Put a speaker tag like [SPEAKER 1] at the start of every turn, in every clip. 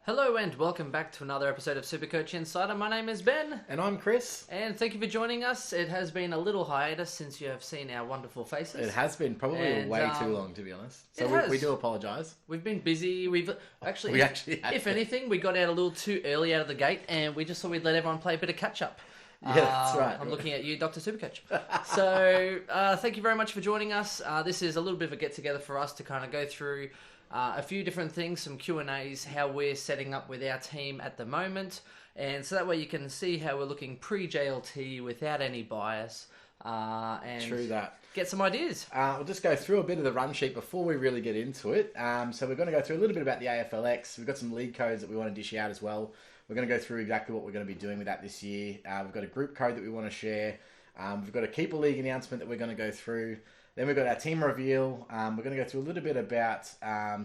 [SPEAKER 1] Hello and welcome back to another episode of SuperCoach Insider. My name is Ben.
[SPEAKER 2] And I'm Chris.
[SPEAKER 1] And thank you for joining us. It has been a little hiatus since you have seen our wonderful faces.
[SPEAKER 2] It has been probably way too long, to be honest. So we do apologise.
[SPEAKER 1] We've been busy. We actually if
[SPEAKER 2] been.
[SPEAKER 1] anything, we got out a little too early out of the gate and we just thought we'd let everyone play a bit of catch-up.
[SPEAKER 2] Yeah, that's right.
[SPEAKER 1] I'm looking at you, Dr. Supercoach. So thank you very much for joining us. This is a little bit of a get-together for us to kind of go through a few different things, some Q&As, how we're setting up with our team at the moment. And so that way you can see how we're looking pre-JLT without any bias. And
[SPEAKER 2] True that.
[SPEAKER 1] Get some ideas.
[SPEAKER 2] We'll just go through a bit of the run sheet before we really get into it. So we're going to go through a little bit about the AFL X. We've got some league codes that we want to dish out as well. We're going to go through exactly what we're going to be doing with that this year. We've got a group code that we want to share. We've got a keeper league announcement that we're going to go through. Then we've got our team reveal. We're going to go through a little bit about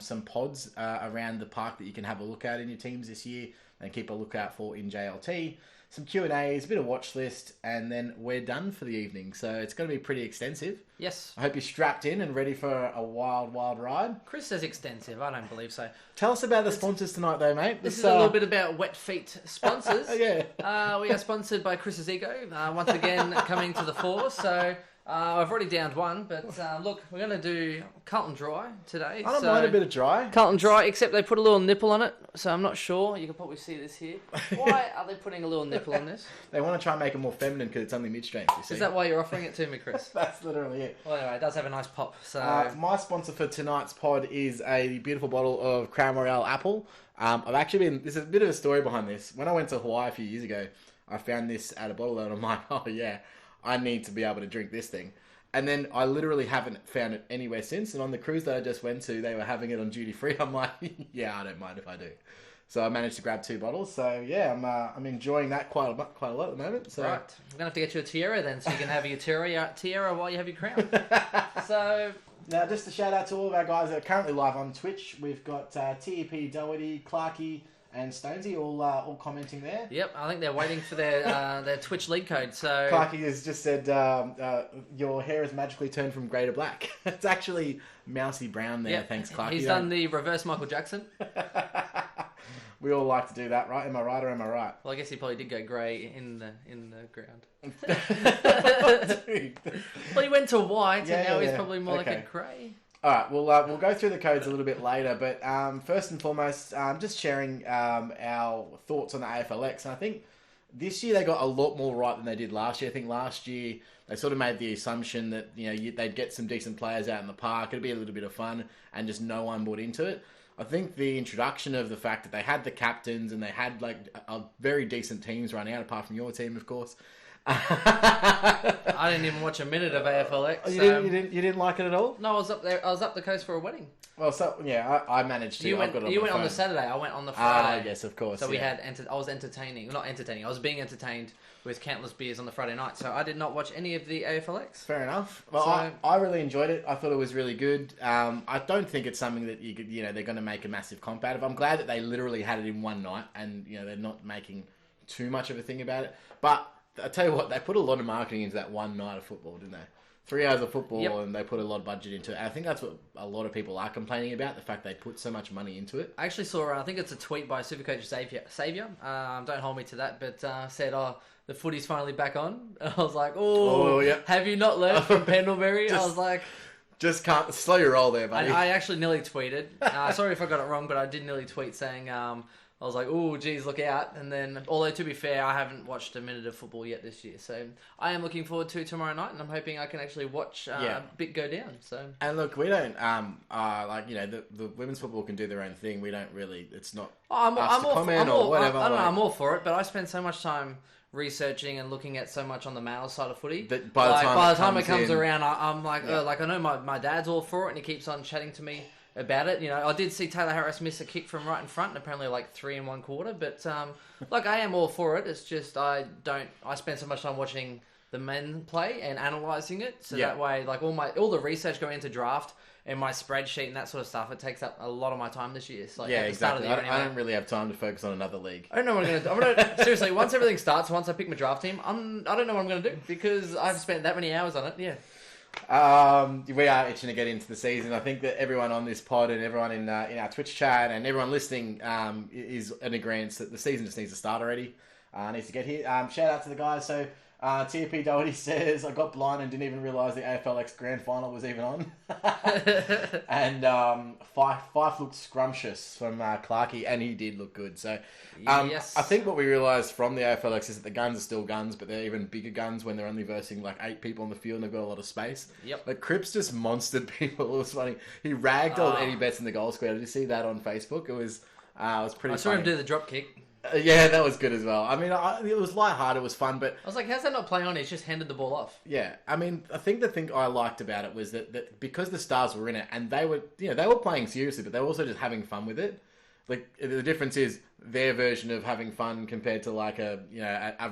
[SPEAKER 2] some pods around the park that you can have a look at in your teams this year and keep a lookout for in JLT. Some Q&As, a bit of watch list, and then we're done for the evening. So it's going to be pretty extensive.
[SPEAKER 1] Yes.
[SPEAKER 2] I hope you're strapped in and ready for a wild, wild ride.
[SPEAKER 1] Chris says extensive. I don't believe so.
[SPEAKER 2] Tell us about the sponsors tonight, though, mate.
[SPEAKER 1] This is a little bit about Wet Feet sponsors.
[SPEAKER 2] Yeah.
[SPEAKER 1] We are sponsored by Chris's Ego, once again coming to the fore. So I've already downed one, but look, we're going to do Carlton Dry today.
[SPEAKER 2] I don't mind a bit of dry.
[SPEAKER 1] Carlton Dry, except they put a little nipple on it, so I'm not sure. You can probably see this here. Why are they putting a little nipple on this?
[SPEAKER 2] They want to try and make it more feminine because it's only mid-strength, you see.
[SPEAKER 1] Is that why you're offering it to me, Chris?
[SPEAKER 2] That's literally it.
[SPEAKER 1] Well, anyway, it does have a nice pop. So
[SPEAKER 2] my sponsor for tonight's pod is a beautiful bottle of Crown Royale Apple. There's a bit of a story behind this. When I went to Hawaii a few years ago, I found this at a bottle and I'm like, oh yeah, I need to be able to drink this thing. And then I literally haven't found it anywhere since. And on the cruise that I just went to, they were having it on duty free. I'm like, yeah, I don't mind if I do. So I managed to grab 2 bottles. So yeah, I'm enjoying that quite a lot at the moment. So.
[SPEAKER 1] Right, I'm gonna have to get you a tiara then, so you can have your tiara while you have your crown. So
[SPEAKER 2] now, just a shout out to all of our guys that are currently live on Twitch. We've got TEP, Doherty, Clarkey, and Stonesy all commenting there.
[SPEAKER 1] Yep, I think they're waiting for their Twitch league code. So
[SPEAKER 2] Clarkey has just said, your hair has magically turned from grey to black. It's actually mousy brown there,
[SPEAKER 1] yep.
[SPEAKER 2] Thanks Clarkey.
[SPEAKER 1] He's done the reverse Michael Jackson.
[SPEAKER 2] We all like to do that, right? Am I right or am I right?
[SPEAKER 1] Well, I guess he probably did go grey in the ground. Well, he went to white, and now he's probably more like a grey.
[SPEAKER 2] All right, we'll go through the codes a little bit later, but first and foremost, just sharing our thoughts on the AFL X. And I think this year they got a lot more right than they did last year. I think last year they sort of made the assumption that they'd get some decent players out in the park, it'd be a little bit of fun, and just no one bought into it. I think the introduction of the fact that they had the captains and they had like a very decent teams run out, apart from your team, of course.
[SPEAKER 1] I didn't even watch a minute of AFL X.
[SPEAKER 2] You didn't like it at all?
[SPEAKER 1] No, I was up there. I was up the coast for a wedding.
[SPEAKER 2] Well, so yeah, I managed to.
[SPEAKER 1] You went on the Saturday. I went on the Friday.
[SPEAKER 2] Yes, of course.
[SPEAKER 1] So we had. I was entertaining. Not entertaining. I was being entertained with countless beers on the Friday night. So I did not watch any of the AFL X.
[SPEAKER 2] Fair enough. Well, I really enjoyed it. I thought it was really good. I don't think it's something that they're going to make a massive comp out of. I'm glad that they literally had it in one night, and they're not making too much of a thing about it. But I tell you what, they put a lot of marketing into that one night of football, didn't they? 3 hours of football, and they put a lot of budget into it. I think that's what a lot of people are complaining about, the fact they put so much money into it.
[SPEAKER 1] I actually saw, I think it's a tweet by Supercoach Saviour. Don't hold me to that, but said, the footy's finally back on. And I was like, have you not learned from Pendlebury? I was like...
[SPEAKER 2] Just can't... Slow your roll there, buddy.
[SPEAKER 1] I actually nearly tweeted. Sorry if I got it wrong, but I did nearly tweet saying... I was like, oh, geez, look out. And then, although to be fair, I haven't watched a minute of football yet this year. So I am looking forward to tomorrow night, and I'm hoping I can actually watch a bit go down. So
[SPEAKER 2] and look, we don't, the women's football can do their own thing. We don't really, it's not
[SPEAKER 1] I'm all for it, but I spend so much time researching and looking at so much on the male side of footy.
[SPEAKER 2] That by the time
[SPEAKER 1] it comes around, I'm like, I know my dad's all for it, and he keeps on chatting to me about it. I did see Taylor Harris miss a kick from right in front, and apparently like 3 1/4. But I am all for it. It's just I spend so much time watching the men play and analysing it, so that way like all the research going into draft and my spreadsheet and that sort of stuff, it takes up a lot of my time this year. So, at the start of the year anyway.
[SPEAKER 2] I don't really have time to focus on another league.
[SPEAKER 1] I don't know what I'm going to do. Seriously, once everything starts, once I pick my draft team, I don't know what I'm going to do because I've spent that many hours on it. Yeah.
[SPEAKER 2] We are itching to get into the season. I think that everyone on this pod and everyone in our Twitch chat and everyone listening is in agreement that the season just needs to start already. Needs to get here. Shout out to the guys. So TP Doherty says, I got blind and didn't even realise the AFL X Grand Final was even on. And Fife looked scrumptious from Clarkey, and he did look good. So
[SPEAKER 1] yes.
[SPEAKER 2] I think what we realised from the AFL X is that the guns are still guns, but they're even bigger guns when they're only versing like 8 people on the field and they've got a lot of space.
[SPEAKER 1] Yep.
[SPEAKER 2] Like Cripps just monstered people. It was funny. He ragged on Eddie Betts in the goal square. Did you see that on Facebook? It was pretty
[SPEAKER 1] I saw
[SPEAKER 2] funny.
[SPEAKER 1] him do the drop kick.
[SPEAKER 2] Yeah, that was good as well. I mean, it was lighthearted, it was fun, but...
[SPEAKER 1] I was like, how's that not playing on? He's just handed the ball off.
[SPEAKER 2] Yeah, I mean, I think the thing I liked about it was that because the Stars were in it, and they were playing seriously, but they were also just having fun with it. Like, the difference is their version of having fun compared to like a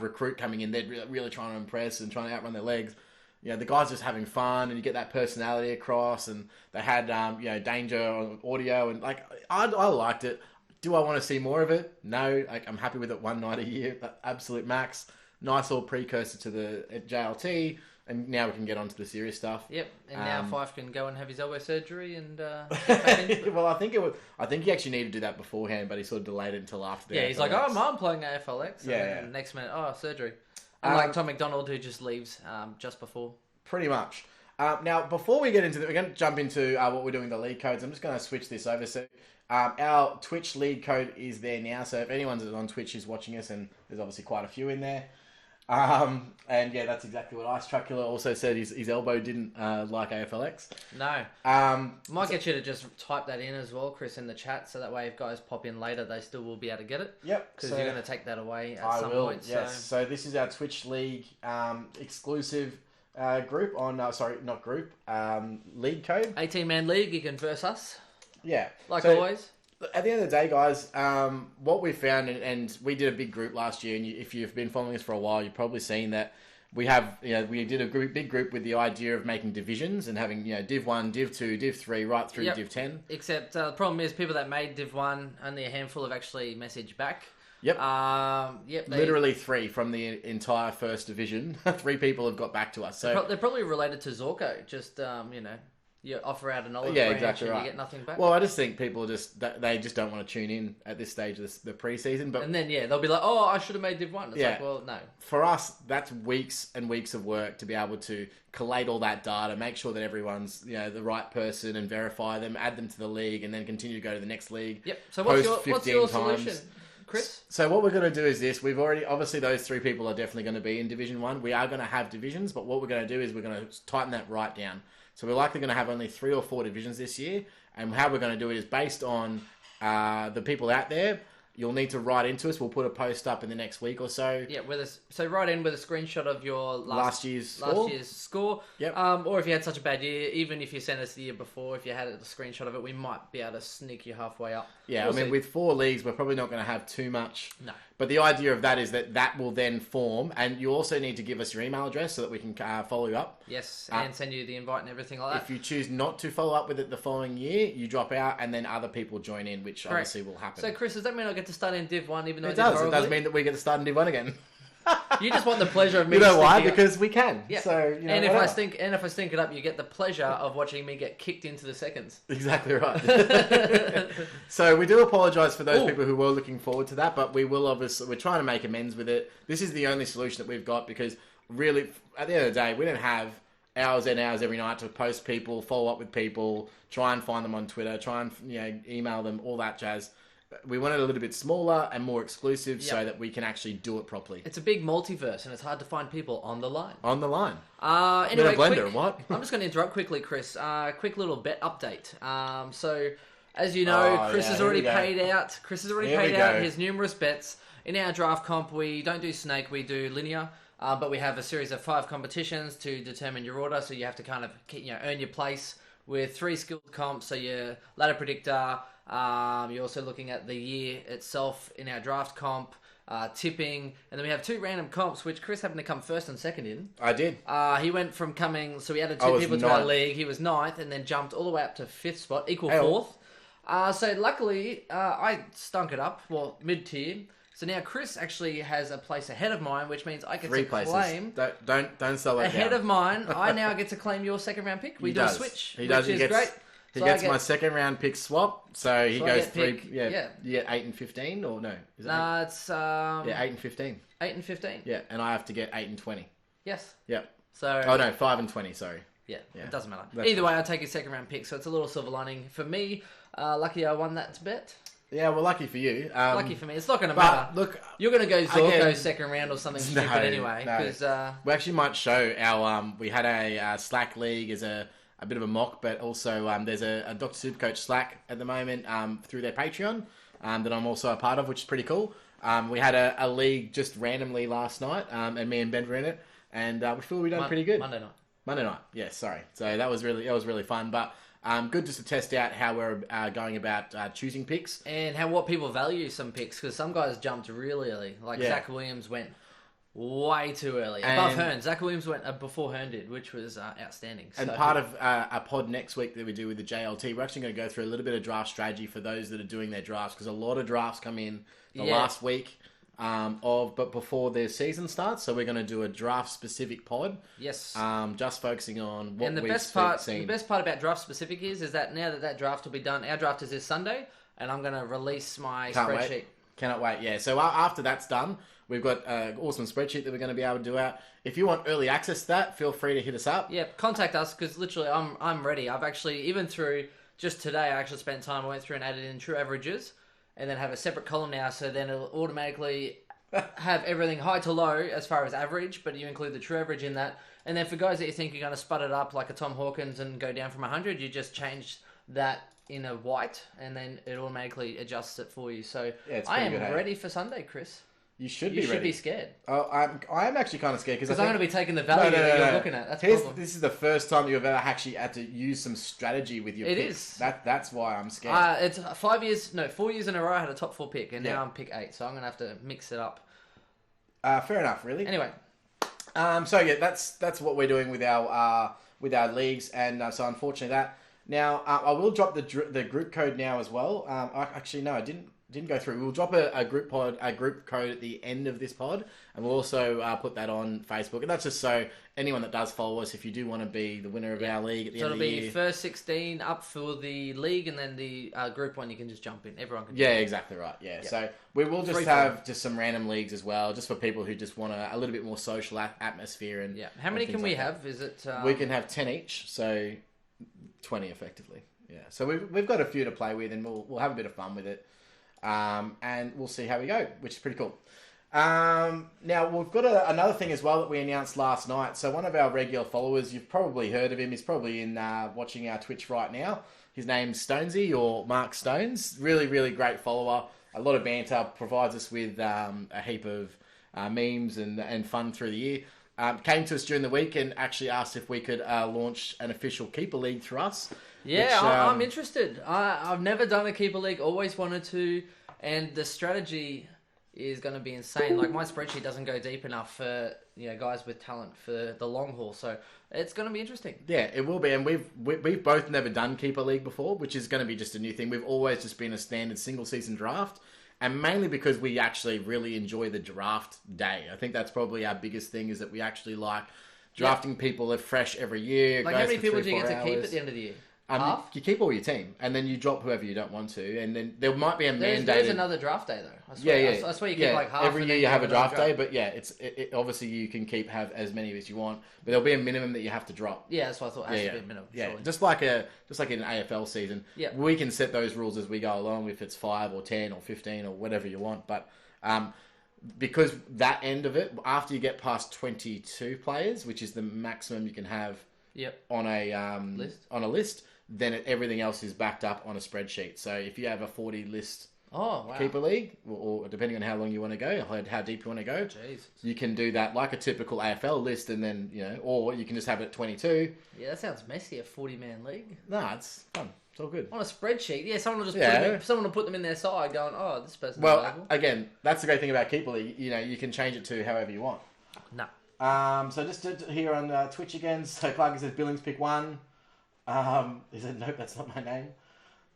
[SPEAKER 2] recruit coming in, they're really trying to impress and trying to outrun their legs. The guys just having fun, and you get that personality across, and they had, danger on audio, and like, I liked it. Do I want to see more of it? No. Like, I'm happy with it one night a year, absolute max. Nice little precursor to the JLT, and now we can get on to the serious stuff.
[SPEAKER 1] Yep, and now Fife can go and have his elbow surgery and get back into it.
[SPEAKER 2] Well, I think he actually needed to do that beforehand, but he sort of delayed it until after.
[SPEAKER 1] He's like, I'm playing AFLX. And then next minute, surgery. Unlike Tom McDonald, who just leaves just before.
[SPEAKER 2] Pretty much. Now, before we get into we're going to jump into what we're doing with the league codes. I'm just going to switch this over. So, our Twitch league code is there now. So, if anyone's on Twitch is watching us, and there's obviously quite a few in there. And yeah, that's exactly what Ice Truckula also said. His elbow didn't like AFLX.
[SPEAKER 1] No. Might get you to just type that in as well, Chris, in the chat, so that way if guys pop in later, they still will be able to get it.
[SPEAKER 2] Yep.
[SPEAKER 1] Because you're going to take that away at some point.
[SPEAKER 2] Yes. So this is our Twitch league exclusive group on league code.
[SPEAKER 1] 18-man league. You can verse us.
[SPEAKER 2] Yeah.
[SPEAKER 1] Like always.
[SPEAKER 2] At the end of the day, guys, what we found, and we did a big group last year, and if you've been following us for a while, you've probably seen that we did a big group with the idea of making divisions and having, Div 1, Div 2, Div 3, right through Div 10.
[SPEAKER 1] Except the problem is people that made Div 1, only a handful have actually messaged back.
[SPEAKER 2] Yep. Literally 3 from the entire first division. 3 people have got back to us. So
[SPEAKER 1] they're probably related to Zorko. Just you offer out an olive branch exactly and you get nothing back.
[SPEAKER 2] Well, I just think people they just don't want to tune in at this stage of the preseason. But
[SPEAKER 1] and then they'll be like, oh, I should have made Div 1. It's like, well, no.
[SPEAKER 2] For us, that's weeks and weeks of work to be able to collate all that data, make sure that everyone's the right person, and verify them, add them to the league, and then continue to go to the next league.
[SPEAKER 1] Yep. So what's your solution, Chris?
[SPEAKER 2] So what we're going to do is this. We've already, obviously those 3 people are definitely going to be in Division 1. We are going to have divisions, but what we're going to do is we're going to tighten that right down. So we're likely going to have only 3 or 4 divisions this year. And how we're going to do it is based on the people out there. You'll need to write into us. We'll put a post up in the next week or so.
[SPEAKER 1] Yeah, so write in with a screenshot of your last year's score.
[SPEAKER 2] Yep.
[SPEAKER 1] Or if you had such a bad year, even if you sent us the year before, if you had a screenshot of it, we might be able to sneak you halfway up.
[SPEAKER 2] Yeah, we'll see. With 4 leagues, we're probably not going to have too much.
[SPEAKER 1] No.
[SPEAKER 2] But the idea of that is that will then form, and you also need to give us your email address so that we can follow you up.
[SPEAKER 1] Yes, and send you the invite and everything like that.
[SPEAKER 2] If you choose not to follow up with it the following year, you drop out, and then other people join in, which obviously will happen.
[SPEAKER 1] So, Chris, does that mean I get to start in Div 1 even though
[SPEAKER 2] it does? It does mean that we get to start in Div 1 again.
[SPEAKER 1] You just want the pleasure of me.
[SPEAKER 2] You know why? Because we can.
[SPEAKER 1] Yeah.
[SPEAKER 2] So
[SPEAKER 1] and if I stink it up, you get the pleasure of watching me get kicked into the seconds.
[SPEAKER 2] Exactly right. So we do apologise for those people who were looking forward to that, but we're trying to make amends with it. This is the only solution that we've got because really, at the end of the day, we don't have hours and hours every night to post people, follow up with people, try and find them on Twitter, try and email them, all that jazz. We want it a little bit smaller and more exclusive so that we can actually do it properly.
[SPEAKER 1] It's a big multiverse and it's hard to find people on the line.
[SPEAKER 2] On the line.
[SPEAKER 1] Anyway,
[SPEAKER 2] Blender, what?
[SPEAKER 1] I'm just going to interrupt quickly, Chris. Quick little bet update. So, as you know, Chris has already paid out. Chris has already paid out his numerous bets. In our draft comp, we don't do snake, we do linear. But we have a series of 5 competitions to determine your order. So you have to kind of earn your place with 3 skilled comps. So your ladder predictor. You're also looking at the year itself in our draft comp, tipping, and then we have 2 random comps, which Chris happened to come first and second in.
[SPEAKER 2] I did.
[SPEAKER 1] He went from so we added 2 people to our league. He was 9th and then jumped all the way up to 5th spot, equal 4th. So luckily, I stunk it up, mid-tier. So now Chris actually has a place ahead of mine, which means I get
[SPEAKER 2] 3
[SPEAKER 1] to
[SPEAKER 2] places.
[SPEAKER 1] claim
[SPEAKER 2] Don't sell it
[SPEAKER 1] ahead
[SPEAKER 2] down.
[SPEAKER 1] of mine. I now get to claim your second round pick. We do a switch, which is great.
[SPEAKER 2] He
[SPEAKER 1] So
[SPEAKER 2] gets my second round pick swap, so he goes 3.
[SPEAKER 1] pick,
[SPEAKER 2] You get 8 and 15, or no? Is it
[SPEAKER 1] Nah, it's
[SPEAKER 2] 8 and 15.
[SPEAKER 1] 8 and 15.
[SPEAKER 2] Yeah, and I have to get 8 and 20.
[SPEAKER 1] Yes.
[SPEAKER 2] Yep.
[SPEAKER 1] So.
[SPEAKER 2] Oh no, 5 and 20. Sorry.
[SPEAKER 1] Yeah, it doesn't matter.
[SPEAKER 2] That's
[SPEAKER 1] Either way, I take his second round pick, so it's a little silver lining for me. Lucky I won that bet.
[SPEAKER 2] Yeah, well, lucky for you.
[SPEAKER 1] Lucky for me. It's not going to matter.
[SPEAKER 2] Look,
[SPEAKER 1] you're going to go Zorko
[SPEAKER 2] again,
[SPEAKER 1] second round or something stupid anyway. Because
[SPEAKER 2] we actually might show our. We had a Slack league as a bit of a mock, but also there's a Dr. Supercoach Slack at the moment through their Patreon that I'm also a part of, which is pretty cool. We had a league just randomly last night, and me and Ben were in it, and we feel we've done pretty good. Monday night. Yes, sorry. So that was really fun, but. Good just to test out how we're going about choosing picks.
[SPEAKER 1] And what people value some picks, because some guys jumped really early. Like Zach Williams went way too early. Above Hearn. Zach Williams went before Hearn did, which was outstanding.
[SPEAKER 2] And part of a pod next week that we do with the JLT, we're actually going to go through a little bit of draft strategy for those that are doing their drafts, because a lot of drafts come in the last week but before their season starts, so we're going to do a draft specific pod.
[SPEAKER 1] Yes.
[SPEAKER 2] Just focusing on what
[SPEAKER 1] and the best part about draft specific is that now that draft will be done, our draft is this Sunday, and I'm going to release my spreadsheet.
[SPEAKER 2] Cannot wait. Yeah. So after that's done, we've got an awesome spreadsheet that we're going to be able to do out. If you want early access to that, feel free to hit us up.
[SPEAKER 1] Yeah, contact us, because literally I'm ready. I've actually, even through just today, I actually spent time. I went through and added in true averages. And then have a separate column now, so then it'll automatically have everything high to low as far as average, but you include the true average in that. And then for guys that you think you're going to spud it up like a Tom Hawkins and go down from 100, you just change that in a white, and then it automatically adjusts it for you. So I am ready for Sunday, Chris.
[SPEAKER 2] You should be ready.
[SPEAKER 1] You should be scared.
[SPEAKER 2] Oh, I am actually kind of scared
[SPEAKER 1] because I'm going to be taking the value that you're looking at. That's the problem.
[SPEAKER 2] This is the first time you've ever actually had to use some strategy with your picks.
[SPEAKER 1] It is.
[SPEAKER 2] That's why I'm scared.
[SPEAKER 1] It's 4 years in a row I had a top 4 pick, and now I'm pick 8, so I'm going to have to mix it up.
[SPEAKER 2] Fair enough, really.
[SPEAKER 1] Anyway.
[SPEAKER 2] So yeah, that's what we're doing with our leagues, and so unfortunately that. Now I will drop the group code now as well. Actually, no, I didn't go through. We'll drop a group code at the end of this pod, and we'll also put that on Facebook. And that's just so anyone that does follow us, if you do want to be the winner of our league at the end of the year. So it'll be
[SPEAKER 1] first 16 up for the league, and then the group one you can just jump in. Everyone can.
[SPEAKER 2] Yeah, exactly right. Yeah. So we will just have just some random leagues as well, just for people who just want a little bit more social atmosphere. And
[SPEAKER 1] how many can we have? Is it?
[SPEAKER 2] We can have 10 each, so 20 effectively. Yeah. So we've got a few to play with, and we'll have a bit of fun with it. And we'll see how we go, which is pretty cool. Now, we've got another thing as well that we announced last night. So one of our regular followers, you've probably heard of him. He's probably in watching our Twitch right now. His name's Stonesy, or Mark Stones. Really, really great follower. A lot of banter. Provides us with a heap of memes and fun through the year. Came to us during the week and actually asked if we could launch an official keeper league through us.
[SPEAKER 1] Yeah, I'm interested. I've never done a keeper league, always wanted to, and the strategy is going to be insane. Like, my spreadsheet doesn't go deep enough for guys with talent for the long haul, so it's going to be interesting.
[SPEAKER 2] Yeah, it will be, and we've both never done keeper league before, which is going to be just a new thing. We've always just been a standard single season draft. And mainly because we actually really enjoy the draft day. I think that's probably our biggest thing, is that we actually like drafting people fresh every year.
[SPEAKER 1] Like, how many people do you get to keep at the end of the year?
[SPEAKER 2] You keep all your team, and then you drop whoever you don't want to, and then there might be a mandated...
[SPEAKER 1] There's another draft day, though. I swear. I swear you keep like half.
[SPEAKER 2] Every year you have a draft day, but it obviously you can have as many as you want, but there'll be a minimum that you have to drop.
[SPEAKER 1] Yeah, that's what I thought. It has to be a minimum.
[SPEAKER 2] Yeah,
[SPEAKER 1] surely.
[SPEAKER 2] just like in an AFL season. Yeah. We can set those rules as we go along, if it's 5 or 10 or 15 or whatever you want, but... because that end of it, after you get past 22 players, which is the maximum you can have on a list, then everything else is backed up on a spreadsheet. So if you have a 40 list keeper league, or depending on how long you want to go, how deep you want to go, you can do that like a typical AFL list, and then or you can just have it at 22.
[SPEAKER 1] Yeah, that sounds messy. A 40-man league.
[SPEAKER 2] Nah, it's fun. It's all good.
[SPEAKER 1] On a spreadsheet, someone will just put them in their side, going, "Oh, this person's available."
[SPEAKER 2] Again, that's the great thing about keeper league. You can change it to however you want.
[SPEAKER 1] No.
[SPEAKER 2] So just here on Twitch again. So Clark says Billings pick 1. He said, nope, that's not my name.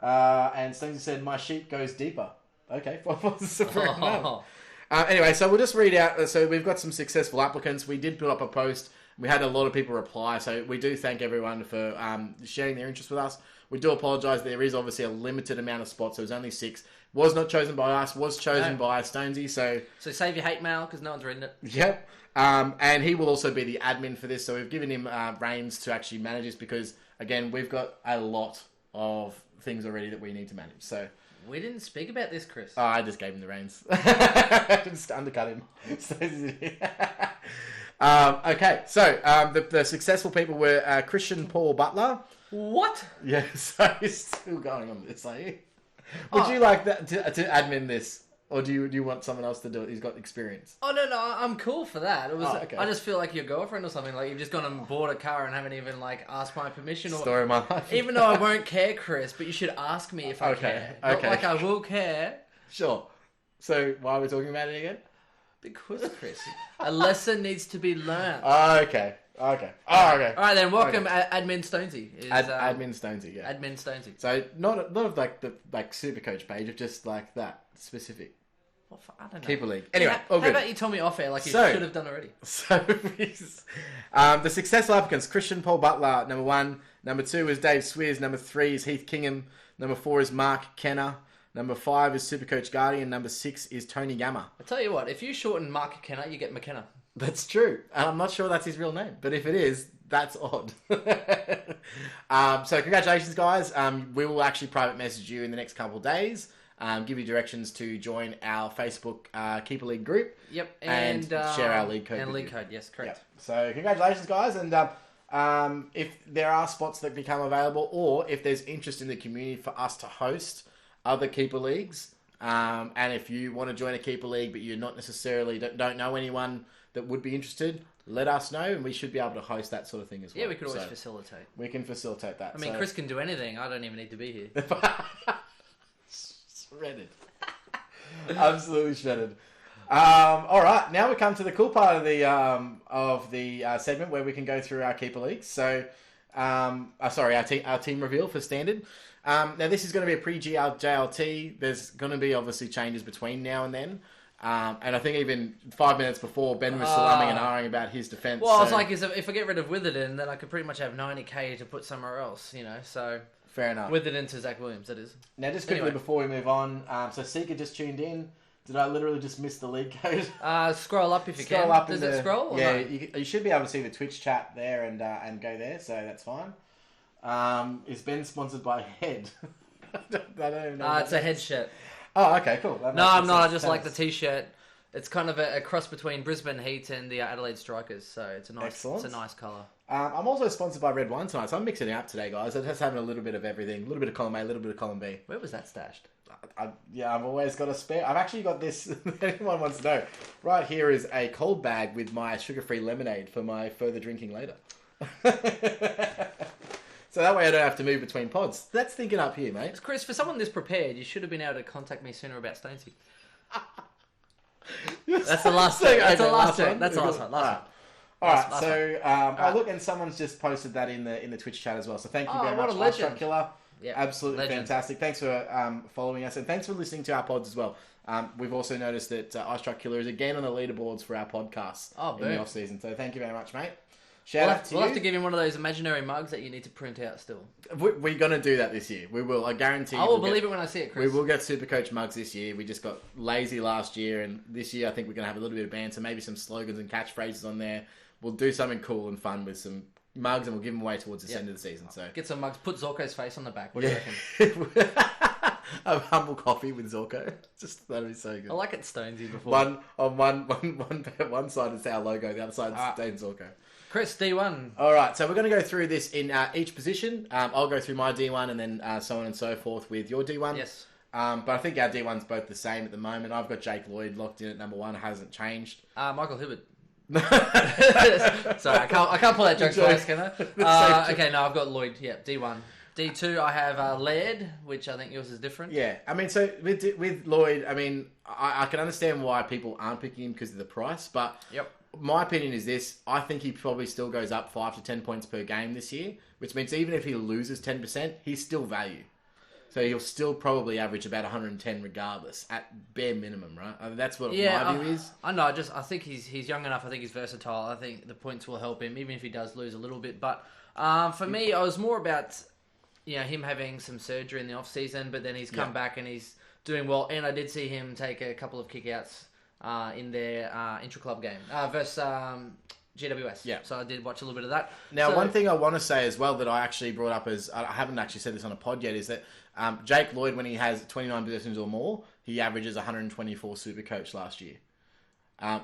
[SPEAKER 2] And Stonesy said, my sheep goes deeper. Okay, fair enough. Anyway, so we'll just read out. So we've got some successful applicants. We did put up a post. We had a lot of people reply. So we do thank everyone for sharing their interest with us. We do apologise. There is obviously a limited amount of spots. There was only 6. Was not chosen by us. Was chosen by Stonesy. So
[SPEAKER 1] save your hate mail because no one's reading it.
[SPEAKER 2] Yep. And he will also be the admin for this. So we've given him reins to actually manage this because, again, we've got a lot of things already that we need to manage. So
[SPEAKER 1] we didn't speak about this, Chris.
[SPEAKER 2] Oh, I just gave him the reins. Just undercut him. Okay, so the successful people were Christian Paul Butler.
[SPEAKER 1] What?
[SPEAKER 2] Yeah, so he's still going on this, are you? Would you like that to admin this? Or do you want someone else to do it? He's got experience.
[SPEAKER 1] Oh, no, I'm cool for that. It was.
[SPEAKER 2] Okay.
[SPEAKER 1] I just feel like your girlfriend or something. Like, you've just gone and bought a car and haven't even, like, asked my permission. Or,
[SPEAKER 2] Story of my life.
[SPEAKER 1] Even though I won't care, Chris, but you should ask me if I care. Not like I will care.
[SPEAKER 2] Sure. So, why are we talking about it again?
[SPEAKER 1] Because, Chris, a lesson needs to be learned.
[SPEAKER 2] Okay. Okay. Oh, okay.
[SPEAKER 1] All right, then. Welcome, Admin Stonesy.
[SPEAKER 2] Admin Stonesy, yeah.
[SPEAKER 1] Admin Stonesy.
[SPEAKER 2] So, not of like the SuperCoach page, of just like that specific.
[SPEAKER 1] Well, I don't know.
[SPEAKER 2] Keeper League. Anyway,
[SPEAKER 1] how about you tell me off air like you should have done already?
[SPEAKER 2] So, the successful applicants: Christian Paul Butler, number 1. Number 2 is Dave Swizz. Number 3 is Heath Kingham. Number 4 is Mark Kenner. Number 5 is Supercoach Guardian. Number 6 is Tony Gamma.
[SPEAKER 1] I tell you what, if you shorten Mark Kenner, you get McKenna.
[SPEAKER 2] That's true. I'm not sure that's his real name, but if it is, that's odd. So congratulations, guys. We will actually private message you in the next couple of days. Give you directions to join our Facebook Keeper League group.
[SPEAKER 1] Yep,
[SPEAKER 2] and share our league code.
[SPEAKER 1] And league code, yes, correct.
[SPEAKER 2] Yep. So congratulations, guys. And if there are spots that become available, or if there's interest in the community for us to host other Keeper Leagues, and if you want to join a Keeper League but you're not necessarily don't know anyone that would be interested, let us know, and we should be able to host that sort of thing as well.
[SPEAKER 1] Yeah, we could always facilitate.
[SPEAKER 2] We can facilitate that.
[SPEAKER 1] I mean, Chris can do anything. I don't even need to be here.
[SPEAKER 2] Shredded. Absolutely shredded. All right, now we come to the cool part of the segment where we can go through our Keeper Leagues. So, our team reveal for standard. Now, this is going to be a Pre JLT. There's going to be obviously changes between now and then. And I think even 5 minutes before, Ben was still umming and ahhing about his defence.
[SPEAKER 1] Well, I was like, if I get rid of Witherden, then I could pretty much have 90k to put somewhere else, so...
[SPEAKER 2] Fair enough.
[SPEAKER 1] Witherden to Zach Williams, that is.
[SPEAKER 2] Now, just quickly before we move on, so Seeker just tuned in. Did I literally just miss the league code?
[SPEAKER 1] Scroll up if you can. Does it scroll?
[SPEAKER 2] Yeah, you should be able to see the Twitch chat there and go there, so that's fine. Is Ben sponsored by Head? I don't even know.
[SPEAKER 1] It's a Head shirt.
[SPEAKER 2] Oh, okay, cool.
[SPEAKER 1] No, I'm not. I just like the t-shirt. It's kind of a cross between Brisbane Heat and the Adelaide Strikers, so it's a nice colour.
[SPEAKER 2] I'm also sponsored by Red Wine tonight, so I'm mixing it up today, guys. I'm just having a little bit of everything. A little bit of column A, a little bit of column B.
[SPEAKER 1] Where was that stashed?
[SPEAKER 2] I've always got a spare. I've actually got this. If anyone wants to know, right here is a cold bag with my sugar-free lemonade for my further drinking later. So that way I don't have to move between pods. That's thinking up here, mate.
[SPEAKER 1] Chris, for someone this prepared, you should have been able to contact me sooner about Stonesy. That's the last thing. That's the last one. That's the last one.
[SPEAKER 2] All right. So, look, and someone's just posted that in the Twitch chat as well. So thank you very much, Ice Truck Killer. Yeah, absolutely fantastic. Thanks for following us, and thanks for listening to our pods as well. We've also noticed that Ice Truck Killer is again on the leaderboards for our podcasts in the off season. So thank you very much, mate. We'll
[SPEAKER 1] have to give him one of those imaginary mugs that you need to print out still.
[SPEAKER 2] We're going to do that this year. We will. I guarantee you.
[SPEAKER 1] I will believe it when I see it, Chris.
[SPEAKER 2] We will get SuperCoach mugs this year. We just got lazy last year, and this year I think we're going to have a little bit of banter, maybe some slogans and catchphrases on there. We'll do something cool and fun with some mugs, and we'll give them away towards the end of the season. So
[SPEAKER 1] get some mugs. Put Zorko's face on the back. What do you reckon?
[SPEAKER 2] A humble coffee with Zorko. Just that'd be so good.
[SPEAKER 1] I like it Stonesy before.
[SPEAKER 2] One side is our logo, the other side is Dane Zorko.
[SPEAKER 1] Chris, D1.
[SPEAKER 2] All right, so we're going to go through this in each position. I'll go through my D1 and then so on and so forth with your D1.
[SPEAKER 1] Yes.
[SPEAKER 2] But I think our D1's both the same at the moment. I've got Jake Lloyd locked in at number 1. It hasn't changed.
[SPEAKER 1] Michael Hibbert. Sorry, I can't pull that joke twice, can I? Okay, no, I've got Lloyd. Yeah, D1. D2, I have Laird, which I think yours is different.
[SPEAKER 2] Yeah, I mean, so with Lloyd, I mean, I can understand why people aren't picking him because of the price, but my opinion is this. I think he probably still goes up 5 to 10 points per game this year, which means even if he loses 10%, he's still value. So he'll still probably average about 110 regardless, at bare minimum, right? I mean, that's what my view is.
[SPEAKER 1] I know. I think he's young enough. I think he's versatile. I think the points will help him, even if he does lose a little bit. But for me, I was more about him having some surgery in the off season, but then he's come back and he's doing well. And I did see him take a couple of kickouts in their intra-club game versus GWS. Yeah. So I did watch a little bit of that.
[SPEAKER 2] Now, one thing I want to say as well that I actually brought up I haven't actually said this on a pod yet, is that Jake Lloyd, when he has 29 possessions or more, he averages 124 SuperCoach last year,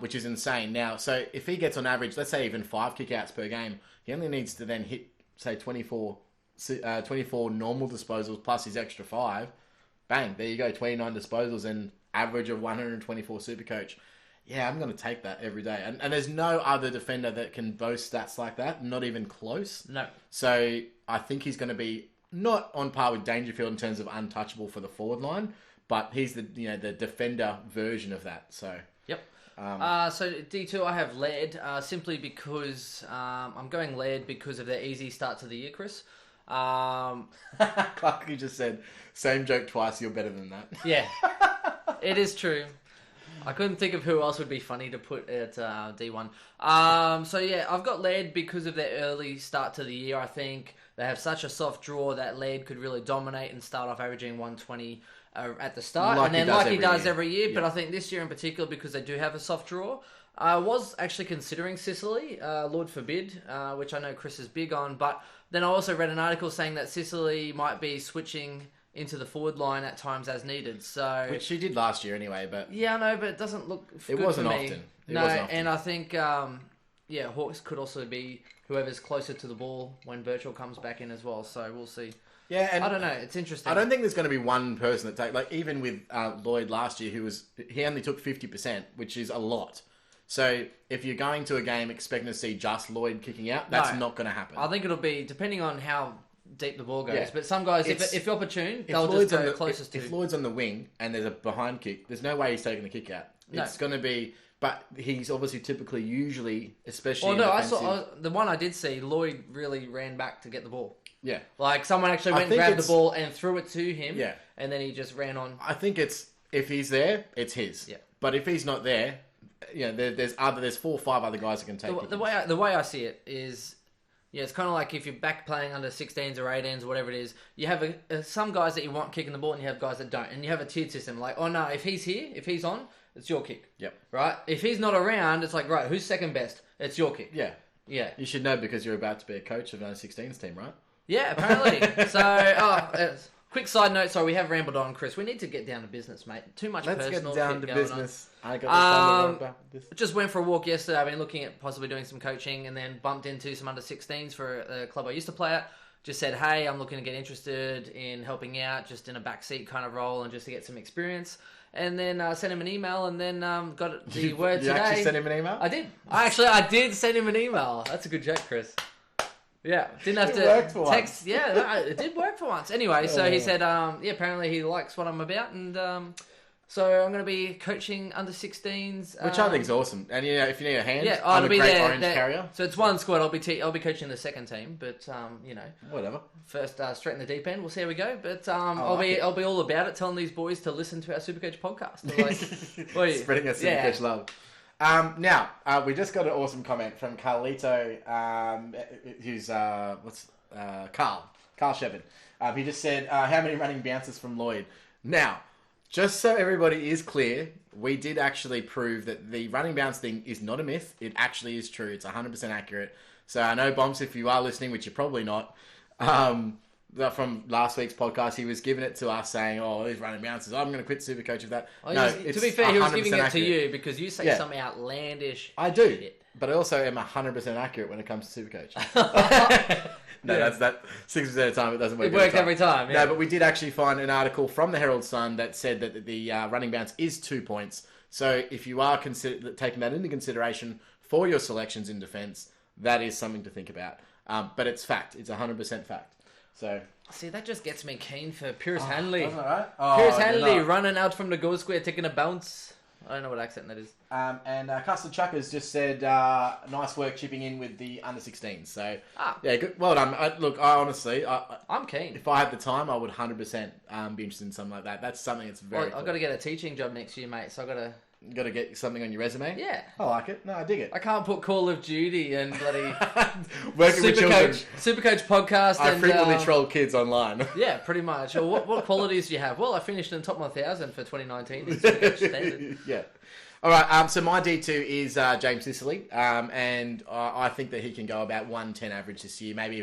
[SPEAKER 2] which is insane. Now, so if he gets on average, let's say even 5 kickouts per game, he only needs to then hit, say, 24 normal disposals plus his extra 5. Bang, there you go, 29 disposals and average of 124 SuperCoach. Yeah, I'm going to take that every day. And there's no other defender that can boast stats like that, not even close.
[SPEAKER 1] No.
[SPEAKER 2] So I think he's going to be not on par with Dangerfield in terms of untouchable for the forward line, but he's the defender version of that. So
[SPEAKER 1] yep. So D2, I have Laird simply because I'm going Laird because of their easy start to the year, Chris.
[SPEAKER 2] Clark, you just said, same joke twice, you're better than that.
[SPEAKER 1] Yeah, it is true. I couldn't think of who else would be funny to put at D1. So yeah, I've got Laird because of their early start to the year. I think they have such a soft draw that Laird could really dominate and start off averaging 120 at the start, like he does every year. Yeah. But I think this year in particular, because they do have a soft draw, I was actually considering Sicily, Lord forbid, which I know Chris is big on. But then I also read an article saying that Sicily might be switching into the forward line at times as needed. So
[SPEAKER 2] which she did last year anyway, but
[SPEAKER 1] yeah, I know, but it doesn't look good
[SPEAKER 2] wasn't
[SPEAKER 1] for me.
[SPEAKER 2] Often.
[SPEAKER 1] It wasn't often. And I think Hawks could also be whoever's closer to the ball when Birchall comes back in as well. So we'll see.
[SPEAKER 2] Yeah, and
[SPEAKER 1] I don't know. It's interesting.
[SPEAKER 2] I don't think there's going to be one person that even with Lloyd last year, he only took 50%, which is a lot. So if you're going to a game expecting to see just Lloyd kicking out, that's not going to happen.
[SPEAKER 1] I think it'll be depending on how deep the ball goes. Yeah. But some guys, if opportune, they'll just go closest to.
[SPEAKER 2] If Lloyd's on the wing and there's a behind kick, there's no way he's taking the kick out. It's going to be. But he's obviously usually, especially.
[SPEAKER 1] I saw the one I did see. Lloyd really ran back to get the ball.
[SPEAKER 2] Yeah,
[SPEAKER 1] like someone actually went and grabbed the ball and threw it to him.
[SPEAKER 2] Yeah,
[SPEAKER 1] and then he just ran on.
[SPEAKER 2] I think if he's there, it's his. Yeah, but if he's not there, there's 4 or 5 other guys that can take
[SPEAKER 1] the way I see it is. Yeah, it's kind of like if you're back playing under 16s or 18s or whatever it is, you have some guys that you want kicking the ball and you have guys that don't. And you have a tiered system. Like, oh no, if he's here, if he's on, it's your kick.
[SPEAKER 2] Yep.
[SPEAKER 1] Right? If he's not around, it's like, right, who's second best? It's your kick.
[SPEAKER 2] Yeah.
[SPEAKER 1] Yeah.
[SPEAKER 2] You should know because you're about to be a coach of an under 16s team, right?
[SPEAKER 1] Yeah, apparently. So, quick side note, sorry, we have rambled on, Chris. We need to get down to business, mate. Too much personal.
[SPEAKER 2] Let's get down to business.
[SPEAKER 1] I got this. Just went for a walk yesterday. I've been looking at possibly doing some coaching and then bumped into some under 16s for a club I used to play at. Just said, hey, I'm looking to get interested in helping out, just in a backseat kind of role and just to get some experience. And then sent him an email and then got the word today.
[SPEAKER 2] You actually sent him an email?
[SPEAKER 1] I did. I did send him an email. That's a good joke, Chris. Yeah, didn't have to text. Once. Yeah, it did work for once. Anyway, so he said, apparently he likes what I'm about, and so I'm going to be coaching under 16s,
[SPEAKER 2] which I think is awesome. And if you need a hand, I'm a great orange carrier.
[SPEAKER 1] So it's one squad. I'll be coaching the second team, but
[SPEAKER 2] whatever.
[SPEAKER 1] First, straight in the deep end. We'll see how we go. But I'll be all about it, telling these boys to listen to our SuperCoach podcast. Like,
[SPEAKER 2] spreading our SuperCoach love. Now, we just got an awesome comment from Carlito, who's, Carl Shepard. He just said, how many running bounces from Lloyd? Now, just so everybody is clear, we did actually prove that the running bounce thing is not a myth. It actually is true. It's 100% accurate. So I know, Bombs, if you are listening, which you're probably not, from last week's podcast, he was giving it to us saying, oh, these running bounces, I'm going to quit SuperCoach with that.
[SPEAKER 1] To be fair, he was giving it to you because you say some outlandish
[SPEAKER 2] I do,
[SPEAKER 1] shit.
[SPEAKER 2] But I also am 100% accurate when it comes to SuperCoach. That's 60% of the time it doesn't work.
[SPEAKER 1] It worked every time. Yeah.
[SPEAKER 2] No, but we did actually find an article from the Herald Sun that said that the running bounce is 2 points. So if you are taking that into consideration for your selections in defence, that is something to think about. But it's fact. It's 100% fact. So
[SPEAKER 1] see, that just gets me keen for Pierce Hanley.
[SPEAKER 2] Right?
[SPEAKER 1] Pierce Hanley running out from the goal square, taking a bounce. I don't know what accent that is.
[SPEAKER 2] And Custard Chuckers just said, nice work chipping in with the under 16s. So, yeah, good. Well done. I'm
[SPEAKER 1] keen.
[SPEAKER 2] If I had the time, I would 100% be interested in something like that. That's something that's very cool.
[SPEAKER 1] I've got to get a teaching job next year, mate, so I've got to...
[SPEAKER 2] You got to get something on your resume?
[SPEAKER 1] Yeah.
[SPEAKER 2] I like it. No, I dig it.
[SPEAKER 1] I can't put Call of Duty and bloody...
[SPEAKER 2] Working with children.
[SPEAKER 1] SuperCoach podcast
[SPEAKER 2] I frequently troll kids online.
[SPEAKER 1] Yeah, pretty much. Or what qualities do you have? Well, I finished in top 1,000 for 2019 in SuperCoach standard.
[SPEAKER 2] Yeah. All right, so my D2 is James Sicily, and I think that he can go about 110 average this year, maybe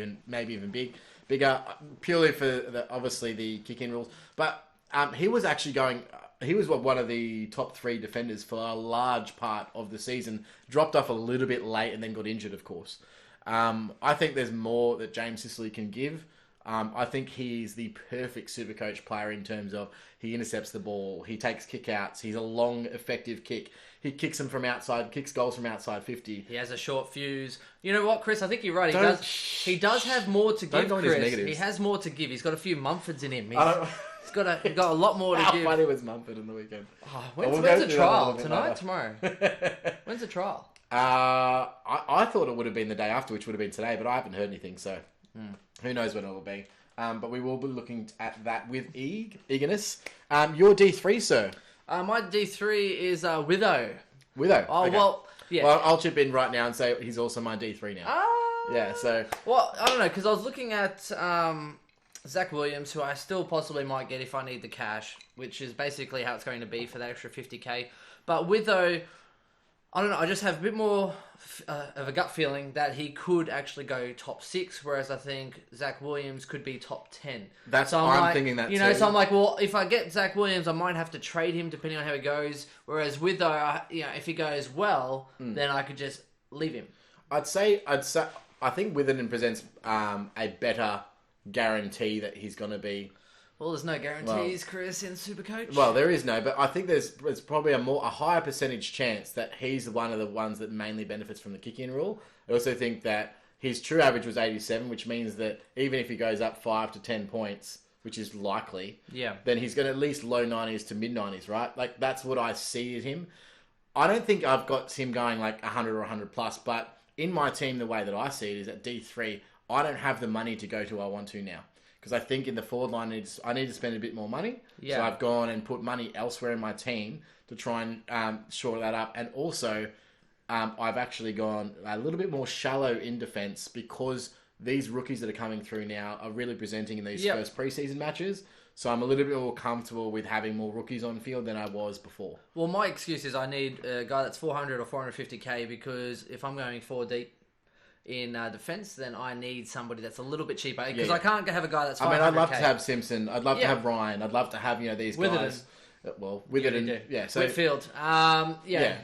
[SPEAKER 2] even bigger, purely for obviously the kick-in rules. But he was actually going... He was one of the top 3 defenders for a large part of the season. Dropped off a little bit late and then got injured, of course. I think there's more that James Sicily can give. I think he's the perfect Supercoach player in terms of he intercepts the ball, he takes kick-outs, he's a long, effective kick. He kicks them from outside, kicks goals from outside 50.
[SPEAKER 1] He has a short fuse. You know what, Chris? I think you're right. He does have more to give, Chris. He has more to give. He's got a few Mumfords in him. He's got a lot more to give.
[SPEAKER 2] How funny was Mumford in the weekend?
[SPEAKER 1] When's the trial? Tonight? Tomorrow? When's the trial?
[SPEAKER 2] I thought it would have been the day after, which would have been today, but I haven't heard anything, so who knows when it will be. But we will be looking at that with eagerness. Your D3, sir?
[SPEAKER 1] My D3 is Witho.
[SPEAKER 2] Witho?
[SPEAKER 1] Oh,
[SPEAKER 2] okay.
[SPEAKER 1] well, yeah.
[SPEAKER 2] Well, I'll chip in right now and say he's also my D3 now. Yeah, so...
[SPEAKER 1] Well, I don't know, because I was looking at... Zach Williams, who I still possibly might get if I need the cash, which is basically how it's going to be for that extra 50k. But Witho, I don't know, I just have a bit more of a gut feeling that he could actually go top 6, whereas I think Zach Williams could be top 10.
[SPEAKER 2] I'm thinking that too.
[SPEAKER 1] So I'm like, well, if I get Zach Williams, I might have to trade him depending on how he goes. Whereas Witho, if he goes well, then I could just leave him.
[SPEAKER 2] I think Witherden presents a better guarantee that he's going to be...
[SPEAKER 1] Well, there's no guarantees, Chris, in Supercoach.
[SPEAKER 2] Well, there is no, but I think there's probably a higher percentage chance that he's one of the ones that mainly benefits from the kick-in rule. I also think that his true average was 87, which means that even if he goes up 5 to 10 points, which is likely, then he's going to at least low 90s to mid 90s, right? Like, that's what I see in him. I don't think I've got him going like 100 or 100 plus, but in my team, the way that I see it is at D3, I don't have the money to go to I want to now. Because I think in the forward line, I need to spend a bit more money. Yeah. So I've gone and put money elsewhere in my team to try and shore that up. And also, I've actually gone a little bit more shallow in defence because these rookies that are coming through now are really presenting in these first preseason matches. So I'm a little bit more comfortable with having more rookies on field than I was before.
[SPEAKER 1] Well, my excuse is I need a guy that's 400 or 450k because if I'm going 4 deep in defence, then I need somebody that's a little bit cheaper because I can't have a guy that's 500k.
[SPEAKER 2] I mean, I'd love to have Simpson. I'd love to have Ryan. I'd love to have these guys. Well, Witherden, so
[SPEAKER 1] Whitfield,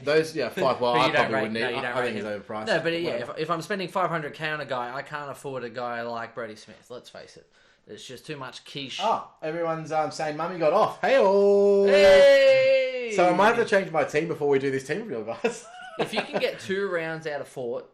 [SPEAKER 2] those 5. Well, I probably wouldn't need. I think he's overpriced.
[SPEAKER 1] No, but if I'm spending 500k on a guy, I can't afford a guy like Brady Smith. Let's face it. It's just too much quiche.
[SPEAKER 2] Oh, everyone's saying Mummy got off. Hey-oh!
[SPEAKER 1] Hey!
[SPEAKER 2] So I might have to change my team before we do this team reveal, guys.
[SPEAKER 1] If you can get 2 rounds out of Fort,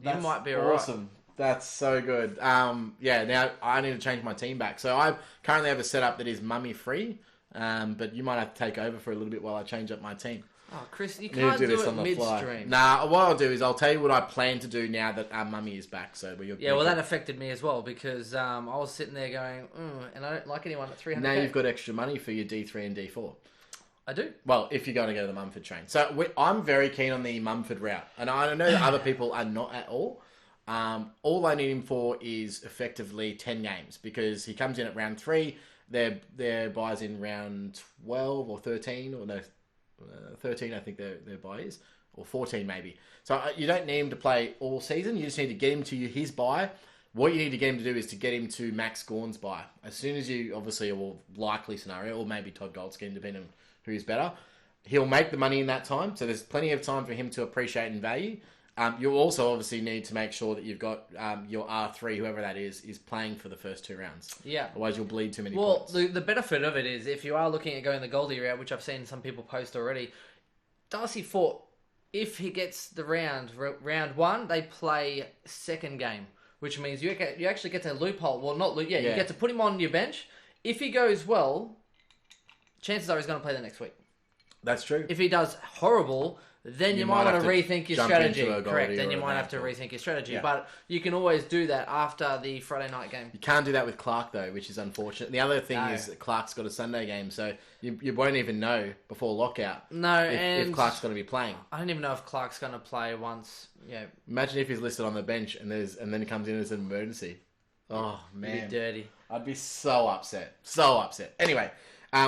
[SPEAKER 1] you might be alright.
[SPEAKER 2] Awesome. That's so good. Now I need to change my team back. So I currently have a setup that is Mummy free, but you might have to take over for a little bit while I change up my team.
[SPEAKER 1] Oh, Chris, you can't do it midstream.
[SPEAKER 2] Nah, what I'll do is I'll tell you what I plan to do now that Mummy is back. So
[SPEAKER 1] that affected me as well because I was sitting there going, and I don't like anyone at 300k.
[SPEAKER 2] Now you've got extra money for your D3 and D4.
[SPEAKER 1] I do.
[SPEAKER 2] Well, if you're going to go to the Mumford train. So I'm very keen on the Mumford route. And I know that other people are not at all. All I need him for is effectively 10 games because he comes in at round 3. Their buy's in round 12 or 13 or no... 13, I think their buy is, or 14 maybe. So you don't need him to play all season. You just need to get him to his buy. What you need to get him to do is to get him to Max Gorn's buy. As soon as you, obviously, a likely scenario, or maybe Todd Goldstein, depending on who's better, he'll make the money in that time. So there's plenty of time for him to appreciate and value. You'll also obviously need to make sure that you've got your R3, whoever that is playing for the first 2 rounds.
[SPEAKER 1] Yeah.
[SPEAKER 2] Otherwise, you'll bleed too many points.
[SPEAKER 1] Well, the benefit of it is if you are looking at going the Goldie route, which I've seen some people post already, Darcy Fort, if he gets the round 1, they play second game, which means you actually get to loophole. Well, not loop. Yeah, you get to put him on your bench. If he goes well, chances are he's going to play the next week.
[SPEAKER 2] That's true.
[SPEAKER 1] If he does horrible, then you might want to rethink your strategy. Correct. Then you might have to rethink your strategy.
[SPEAKER 2] Yeah.
[SPEAKER 1] But you can always do that after the Friday night game.
[SPEAKER 2] You can't do that with Clark, though, which is unfortunate. The other thing is that Clark's got a Sunday game, so you won't even know before lockout if Clark's going to be playing.
[SPEAKER 1] I don't even know if Clark's going to play once. Yeah.
[SPEAKER 2] Imagine if he's listed on the bench and then he comes in as an emergency. Oh, man.
[SPEAKER 1] It'd be dirty.
[SPEAKER 2] I'd be so upset. So upset. Anyway,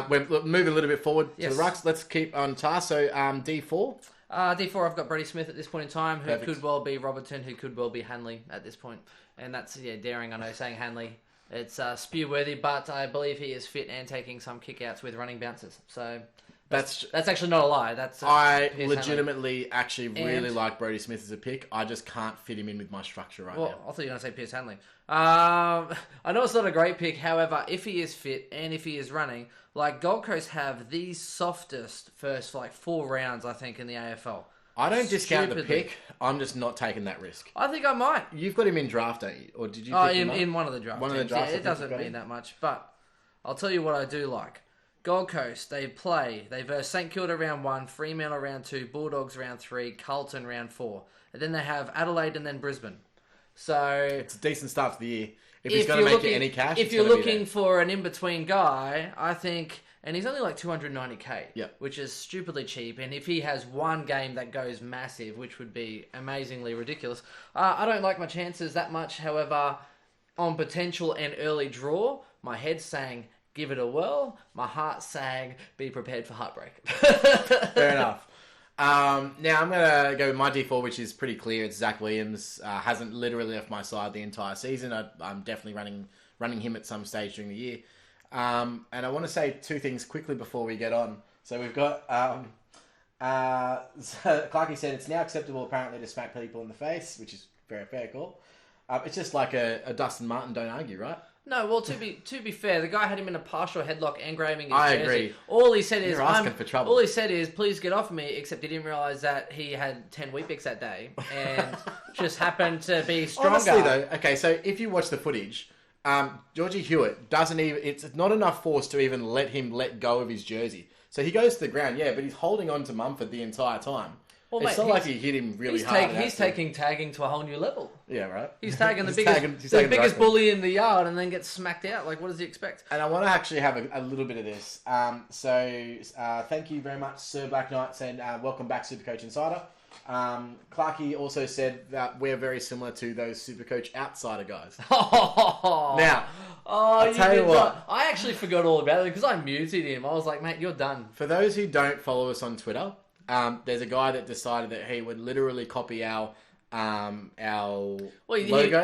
[SPEAKER 2] we're moving a little bit forward to the rucks. Let's keep on task. So, D4.
[SPEAKER 1] D4, I've got Brady Smith at this point in time, who
[SPEAKER 2] Perfect.
[SPEAKER 1] could well be Robertson, who could well be Hanley at this point. And that's, daring, I know, saying Hanley. It's spew-worthy, but I believe he is fit and taking some kick-outs with running bounces. So that's actually not a lie.
[SPEAKER 2] I legitimately actually really like Brody Smith as a pick. I just can't fit him in with my structure now.
[SPEAKER 1] I thought you were going to say Pierce Hanley. I know it's not a great pick. However, if he is fit and if he is running, like Gold Coast have the softest first 4 rounds, I think, in the AFL.
[SPEAKER 2] I don't discount the pick. I'm just not taking that risk.
[SPEAKER 1] I think I might.
[SPEAKER 2] You've got him in draft, don't you? Or did you?
[SPEAKER 1] In one of the drafts.
[SPEAKER 2] One of the drafts.
[SPEAKER 1] Yeah, it doesn't mean that much, but I'll tell you what I do like. Gold Coast, they verse St Kilda round 1, Fremantle round 2, Bulldogs round 3, Carlton round 4, and then they have Adelaide and then Brisbane. So
[SPEAKER 2] it's a decent start to the year. If he's going to make you any cash,
[SPEAKER 1] if you're looking for an in-between guy, I think, and he's only like 290k, which is stupidly cheap. And if he has one game that goes massive, which would be amazingly ridiculous, I don't like my chances that much. However, on potential and early draw, my head's saying give it a whirl. My heart's saying be prepared for heartbreak.
[SPEAKER 2] Fair enough. Now I'm going to go with my D4, which is pretty clear. It's Zach Williams. Hasn't literally left my side the entire season. I'm definitely running him at some stage during the year. And I want to say 2 things quickly before we get on. So we've got Clarky said it's now acceptable apparently to smack people in the face, which is very fair call. It's just like a Dustin Martin don't argue, right?
[SPEAKER 1] No, well, to be fair, the guy had him in a partial headlock, engraving his
[SPEAKER 2] I
[SPEAKER 1] jersey.
[SPEAKER 2] agree.
[SPEAKER 1] All he said is,
[SPEAKER 2] You're asking for trouble.
[SPEAKER 1] All he said is, please get off me, except he didn't realise that he had 10 Weet-Bix that day, and just happened to be stronger.
[SPEAKER 2] Honestly, though, okay, so if you watch the footage, Georgie Hewitt doesn't even... It's not enough force to even let him let go of his jersey. So he goes to the ground, but he's holding on to Mumford the entire time. Well, it's not like he hit him really hard.
[SPEAKER 1] He's taking tagging to a whole new level.
[SPEAKER 2] Yeah, right.
[SPEAKER 1] He's tagging the biggest bully in the yard and then gets smacked out. Like, what does he expect?
[SPEAKER 2] And I want to actually have a little bit of this. Thank you very much, Sir Black Knight, saying welcome back, SuperCoach Insider. Clarky also said that we're very similar to those SuperCoach Outsider guys. Now, I'll tell you what.
[SPEAKER 1] I actually forgot all about it because I muted him. I was like, mate, you're done.
[SPEAKER 2] For those who don't follow us on Twitter... there's a guy that decided that he would literally copy our logo.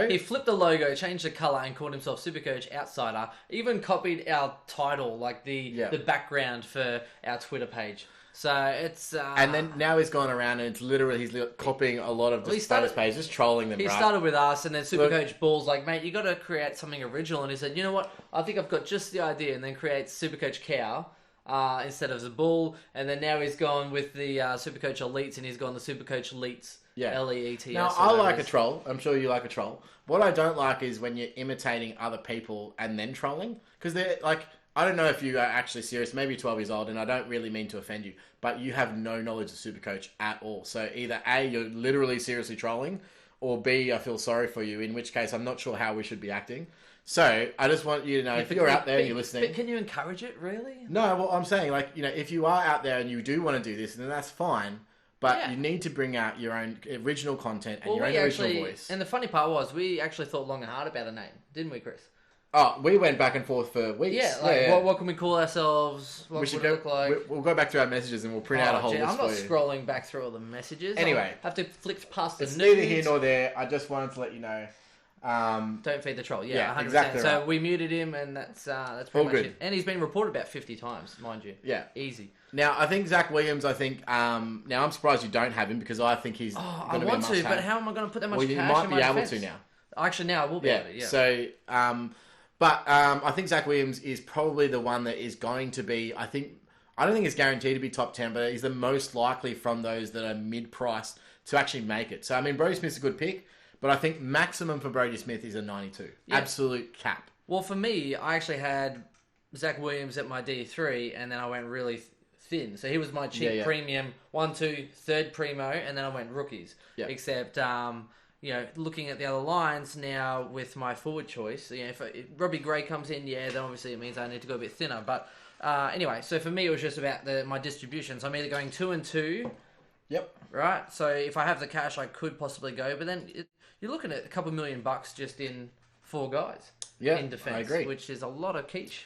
[SPEAKER 1] He flipped the logo, changed the colour, and called himself SuperCoach Outsider. Even copied our title, like the background for our Twitter page. So it's...
[SPEAKER 2] and then now he's gone around and it's literally, he's copying a lot of the status pages, just trolling them,
[SPEAKER 1] He started with us and then SuperCoach Ball's like, mate, you got to create something original. And he said, you know what? I think I've got just the idea. And then creates SuperCoach Cow. Instead of the bull, and then now he's gone with the SuperCoach Elites, and he's gone the SuperCoach Elites, Leets.
[SPEAKER 2] Now, I like a troll. I'm sure you like a troll. What I don't like is when you're imitating other people and then trolling, because they're like, I don't know if you are actually serious, maybe 12 years old, and I don't really mean to offend you, but you have no knowledge of SuperCoach at all. So either A, you're literally seriously trolling, or B, I feel sorry for you, in which case I'm not sure how we should be acting. So, I just want you to know, if you're out there and you're listening...
[SPEAKER 1] But can you encourage it, really?
[SPEAKER 2] No, well, I'm saying, if you are out there and you do want to do this, then that's fine. But you need to bring out your own original content and your own original voice.
[SPEAKER 1] And the funny part was, we actually thought long and hard about a name, didn't we, Chris?
[SPEAKER 2] Oh, we went back and forth for weeks.
[SPEAKER 1] Yeah, what can we call ourselves? What would it look like?
[SPEAKER 2] We'll go back through our messages and we'll print out a whole list for you.
[SPEAKER 1] I'm not scrolling back through all the messages.
[SPEAKER 2] Anyway.
[SPEAKER 1] I have to flick past the
[SPEAKER 2] nudes.
[SPEAKER 1] It's
[SPEAKER 2] neither here nor there. I just wanted to let you know...
[SPEAKER 1] don't feed the troll. Yeah, 100%.
[SPEAKER 2] Exactly.
[SPEAKER 1] So we muted him, and that's pretty much it. And he's been reported about 50 times, mind you.
[SPEAKER 2] Yeah,
[SPEAKER 1] easy.
[SPEAKER 2] Now I think Zach Williams. Now I'm surprised you don't have him because I think he's.
[SPEAKER 1] I want to, but how am I going to put that much cash in my
[SPEAKER 2] defense? You might be able to now.
[SPEAKER 1] Actually, now I will be able to. Yeah.
[SPEAKER 2] So, I think Zach Williams is probably the one that is going to be. I don't think it's guaranteed to be top 10, but he's the most likely from those that are mid-priced to actually make it. So I mean, Brody Smith's a good pick. But I think maximum for Brody Smith is a 92. Yeah. Absolute cap.
[SPEAKER 1] Well, for me, I actually had Zach Williams at my D3, and then I went really thin. So he was my cheap premium 1, 2, third primo, and then I went rookies.
[SPEAKER 2] Yeah.
[SPEAKER 1] Except, looking at the other lines now with my forward choice, if Robbie Gray comes in, then obviously it means I need to go a bit thinner. But anyway, so for me, it was just about my distribution. So I'm either going 2 and 2.
[SPEAKER 2] Yep.
[SPEAKER 1] Right? So if I have the cash, I could possibly go. But then you're looking at a couple $1 million just in 4 guys in defence.
[SPEAKER 2] I agree.
[SPEAKER 1] Which is a lot of quiche.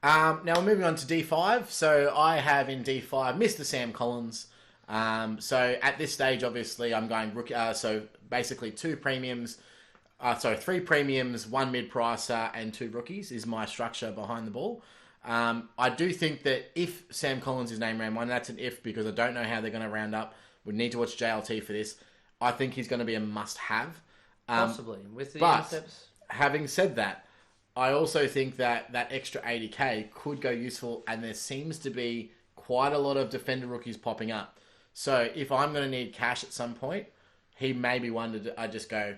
[SPEAKER 2] Now we're moving on to D5. So I have in D5 Mr. Sam Collins. So at this stage, obviously, I'm going rookie. So basically 3 premiums, 1 mid-pricer, and 2 rookies is my structure behind the ball. I do think that if Sam Collins is named round 1, that's an if because I don't know how they're going to round up. We need to watch JLT for this. I think he's going to be a must-have.
[SPEAKER 1] Possibly, with the
[SPEAKER 2] but
[SPEAKER 1] intercepts.
[SPEAKER 2] Having said that, I also think that extra 80k could go useful, and there seems to be quite a lot of defender rookies popping up. So if I'm going to need cash at some point, he may be one that I just go,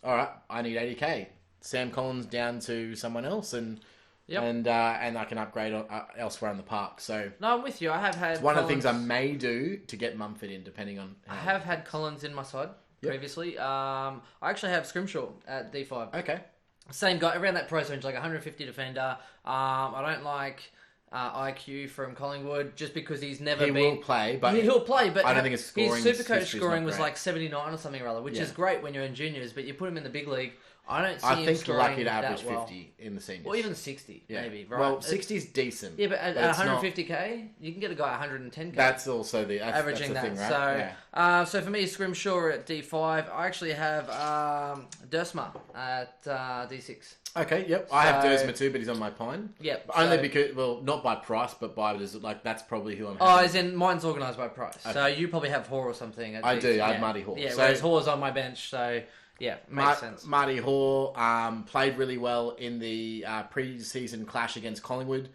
[SPEAKER 2] all right, I need 80k. Sam Collins down to someone else, and I can upgrade elsewhere in the park. So
[SPEAKER 1] no, I'm with you. I have had
[SPEAKER 2] one of the things I may do to get Mumford in, depending on.
[SPEAKER 1] I have had Collins in my side previously. I actually have Scrimshaw at D5.
[SPEAKER 2] Okay.
[SPEAKER 1] Same guy around that price range, like 150 defender. I don't like IQ from Collingwood just because he's never been.
[SPEAKER 2] He will play, but
[SPEAKER 1] he'll play. But
[SPEAKER 2] I don't think his scoring.
[SPEAKER 1] His SuperCoach
[SPEAKER 2] is
[SPEAKER 1] scoring was
[SPEAKER 2] great.
[SPEAKER 1] like 79 or something or other, which is great when you're in juniors. But you put him in the big league. I don't see
[SPEAKER 2] I
[SPEAKER 1] him
[SPEAKER 2] think
[SPEAKER 1] scoring
[SPEAKER 2] lucky to average
[SPEAKER 1] that well.
[SPEAKER 2] 50 in the seniors.
[SPEAKER 1] Or even 60, maybe. Right?
[SPEAKER 2] Well, 60 is decent.
[SPEAKER 1] Yeah, but at 150k, you can get a guy 110k.
[SPEAKER 2] That's also
[SPEAKER 1] averaging
[SPEAKER 2] that's the
[SPEAKER 1] that.
[SPEAKER 2] thing, right?
[SPEAKER 1] So for me, Scrimshaw at D5. I actually have Dersma at D6.
[SPEAKER 2] Okay, yep. I have Dersma too, but he's on my pine.
[SPEAKER 1] Yep.
[SPEAKER 2] Only because, not by price, but by that's probably who I'm having.
[SPEAKER 1] Oh, as in mine's organised by price. Okay. So you probably have Hoare or something.
[SPEAKER 2] I do. I have Marty Hoare.
[SPEAKER 1] Yeah, whereas Hoare's on my bench, so yeah, makes sense.
[SPEAKER 2] Marty Hoare played really well in the pre-season clash against Collingwood.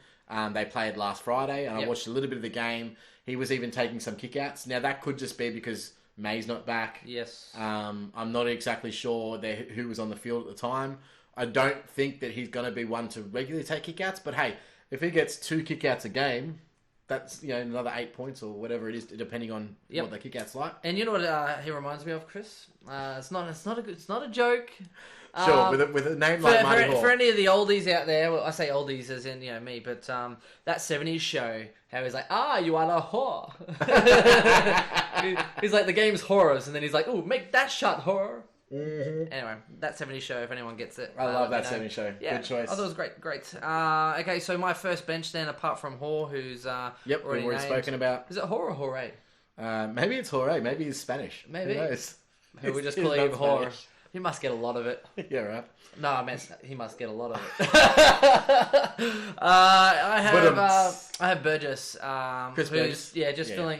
[SPEAKER 2] They played last Friday, and I watched a little bit of the game. He was even taking some kickouts. Now, that could just be because May's not back.
[SPEAKER 1] Yes.
[SPEAKER 2] I'm not exactly sure who was on the field at the time. I don't think that he's going to be one to regularly take kickouts, but hey, if he gets 2 kickouts a game, that's another 8 points or whatever it is, depending on what the kickouts like.
[SPEAKER 1] And you know what he reminds me of, Chris? It's not a joke.
[SPEAKER 2] Sure, with a name like Marty Hoare.
[SPEAKER 1] For any of the oldies out there, well, I say oldies as in me, but that 70s show, how he's like, you are a whore. He's like, the game's horrors, and then he's like, oh, make that shot horror. Mm-hmm. Anyway, that 70s show, if anyone gets it.
[SPEAKER 2] I love that 70s show.
[SPEAKER 1] Yeah,
[SPEAKER 2] good choice.
[SPEAKER 1] I thought it was great. Okay, so my first bench then, apart from Hoare, who's
[SPEAKER 2] we've already spoken about.
[SPEAKER 1] Is it Hoare or Hoare?
[SPEAKER 2] Maybe it's Hoare. Maybe he's Spanish.
[SPEAKER 1] Maybe.
[SPEAKER 2] Who knows?
[SPEAKER 1] We just call him Hoare. He must get a lot of it.
[SPEAKER 2] Yeah, right.
[SPEAKER 1] No, I meant he must get a lot of it. I have Burgess.
[SPEAKER 2] Chris Burgess.
[SPEAKER 1] Yeah,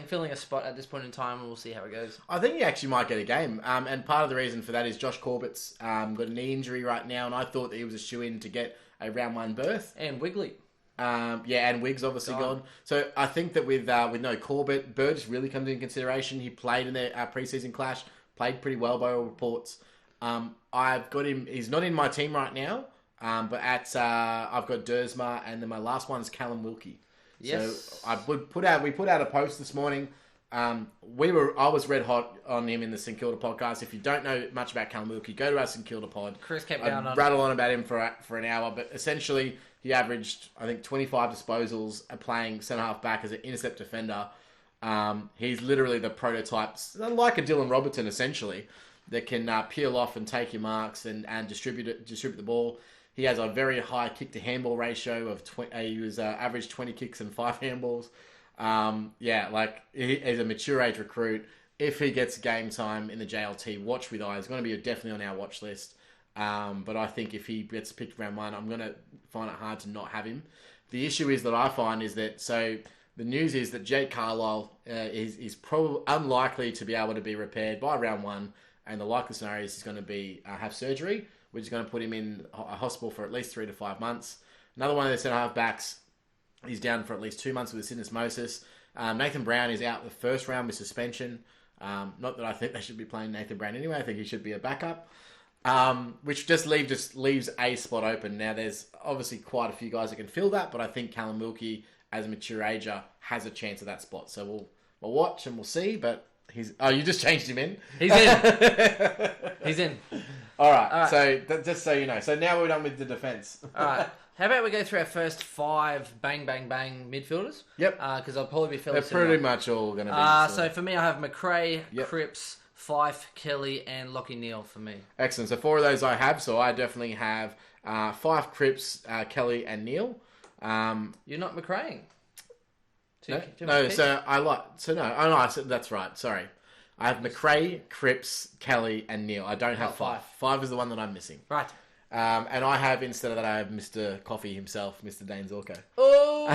[SPEAKER 1] filling a spot at this point in time, and we'll see how it goes.
[SPEAKER 2] I think he actually might get a game. And part of the reason for that is Josh Corbett's got a knee injury right now, and I thought that he was a shoo-in to get a round 1 berth.
[SPEAKER 1] And Wigley.
[SPEAKER 2] And Wiggs obviously gone. So I think that with no Corbett, Burgess really comes into consideration. He played in their pre-season clash, played pretty well by all reports. I've got him. He's not in my team right now, but I've got Dersma, and then my last one is Callum Wilkie.
[SPEAKER 1] Yes.
[SPEAKER 2] So we put out a post this morning. I was red hot on him in the St Kilda podcast. If you don't know much about Callum Wilkie, go to our St Kilda pod.
[SPEAKER 1] Chris kept
[SPEAKER 2] rattle on about him for an hour, but essentially he averaged, I think, 25 disposals playing centre half back as an intercept defender. He's literally the prototype, like a Dylan Robertson, essentially, that can peel off and take your marks and distribute the ball. He has a very high kick to handball ratio of he was average 20 kicks and 5 handballs. He's a mature age recruit. If he gets game time in the JLT, watch with eye. He's going to be definitely on our watch list. But I think if he gets picked round 1, I'm going to find it hard to not have him. The issue is that I find is that the news is that Jake Carlisle is probably unlikely to be able to be repaired by round 1. And the likely scenario is he's going to be have surgery, which is going to put him in a hospital for at least 3 to 5 months. Another one of the centre-half backs is down for at least 2 months with syndesmosis. Nathan Brown is out the first round with suspension. Not that I think they should be playing Nathan Brown anyway. I think he should be a backup. Which just leaves a spot open. Now, there's obviously quite a few guys that can fill that, but I think Callum Wilkie as a mature ager has a chance of that spot. So we'll watch and we'll see. But you just changed him in.
[SPEAKER 1] He's in. He's in.
[SPEAKER 2] All right. So just so you know. So now we're done with the defence.
[SPEAKER 1] All right. How about we go through our first 5 bang, bang, bang midfielders?
[SPEAKER 2] Yep.
[SPEAKER 1] Because I'll probably be fairly
[SPEAKER 2] They're pretty much all going to be.
[SPEAKER 1] So for me, I have McRae, Cripps, Fife, Kelly, and Lockie Neal for me.
[SPEAKER 2] Excellent. So 4 of those I have. So I definitely have Fife, Cripps, Kelly, and Neal.
[SPEAKER 1] You're not McRaeing.
[SPEAKER 2] No. So I like. So no. Oh no. So that's right. Sorry. I have McRae, Cripps, Kelly, and Neal. I don't have Fife. Five is the one that I'm missing.
[SPEAKER 1] Right.
[SPEAKER 2] And I have, instead of that, I have Mr. Coffee himself, Mr. Dane Zorko.
[SPEAKER 1] Oh!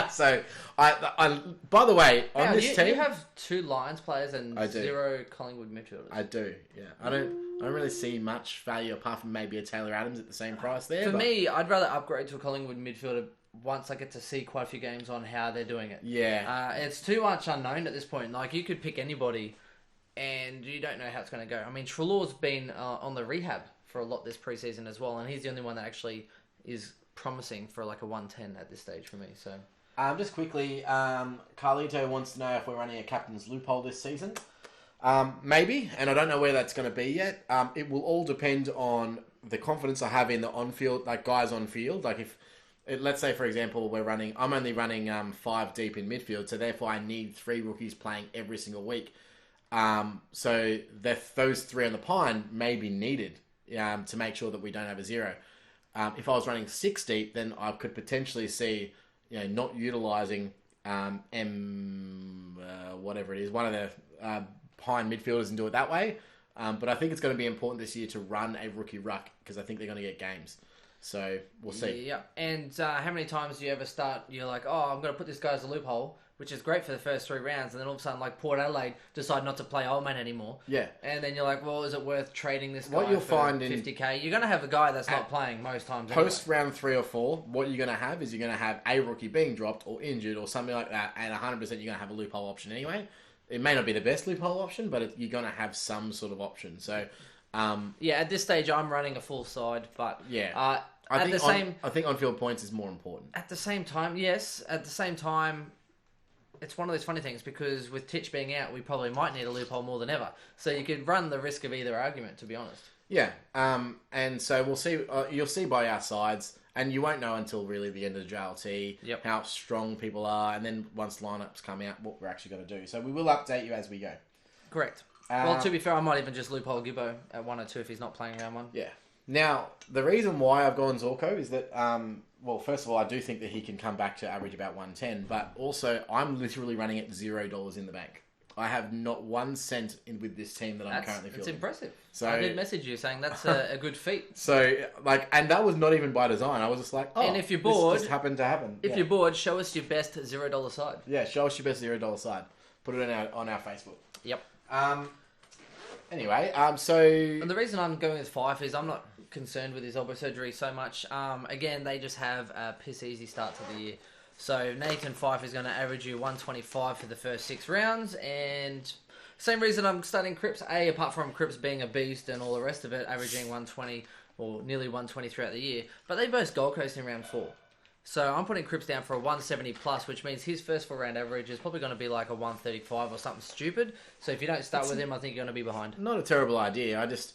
[SPEAKER 2] So, I by the way, on this team...
[SPEAKER 1] You have 2 Lions players and 0 Collingwood midfielders.
[SPEAKER 2] I do, yeah. I don't really see much value apart from maybe a Taylor Adams at the same price there.
[SPEAKER 1] For me, I'd rather upgrade to a Collingwood midfielder once I get to see quite a few games on how they're doing it.
[SPEAKER 2] Yeah.
[SPEAKER 1] It's too much unknown at this point. Like, you could pick anybody and you don't know how it's going to go. I mean, Treloar's been on the rehab for a lot this preseason as well, and he's the only one that actually is promising for like a 110 at this stage for me. So,
[SPEAKER 2] just quickly, Carlito wants to know if we're running a captain's loophole this season. Maybe, and I don't know where that's going to be yet. It will all depend on the confidence I have in the on-field, like guys on field. Like let's say for example, I'm only running 5 deep in midfield, so therefore I need 3 rookies playing every single week. So those 3 on the pine may be needed. To make sure that we don't have a 0. If I was running 6 deep, then I could potentially see, not utilising whatever it is, one of the pine midfielders and do it that way. But I think it's going to be important this year to run a rookie ruck because I think they're going to get games. So we'll see.
[SPEAKER 1] Yeah. And how many times do you ever start? You're like, oh, I'm going to put this guy as a loophole, which is great for the first 3 rounds, and then all of a sudden, like Port Adelaide decide not to play Old Man anymore.
[SPEAKER 2] Yeah.
[SPEAKER 1] And then you're like, well, is it worth trading this guy
[SPEAKER 2] what you'll
[SPEAKER 1] for
[SPEAKER 2] find
[SPEAKER 1] 50k? You're going to have a guy that's not playing most times.
[SPEAKER 2] Post round 3 or 4, what you're going to have is you're going to have a rookie being dropped or injured or something like that, and 100% you're going to have a loophole option anyway. It may not be the best loophole option, but you're going to have some sort of option. So,
[SPEAKER 1] at this stage, I'm running a full side, but
[SPEAKER 2] yeah, I think on-field points is more important.
[SPEAKER 1] At the same time, yes. At the same time, it's one of those funny things because with Titch being out, we probably might need a loophole more than ever. So you could run the risk of either argument, to be honest.
[SPEAKER 2] Yeah, and so we'll see. You'll see by our sides, and you won't know until really the end of the JLT how strong people are, and then once lineups come out, what we're actually going to do. So we will update you as we go.
[SPEAKER 1] Correct. Well, to be fair, I might even just loophole Gibbo at 1 or 2 if he's not playing round 1.
[SPEAKER 2] Yeah. Now, the reason why I've gone Zorko is that, first of all, I do think that he can come back to average about 110, but also I'm literally running at $0 in the bank. I have not 1 cent in with this team that I'm currently fielding.
[SPEAKER 1] It's impressive.
[SPEAKER 2] So
[SPEAKER 1] I did message you saying that's a good feat.
[SPEAKER 2] So, and that was not even by design. I was just like,
[SPEAKER 1] and if you're bored,
[SPEAKER 2] this just happened to happen.
[SPEAKER 1] If you're bored, show us your best $0 side.
[SPEAKER 2] Yeah, show us your best $0 side. Put it on our Facebook.
[SPEAKER 1] Yep.
[SPEAKER 2] Anyway,
[SPEAKER 1] and the reason I'm going with Fife is I'm not concerned with his elbow surgery so much. Again, they just have a piss easy start to the year. So Nathan Fife is going to average you 125 for the first 6 rounds, and same reason I'm starting Cripps. Apart from Cripps being a beast and all the rest of it, averaging 120 or nearly 120 throughout the year. But they both Gold Coast in round 4. So I'm putting Cripps down for a 170 plus, which means his first 4 round average is probably going to be like a 135 or something stupid. So if you don't start with him, I think you're going to be behind.
[SPEAKER 2] Not a terrible idea. I just,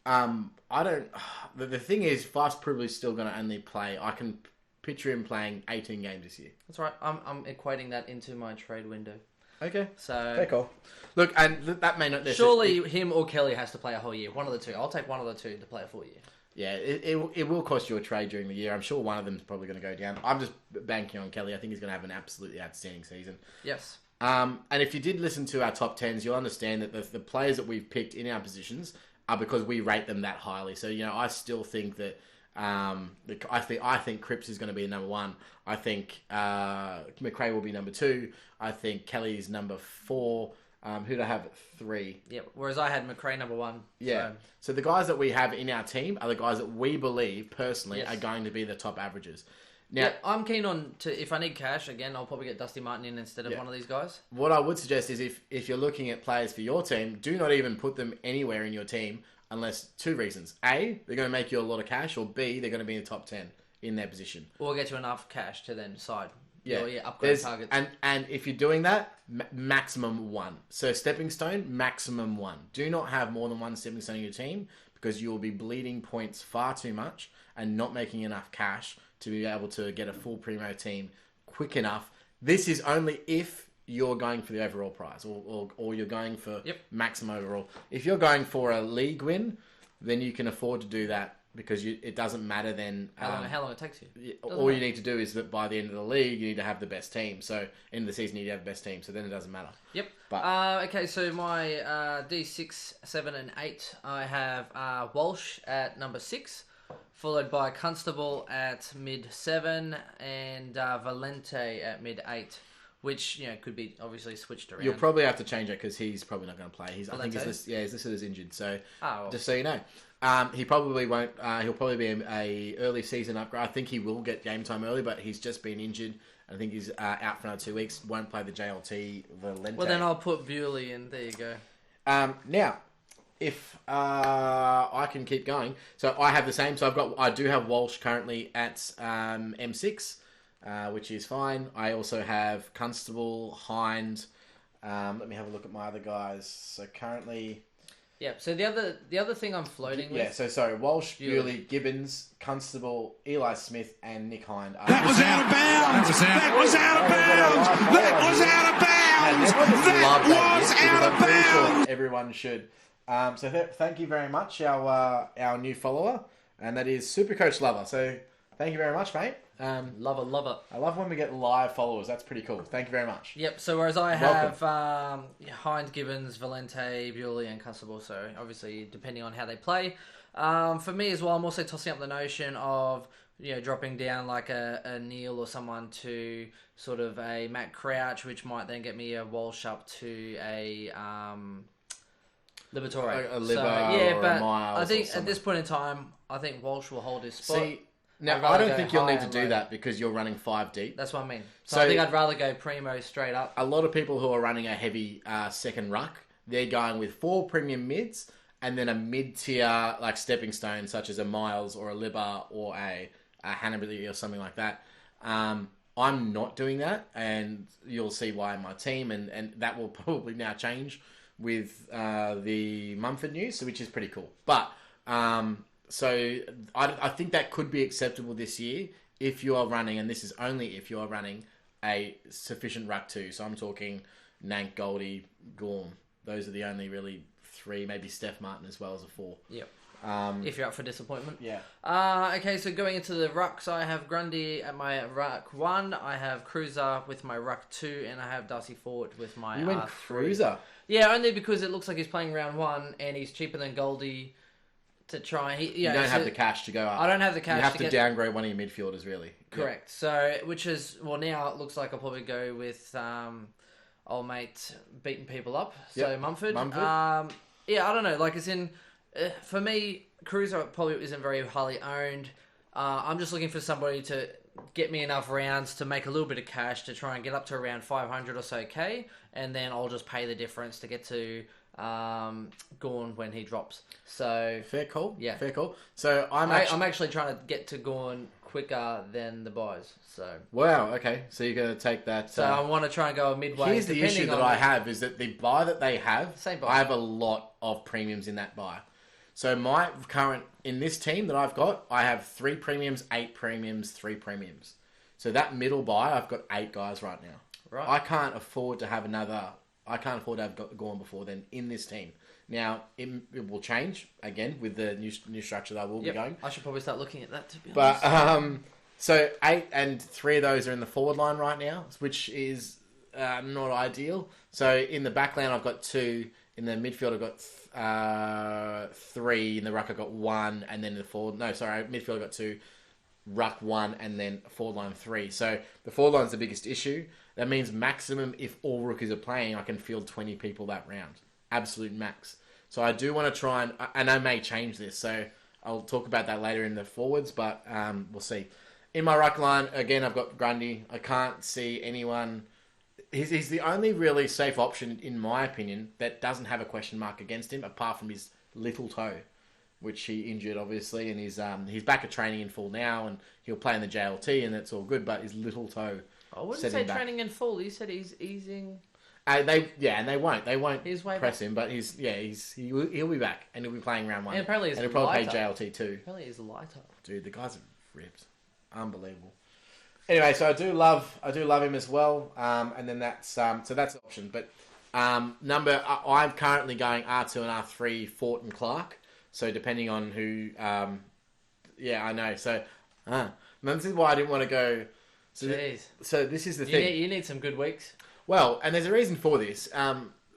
[SPEAKER 2] I don't. The thing is, Fife's probably still going to only play. I can picture him playing 18 games this year.
[SPEAKER 1] That's right. I'm equating that into my trade window.
[SPEAKER 2] Okay.
[SPEAKER 1] So
[SPEAKER 2] okay, cool. Look, and that may not necessarily.
[SPEAKER 1] Surely him or Kelly has to play a whole year. One of the two. I'll take one of the two to play a full year.
[SPEAKER 2] Yeah, it will cost you a trade during the year. I'm sure one of them is probably going to go down. I'm just banking on Kelly. I think he's going to have an absolutely outstanding season.
[SPEAKER 1] Yes.
[SPEAKER 2] And if you did listen to our top 10s, you'll understand that the players that we've picked in our positions are because we rate them that highly. So, I still think that I think Cripps is going to be number 1. I think McRae will be number 2. I think Kelly's number 4. Who'd I have at 3?
[SPEAKER 1] Yeah, whereas I had McRae number 1.
[SPEAKER 2] Yeah. So the guys that we have in our team are the guys that we believe, personally, are going to be the top averages. Now,
[SPEAKER 1] I'm keen on if I need cash, again, I'll probably get Dusty Martin in instead of one of these guys.
[SPEAKER 2] What I would suggest is if you're looking at players for your team, do not even put them anywhere in your team unless 2 reasons. A, they're going to make you a lot of cash, or B, they're going to be in the top 10 in their position.
[SPEAKER 1] Or get you enough cash to then decide upgrade
[SPEAKER 2] There's-
[SPEAKER 1] targets.
[SPEAKER 2] And if you're doing that, maximum 1. So stepping stone, maximum 1. Do not have more than 1 stepping stone in your team because you will be bleeding points far too much and not making enough cash to be able to get a full primo team quick enough. This is only if you're going for the overall prize or you're going for maximum overall. If you're going for a league win, then you can afford to do that because it doesn't matter then.
[SPEAKER 1] How long it takes you?
[SPEAKER 2] All you need to do is that by the end of the league, you need to have the best team. So end of the season, you need to have the best team. So then it doesn't matter.
[SPEAKER 1] Yep.
[SPEAKER 2] But
[SPEAKER 1] okay, so my D6, 7, and 8, I have Walsh at number 6, followed by Constable at mid 7, and Valente at mid 8. Which could be obviously switched around.
[SPEAKER 2] You'll probably have to change it because he's probably not going to play. I think he's listed as injured. So just so you know, he probably won't. He'll probably be a early season upgrade. I think he will get game time early, but he's just been injured. I think he's out for another 2 weeks. Won't play the JLT Valente.
[SPEAKER 1] Well, then I'll put Bewley in. There you go.
[SPEAKER 2] Now, if I can keep going, so I have the same. So I do have Walsh currently at M6. Which is fine. I also have Constable, Hind. Let me have a look at my other guys. So currently...
[SPEAKER 1] Yeah, so the other thing I'm floating with...
[SPEAKER 2] Yeah, so sorry. Walsh, Bewley, Gibbons, Constable, Eli Smith, and Nick Hind.
[SPEAKER 3] That was out of bounds! That was out of bounds! That was out of bounds! That was out of bounds!
[SPEAKER 2] Sure everyone should. So thank you very much, our new follower. And that is SuperCoach Lover. So thank you very much, mate.
[SPEAKER 1] Love it.
[SPEAKER 2] I love when we get live followers. That's pretty cool. Thank you very much.
[SPEAKER 1] Yep. So whereas I have Hind, Gibbons, Valente, Bewley, and Constable. So obviously depending on how they play. For me as well, I'm also tossing up the notion of dropping down like a Neil or someone to sort of a Matt Crouch, which might then get me a Walsh up to a Liberatore.
[SPEAKER 2] A Liber or a Miles.
[SPEAKER 1] I think at this point in time, I think Walsh will hold his spot.
[SPEAKER 2] See, now, I don't think you'll need to do that because you're running 5 deep.
[SPEAKER 1] That's what I mean. So I think I'd rather go primo straight up.
[SPEAKER 2] A lot of people who are running a heavy second ruck, they're going with 4 premium mids and then a mid-tier like stepping stone such as a Miles or a Liber or a Hannibal or something like that. I'm not doing that, and you'll see why in my team, and that will probably now change with the Mumford news, which is pretty cool. But... So I think that could be acceptable this year if you are running, and this is only if you are running a sufficient ruck 2. So I'm talking Nank, Goldie, Gorm. Those are the only really 3, maybe Steph Martin as well as a 4.
[SPEAKER 1] Yep. If you're up for disappointment.
[SPEAKER 2] Yeah.
[SPEAKER 1] Okay, so going into the rucks, I have Grundy at my ruck 1, I have Cruiser with my ruck 2, and I have Darcy Ford with my
[SPEAKER 2] You went
[SPEAKER 1] R3.
[SPEAKER 2] Cruiser?
[SPEAKER 1] Yeah, only because it looks like he's playing round 1, and he's cheaper than Goldie. To try,
[SPEAKER 2] you don't have the cash to go up.
[SPEAKER 1] I don't have the cash.
[SPEAKER 2] You have to downgrade one of your midfielders, really.
[SPEAKER 1] Correct. Yep. So, which is now it looks like I'll probably go with old mate beating people up. So Mumford. Yeah, I don't know. Like, as in, for me, Cruiser probably isn't very highly owned. I'm just looking for somebody to get me enough rounds to make a little bit of cash to try and get up to around 500 or so K, and then I'll just pay the difference to get to Gorn when he drops. So
[SPEAKER 2] fair call.
[SPEAKER 1] Yeah,
[SPEAKER 2] fair call. So I'm
[SPEAKER 1] actually trying to get to Gorn quicker than the buys. So
[SPEAKER 2] wow, okay. So you're going to take that.
[SPEAKER 1] So I want to try and go midway.
[SPEAKER 2] Here's the issue that I have is that the buy that they have,
[SPEAKER 1] same buy.
[SPEAKER 2] I have a lot of premiums in that buy. So my current in this team that I've got, I have 3 premiums, 8 premiums, 3 premiums. So that middle buy, I've got 8 guys right now.
[SPEAKER 1] Right.
[SPEAKER 2] I can't afford to have Gorn before then in this team. Now, it will change, again, with the new structure that I will be going.
[SPEAKER 1] I should probably start looking at that, to be honest.
[SPEAKER 2] But, so 8 and 3 of those are in the forward line right now, which is not ideal. So in the back line, I've got 2. In the midfield, I've got 3. In the ruck, I've got 1. And then in the forward... No, sorry, midfield, I've got 2. Ruck 1, and then forward line 3. So the forward line's the biggest issue. That means maximum, if all rookies are playing, I can field 20 people that round. Absolute max. So I do want to try and I may change this. So I'll talk about that later in the forwards, but we'll see. In my ruck line, again, I've got Grundy. I can't see anyone... He's the only really safe option, in my opinion, that doesn't have a question mark against him, apart from his little toe, which he injured, obviously, and he's back at training in full now, and he'll play in the JLT, and that's all good, but his little toe...
[SPEAKER 1] I wouldn't
[SPEAKER 2] set
[SPEAKER 1] say
[SPEAKER 2] him back.
[SPEAKER 1] training in full. You said he's easing.
[SPEAKER 2] And they won't
[SPEAKER 1] He's way
[SPEAKER 2] press
[SPEAKER 1] back.
[SPEAKER 2] him, but he'll be back and he'll be playing round 1.
[SPEAKER 1] And apparently he's
[SPEAKER 2] he'll probably
[SPEAKER 1] lighter.
[SPEAKER 2] play JLT too.
[SPEAKER 1] Apparently he's lighter.
[SPEAKER 2] Dude, the guy's ripped, unbelievable. Anyway, so I do love him as well, and then that's the option. But I'm currently going R2 and R3 Fort and Clark. So depending on who, I know. So this is why I didn't want to go.
[SPEAKER 1] Jeez.
[SPEAKER 2] So this is the thing.
[SPEAKER 1] You need some good weeks.
[SPEAKER 2] Well, and there's a reason for this.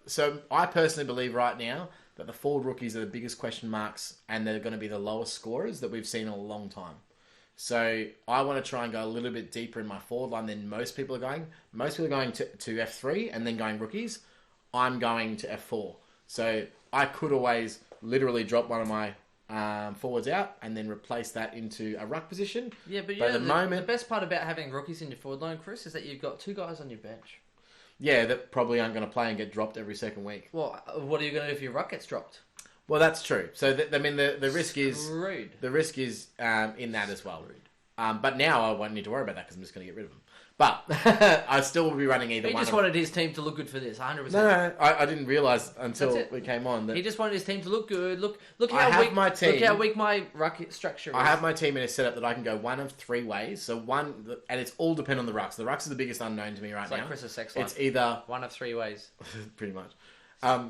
[SPEAKER 2] So I personally believe right now that the forward rookies are the biggest question marks, and they're going to be the lowest scorers that we've seen in a long time. So I want to try and go a little bit deeper in my forward line than most people are going. Most people are going to F3 and then going rookies. I'm going to F4. So I could always literally drop one of my forwards out and then replace that into a ruck position.
[SPEAKER 1] Yeah, but
[SPEAKER 2] the
[SPEAKER 1] best part about having rookies in your forward line, Chris, is that you've got 2 guys on your bench.
[SPEAKER 2] Yeah, that probably aren't going to play and get dropped every second week.
[SPEAKER 1] Well, what are you going to do if your ruck gets dropped?
[SPEAKER 2] Well, that's true. So, the risk is...
[SPEAKER 1] Screwed.
[SPEAKER 2] The risk is in that as well. But now I won't need to worry about that because I'm just going to get rid of them. But I still will be running either
[SPEAKER 1] He
[SPEAKER 2] one.
[SPEAKER 1] just wanted his team to look good for this, 100%.
[SPEAKER 2] No, I didn't realise until we came on that
[SPEAKER 1] he just wanted his team to look good. Look
[SPEAKER 2] I
[SPEAKER 1] how
[SPEAKER 2] have
[SPEAKER 1] weak
[SPEAKER 2] my team.
[SPEAKER 1] Look how weak my ruck structure is.
[SPEAKER 2] I have my team in a setup that I can go one of 3 ways. So and it's all dependent on the rucks. The rucks are the biggest unknown to me right
[SPEAKER 1] It's
[SPEAKER 2] now.
[SPEAKER 1] like Chris's sex life.
[SPEAKER 2] It's either
[SPEAKER 1] one of 3 ways.
[SPEAKER 2] pretty much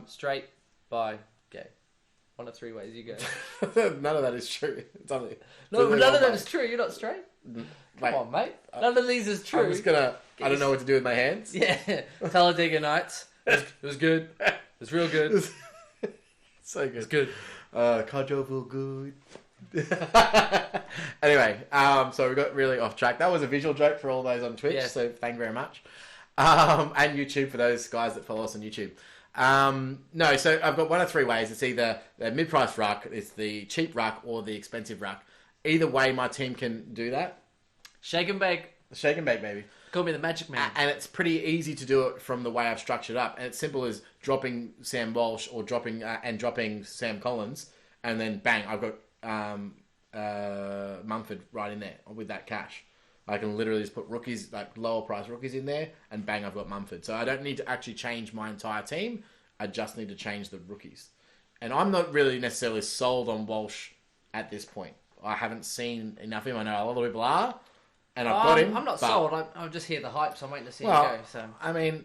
[SPEAKER 1] Straight, bi, gay. One of 3 ways you go.
[SPEAKER 2] none of that is true. It's only
[SPEAKER 1] No, none of that is true. You're not straight.
[SPEAKER 2] Wait,
[SPEAKER 1] Come on, mate. None of these is true.
[SPEAKER 2] I'm just gonna. I don't know what to do with my hands.
[SPEAKER 1] Yeah, Talladega Nights. It was good. It was real good.
[SPEAKER 2] So good.
[SPEAKER 1] It's good.
[SPEAKER 2] Can't feel good. Anyway, so we got really off track. That was a visual joke for all those on Twitch,
[SPEAKER 1] Yeah.
[SPEAKER 2] so thank you very much. And YouTube for those guys that follow us on YouTube. No, so I've got one of 3 ways. It's either the mid-price ruck, it's the cheap ruck, or the expensive ruck. Either way, my team can do that.
[SPEAKER 1] Shake and bake.
[SPEAKER 2] Shake and bake, baby.
[SPEAKER 1] Call me the magic man.
[SPEAKER 2] And it's pretty easy to do it from the way I've structured up. And it's simple as dropping Sam Walsh or dropping Sam Collins, and then bang, I've got Mumford right in there with that cash. I can literally just put rookies, like lower price rookies in there, and bang, I've got Mumford. So I don't need to actually change my entire team. I just need to change the rookies. And I'm not really necessarily sold on Walsh at this point. I haven't seen enough of him. I know a lot of people are. And I've got him.
[SPEAKER 1] I'm not
[SPEAKER 2] but,
[SPEAKER 1] sold. I just hear the hype, so I'm waiting to see
[SPEAKER 2] well,
[SPEAKER 1] it go. So
[SPEAKER 2] I mean,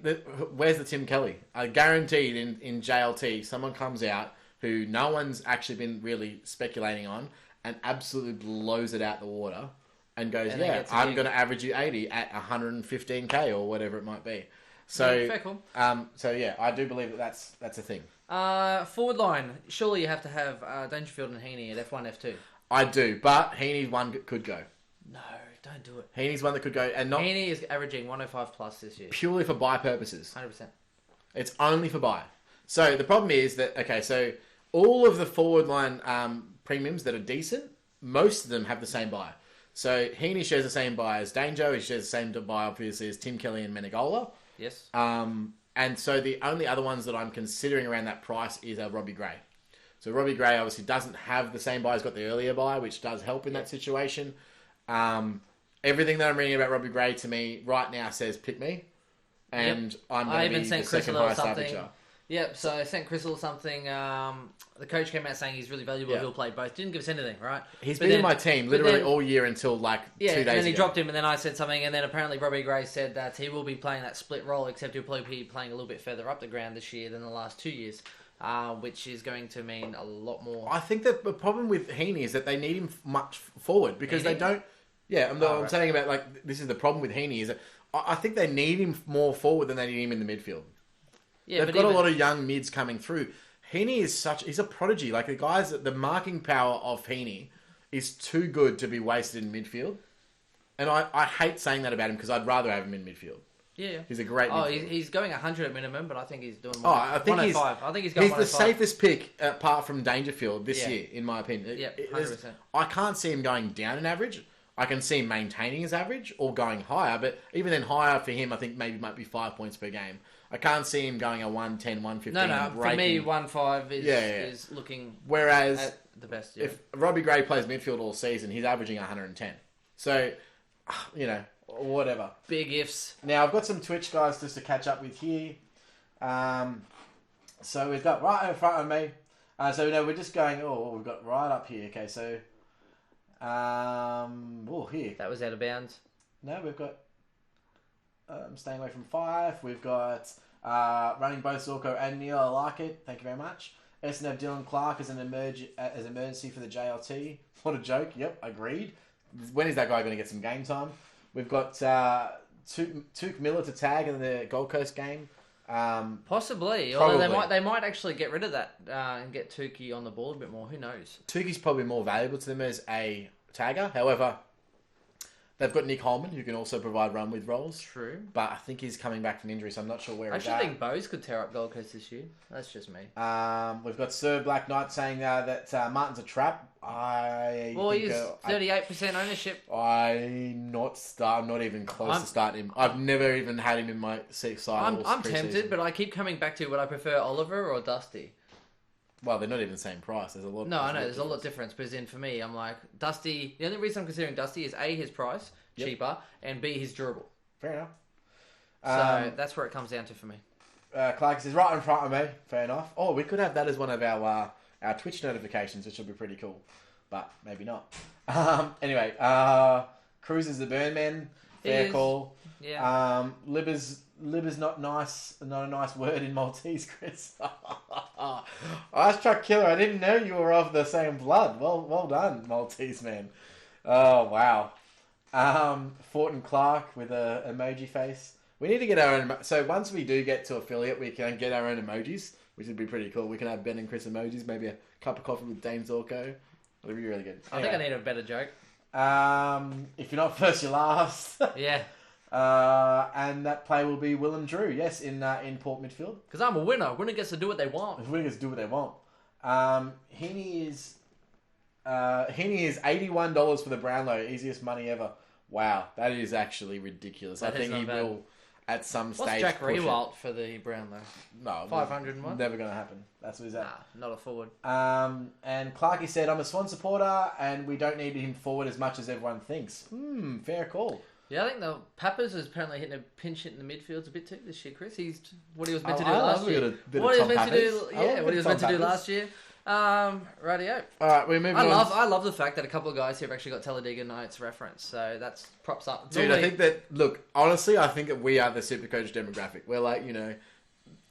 [SPEAKER 2] where's the Tim Kelly? I guaranteed in JLT, someone comes out who no one's actually been really speculating on and absolutely blows it out the water and goes,
[SPEAKER 1] And
[SPEAKER 2] yeah, I'm going to average you 80 at 115k or whatever it might be. So,
[SPEAKER 1] yeah, fair call.
[SPEAKER 2] So yeah, I do believe that's a thing.
[SPEAKER 1] Forward line. Surely you have to have Dangerfield and Heaney at F1, F2.
[SPEAKER 2] I do, but Heaney's one that could go.
[SPEAKER 1] No, don't do it.
[SPEAKER 2] Heaney's one that could go, and not
[SPEAKER 1] Heaney is averaging 105 plus this year.
[SPEAKER 2] purely for buy purposes.
[SPEAKER 1] 100%.
[SPEAKER 2] It's only for buy. So the problem is that, okay, so all of the forward line premiums that are decent, most of them have the same buy. So Heaney shares the same buy as Danger. He shares the same buy, obviously, as Tim Kelly and Menegola.
[SPEAKER 1] Yes.
[SPEAKER 2] And so the only other ones that I'm considering around that price is Robbie Gray. So Robbie Gray obviously doesn't have the same buy. He's got the earlier buy, which does help in that situation. Everything that I'm reading about Robbie Gray to me right now says pick me. And I'm going to be the second highest averager.
[SPEAKER 1] Yep, so I sent Chris something. The coach came out saying he's really valuable.
[SPEAKER 2] Yeah.
[SPEAKER 1] He'll play both. Didn't give us anything, right?
[SPEAKER 2] He's been in my team literally all year until like 2 days ago.
[SPEAKER 1] and then he dropped him, and then I said something, and then apparently Robbie Gray said that he will be playing that split role, except he'll probably be playing a little bit further up the ground this year than the last 2 years, which is going to mean a lot more.
[SPEAKER 2] I think that the problem with Heaney is that they need him much forward because they don't. Yeah, I'm saying about like this is the problem with Heaney is that I think they need him more forward than they need him in the midfield.
[SPEAKER 1] Yeah,
[SPEAKER 2] They've got a lot of young mids coming through. Heaney is he's a prodigy. Like the marking power of Heaney is too good to be wasted in midfield. And I hate saying that about him because I'd rather have him in midfield.
[SPEAKER 1] Yeah.
[SPEAKER 2] He's a great midfielder.
[SPEAKER 1] He's going 100 at minimum, but I think he's doing
[SPEAKER 2] I think
[SPEAKER 1] 105. I think he's going
[SPEAKER 2] the
[SPEAKER 1] 105.
[SPEAKER 2] safest pick apart from Dangerfield this year, in my opinion.
[SPEAKER 1] Yeah, 100%.
[SPEAKER 2] I can't see him going down in average. I can see him maintaining his average or going higher, but even then higher for him, I think maybe might be 5 points per game. I can't see him going a 110, 115.
[SPEAKER 1] No, for me, 1.5 is looking
[SPEAKER 2] Whereas
[SPEAKER 1] at the best. Yeah.
[SPEAKER 2] if Robbie Gray plays midfield all season, he's averaging 110. So whatever.
[SPEAKER 1] Big ifs.
[SPEAKER 2] Now, I've got some Twitch guys just to catch up with here. So we've got right in front of me. We're just going, we've got right up here. Okay, so, here.
[SPEAKER 1] That was out of bounds.
[SPEAKER 2] No, we've got, staying away from 5. We've got running both Zorko and Neil. I like it. Thank you very much. SNF Dylan Clark as an emergency for the JLT. What a joke. Yep, agreed. When is that guy going to get some game time? We've got Tuke Miller to tag in the Gold Coast game.
[SPEAKER 1] Possibly.
[SPEAKER 2] Probably.
[SPEAKER 1] Although they might actually get rid of that and get Tukey on the board a bit more. Who knows?
[SPEAKER 2] Tukey's probably more valuable to them as a tagger. However, they've got Nick Holman, who can also provide run with roles.
[SPEAKER 1] True.
[SPEAKER 2] But I think he's coming back from injury, so I'm not sure where he's at.
[SPEAKER 1] I actually think Bose could tear up Gold Coast this year. That's just me.
[SPEAKER 2] We've got Sir Black Knight saying that Martin's a trap.
[SPEAKER 1] He's 38% ownership.
[SPEAKER 2] I'm not even close to starting him. I've never even had him in my six side.
[SPEAKER 1] I'm tempted, but I keep coming back to would I prefer Oliver or Dusty?
[SPEAKER 2] Well, they're not even the same price. There's a lot.
[SPEAKER 1] No, I know there's a lot of difference. But for me, I'm like Dusty. The only reason I'm considering Dusty is A, his price cheaper, and B, he's durable.
[SPEAKER 2] Fair enough.
[SPEAKER 1] So that's where it comes down to for me.
[SPEAKER 2] Clark says right in front of me. Fair enough. Oh, we could have that as one of our Twitch notifications, which would be pretty cool, but maybe not. Anyway, Cruz is the burn man. Fair call.
[SPEAKER 1] Yeah.
[SPEAKER 2] Libber's not nice. Not a nice word in Maltese, Chris. Ice Truck Killer. I didn't know you were of the same blood. Well done, Maltese man. Oh wow. Fortin Clark with a emoji face. We need to get our own. So once we do get to affiliate, we can get our own emojis, which would be pretty cool. We can have Ben and Chris emojis. Maybe a cup of coffee with Dane Zorko. That'd be really good.
[SPEAKER 1] Anyway, I think I need a better joke.
[SPEAKER 2] If you're not first, you're last.
[SPEAKER 1] Yeah.
[SPEAKER 2] And that play will be Willem Drew. Yes, in Port Midfield.
[SPEAKER 1] Because I'm a winner. Winner gets to do what they want.
[SPEAKER 2] Winner gets to do what they want. Heaney is $81 for the Brownlow. Easiest money ever. Wow, that is actually ridiculous. I think he will at some stage.
[SPEAKER 1] What's Jack Rewalt for the Brownlow?
[SPEAKER 2] No,
[SPEAKER 1] 501.
[SPEAKER 2] Never going to happen. That's what he's at.
[SPEAKER 1] Nah, not a forward.
[SPEAKER 2] And Clarkey said, "I'm a Swan supporter, and we don't need him forward as much as everyone thinks." Fair call.
[SPEAKER 1] Yeah, I think the Pappers is apparently hitting a pinch hit in the midfields a bit too this year, Chris. He's what he was meant to do last year. What he was meant to do last year. Radio.
[SPEAKER 2] All right, we're moving on.
[SPEAKER 1] I love the fact that a couple of guys here have actually got Talladega Nights reference, so that's props up.
[SPEAKER 2] Dude, I think that, look, honestly, I think that we are the Supercoach demographic. We're like,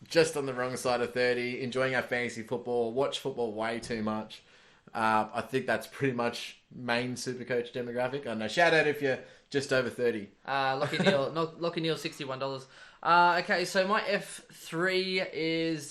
[SPEAKER 2] just on the wrong side of 30, enjoying our fantasy football, watch football way too much. I think that's pretty much main Supercoach demographic. I don't know. Shout out if you're just over 30.
[SPEAKER 1] Lucky Neil, $61. Okay, so my F3 is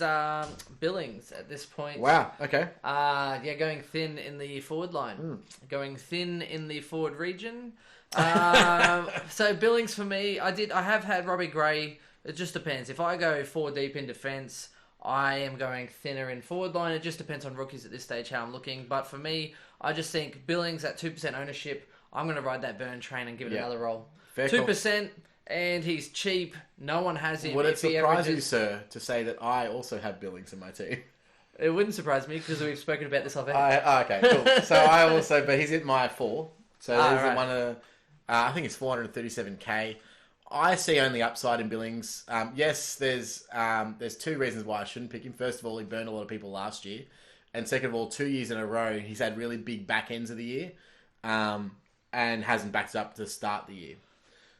[SPEAKER 1] Billings at this point.
[SPEAKER 2] Wow, okay.
[SPEAKER 1] Going thin in the forward line. Going thin in the forward region. So Billings for me, I have had Robbie Gray. It just depends. If I go 4 deep in defence, I am going thinner in forward line. It just depends on rookies at this stage how I'm looking. But for me, I just think Billings at 2% ownership, I'm going to ride that burn train and give it another roll. Fair 2%, and he's cheap. No one has him.
[SPEAKER 2] Would it surprise you, sir, to say that I also have Billings in my team?
[SPEAKER 1] It wouldn't surprise me because we've spoken about this off air.
[SPEAKER 2] Okay, cool. So I also, but he's in my 4. So there's the one of, I think it's 437k. I see only upside in Billings. Yes, there's 2 reasons why I shouldn't pick him. First of all, he burned a lot of people last year. And second of all, 2 years in a row, he's had really big back ends of the year. And hasn't backed up to start the year.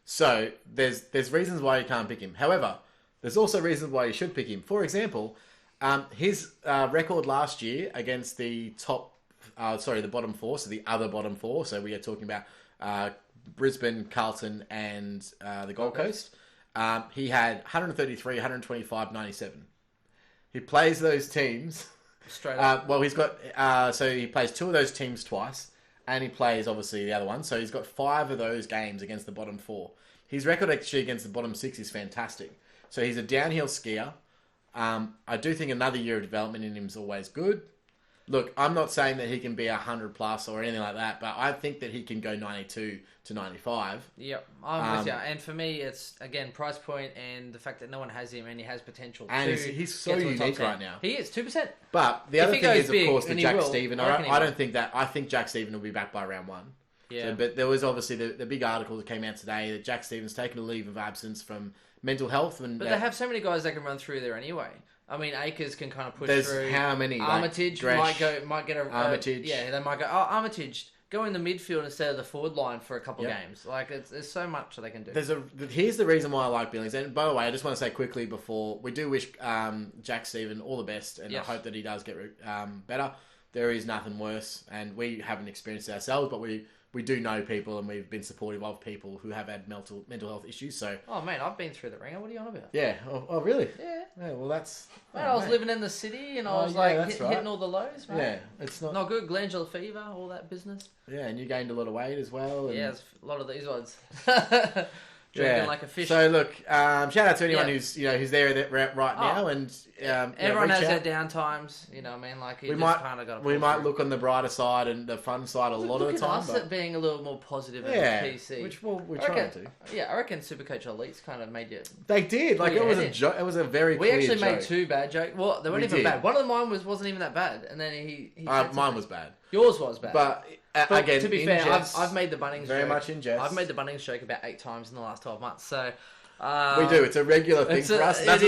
[SPEAKER 2] So there's reasons why you can't pick him. However, there's also reasons why you should pick him. For example, his record last year against the bottom 4, so the other bottom 4. So we are talking about Brisbane, Carlton, and the Gold Coast. He had 133, 125, 97. He plays those teams
[SPEAKER 1] straight up.
[SPEAKER 2] He's got so he plays 2 of those teams twice. And he plays, obviously, the other one. So he's got 5 of those games against the bottom 4. His record actually against the bottom 6 is fantastic. So he's a downhill skier. I do think another year of development in him is always good. Look, I'm not saying that he can be 100 plus or anything like that, but I think that he can go 92 to 95.
[SPEAKER 1] Yep, I'm with you. And for me, it's, again, price point and the fact that no one has him and he has potential.
[SPEAKER 2] And he's so unique right now.
[SPEAKER 1] He is, 2%.
[SPEAKER 2] But the other thing is, of course, the Jack Steven. I think Jack Steven will be back by round 1.
[SPEAKER 1] Yeah.
[SPEAKER 2] So, but there was obviously the big article that came out today that Jack Stevens taken a leave of absence from mental health. But
[SPEAKER 1] they have so many guys that can run through there anyway. I mean, Akers can kind of push
[SPEAKER 2] there's
[SPEAKER 1] through.
[SPEAKER 2] how many?
[SPEAKER 1] Armitage
[SPEAKER 2] like,
[SPEAKER 1] might get a
[SPEAKER 2] Armitage.
[SPEAKER 1] yeah, they might go. Oh, Armitage, go in the midfield instead of the forward line for a couple
[SPEAKER 2] Yep.
[SPEAKER 1] games. Like there's so much that they can do.
[SPEAKER 2] Here's the reason why I like Billings. And by the way, I just want to say quickly before we do wish Jack Stephen all the best, and
[SPEAKER 1] Yes.
[SPEAKER 2] I hope that he does get better. There is nothing worse, and we haven't experienced it ourselves, but we do know people, and we've been supportive of people who have had mental health issues. So,
[SPEAKER 1] Oh man, I've been through the ringer. What are you on about?
[SPEAKER 2] yeah. Oh really?
[SPEAKER 1] Yeah.
[SPEAKER 2] Yeah. Well, that's.
[SPEAKER 1] Man, I was living in the city and I was
[SPEAKER 2] that's right.
[SPEAKER 1] hitting all the lows, man.
[SPEAKER 2] Yeah, it's not.
[SPEAKER 1] Not good. Glandular fever, all that business.
[SPEAKER 2] Yeah, and you gained a lot of weight as well. And,
[SPEAKER 1] Yeah, it's a lot of these ones. Drinking like a fish.
[SPEAKER 2] So look, shout out to anyone
[SPEAKER 1] Yeah.
[SPEAKER 2] who's there right now, and
[SPEAKER 1] Everyone has
[SPEAKER 2] reach
[SPEAKER 1] their
[SPEAKER 2] out.
[SPEAKER 1] down times, you know what I mean? Like, you
[SPEAKER 2] We
[SPEAKER 1] just
[SPEAKER 2] might
[SPEAKER 1] kind of got to
[SPEAKER 2] we might look on the brighter side and the fun side a lot of the time.
[SPEAKER 1] Us
[SPEAKER 2] But
[SPEAKER 1] at being a little more positive
[SPEAKER 2] yeah,
[SPEAKER 1] in the PC.
[SPEAKER 2] which we're
[SPEAKER 1] I
[SPEAKER 2] trying
[SPEAKER 1] reckon,
[SPEAKER 2] to.
[SPEAKER 1] Yeah, I reckon Supercoach Elites kind of made you...
[SPEAKER 2] They did. Like,
[SPEAKER 1] Yeah,
[SPEAKER 2] it was
[SPEAKER 1] it
[SPEAKER 2] a
[SPEAKER 1] did.
[SPEAKER 2] joke. It was a very
[SPEAKER 1] We
[SPEAKER 2] clear
[SPEAKER 1] actually
[SPEAKER 2] joke.
[SPEAKER 1] made two bad jokes. Well, they weren't
[SPEAKER 2] We
[SPEAKER 1] even
[SPEAKER 2] did.
[SPEAKER 1] bad. One of the mine wasn't even that bad, and then he said
[SPEAKER 2] Mine
[SPEAKER 1] something.
[SPEAKER 2] was bad.
[SPEAKER 1] Yours was bad.
[SPEAKER 2] But,
[SPEAKER 1] But
[SPEAKER 2] again,
[SPEAKER 1] to be
[SPEAKER 2] in
[SPEAKER 1] fair,
[SPEAKER 2] jest,
[SPEAKER 1] I've made the Bunnings
[SPEAKER 2] very
[SPEAKER 1] joke.
[SPEAKER 2] much in jest.
[SPEAKER 1] I've made the Bunnings joke about 8 times in the last 12 months, so...
[SPEAKER 2] we do. It's a regular thing for us.
[SPEAKER 1] That's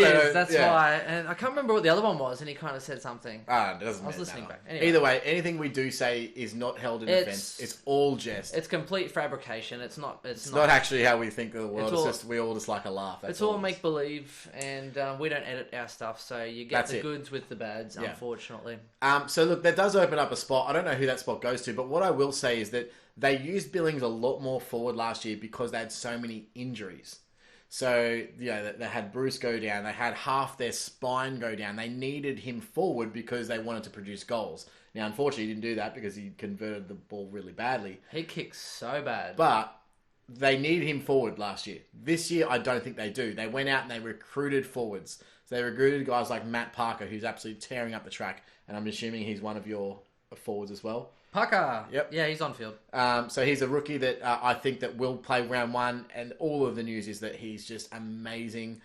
[SPEAKER 2] yeah.
[SPEAKER 1] why. And I can't remember what the other one was, and he kind of said something.
[SPEAKER 2] It doesn't
[SPEAKER 1] I was
[SPEAKER 2] matter.
[SPEAKER 1] listening back. Anyway.
[SPEAKER 2] Either way, anything we do say is not held in offence. It's all jest.
[SPEAKER 1] It's complete fabrication. It's not
[SPEAKER 2] actually how we think of the world.
[SPEAKER 1] It's all-
[SPEAKER 2] It's just we all just like a laugh. That's
[SPEAKER 1] It's all
[SPEAKER 2] it is.
[SPEAKER 1] make believe, and we don't edit our stuff, so you get
[SPEAKER 2] That's
[SPEAKER 1] the
[SPEAKER 2] it.
[SPEAKER 1] goods with the bads.
[SPEAKER 2] Yeah.
[SPEAKER 1] Unfortunately,
[SPEAKER 2] So look, that does open up a spot. I don't know who that spot goes to, but what I will say is that they used Billings a lot more forward last year because they had so many injuries. So, they had Bruce go down. They had half their spine go down. They needed him forward because they wanted to produce goals. Now, unfortunately, he didn't do that because he converted the ball really badly.
[SPEAKER 1] he kicks so bad.
[SPEAKER 2] But they needed him forward last year. This year, I don't think they do. They went out and they recruited forwards. So they recruited guys like Matt Parker, who's absolutely tearing up the track. And I'm assuming he's one of your forwards as well.
[SPEAKER 1] Pucker.
[SPEAKER 2] Yep.
[SPEAKER 1] Yeah, he's on field.
[SPEAKER 2] So he's a rookie that I think that will play round one, and all of the news is that he's just amazing.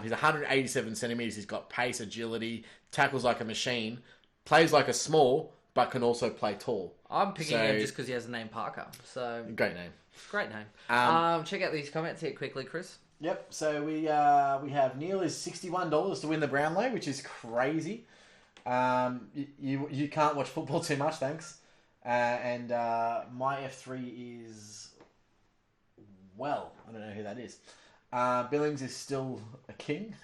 [SPEAKER 2] He's 187 centimeters. He's got pace, agility, tackles like a machine, plays like a small, but can also play tall.
[SPEAKER 1] I'm picking him just because he has the name Parker. So
[SPEAKER 2] Great name.
[SPEAKER 1] great name.
[SPEAKER 2] Um,
[SPEAKER 1] Check out these comments here quickly, Chris.
[SPEAKER 2] Yep. So we have Neil is $61 to win the Brownlow, which is crazy. You can't watch football too much, thanks. And my F3 is I don't know who that is. Billings is still a king.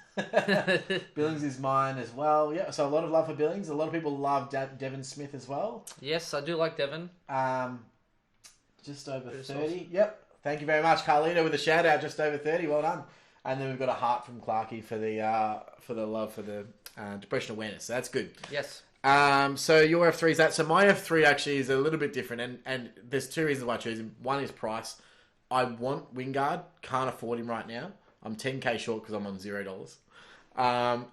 [SPEAKER 2] Billings is mine as well. Yeah, so a lot of love for Billings. A lot of people love Devon Smith as well.
[SPEAKER 1] Yes, I do like Devon.
[SPEAKER 2] Just over 30. Yep. Thank you very much, Carlito, with a shout out. Just over 30. Well done. And then we've got a heart from Clarkey for the love for the depression awareness. So that's good.
[SPEAKER 1] Yes.
[SPEAKER 2] So your F3 is that. So my F3 actually is a little bit different, and there's two reasons why I choose him. One is price. I want Wingard, can't afford him right now. I'm 10k short because I'm on $0.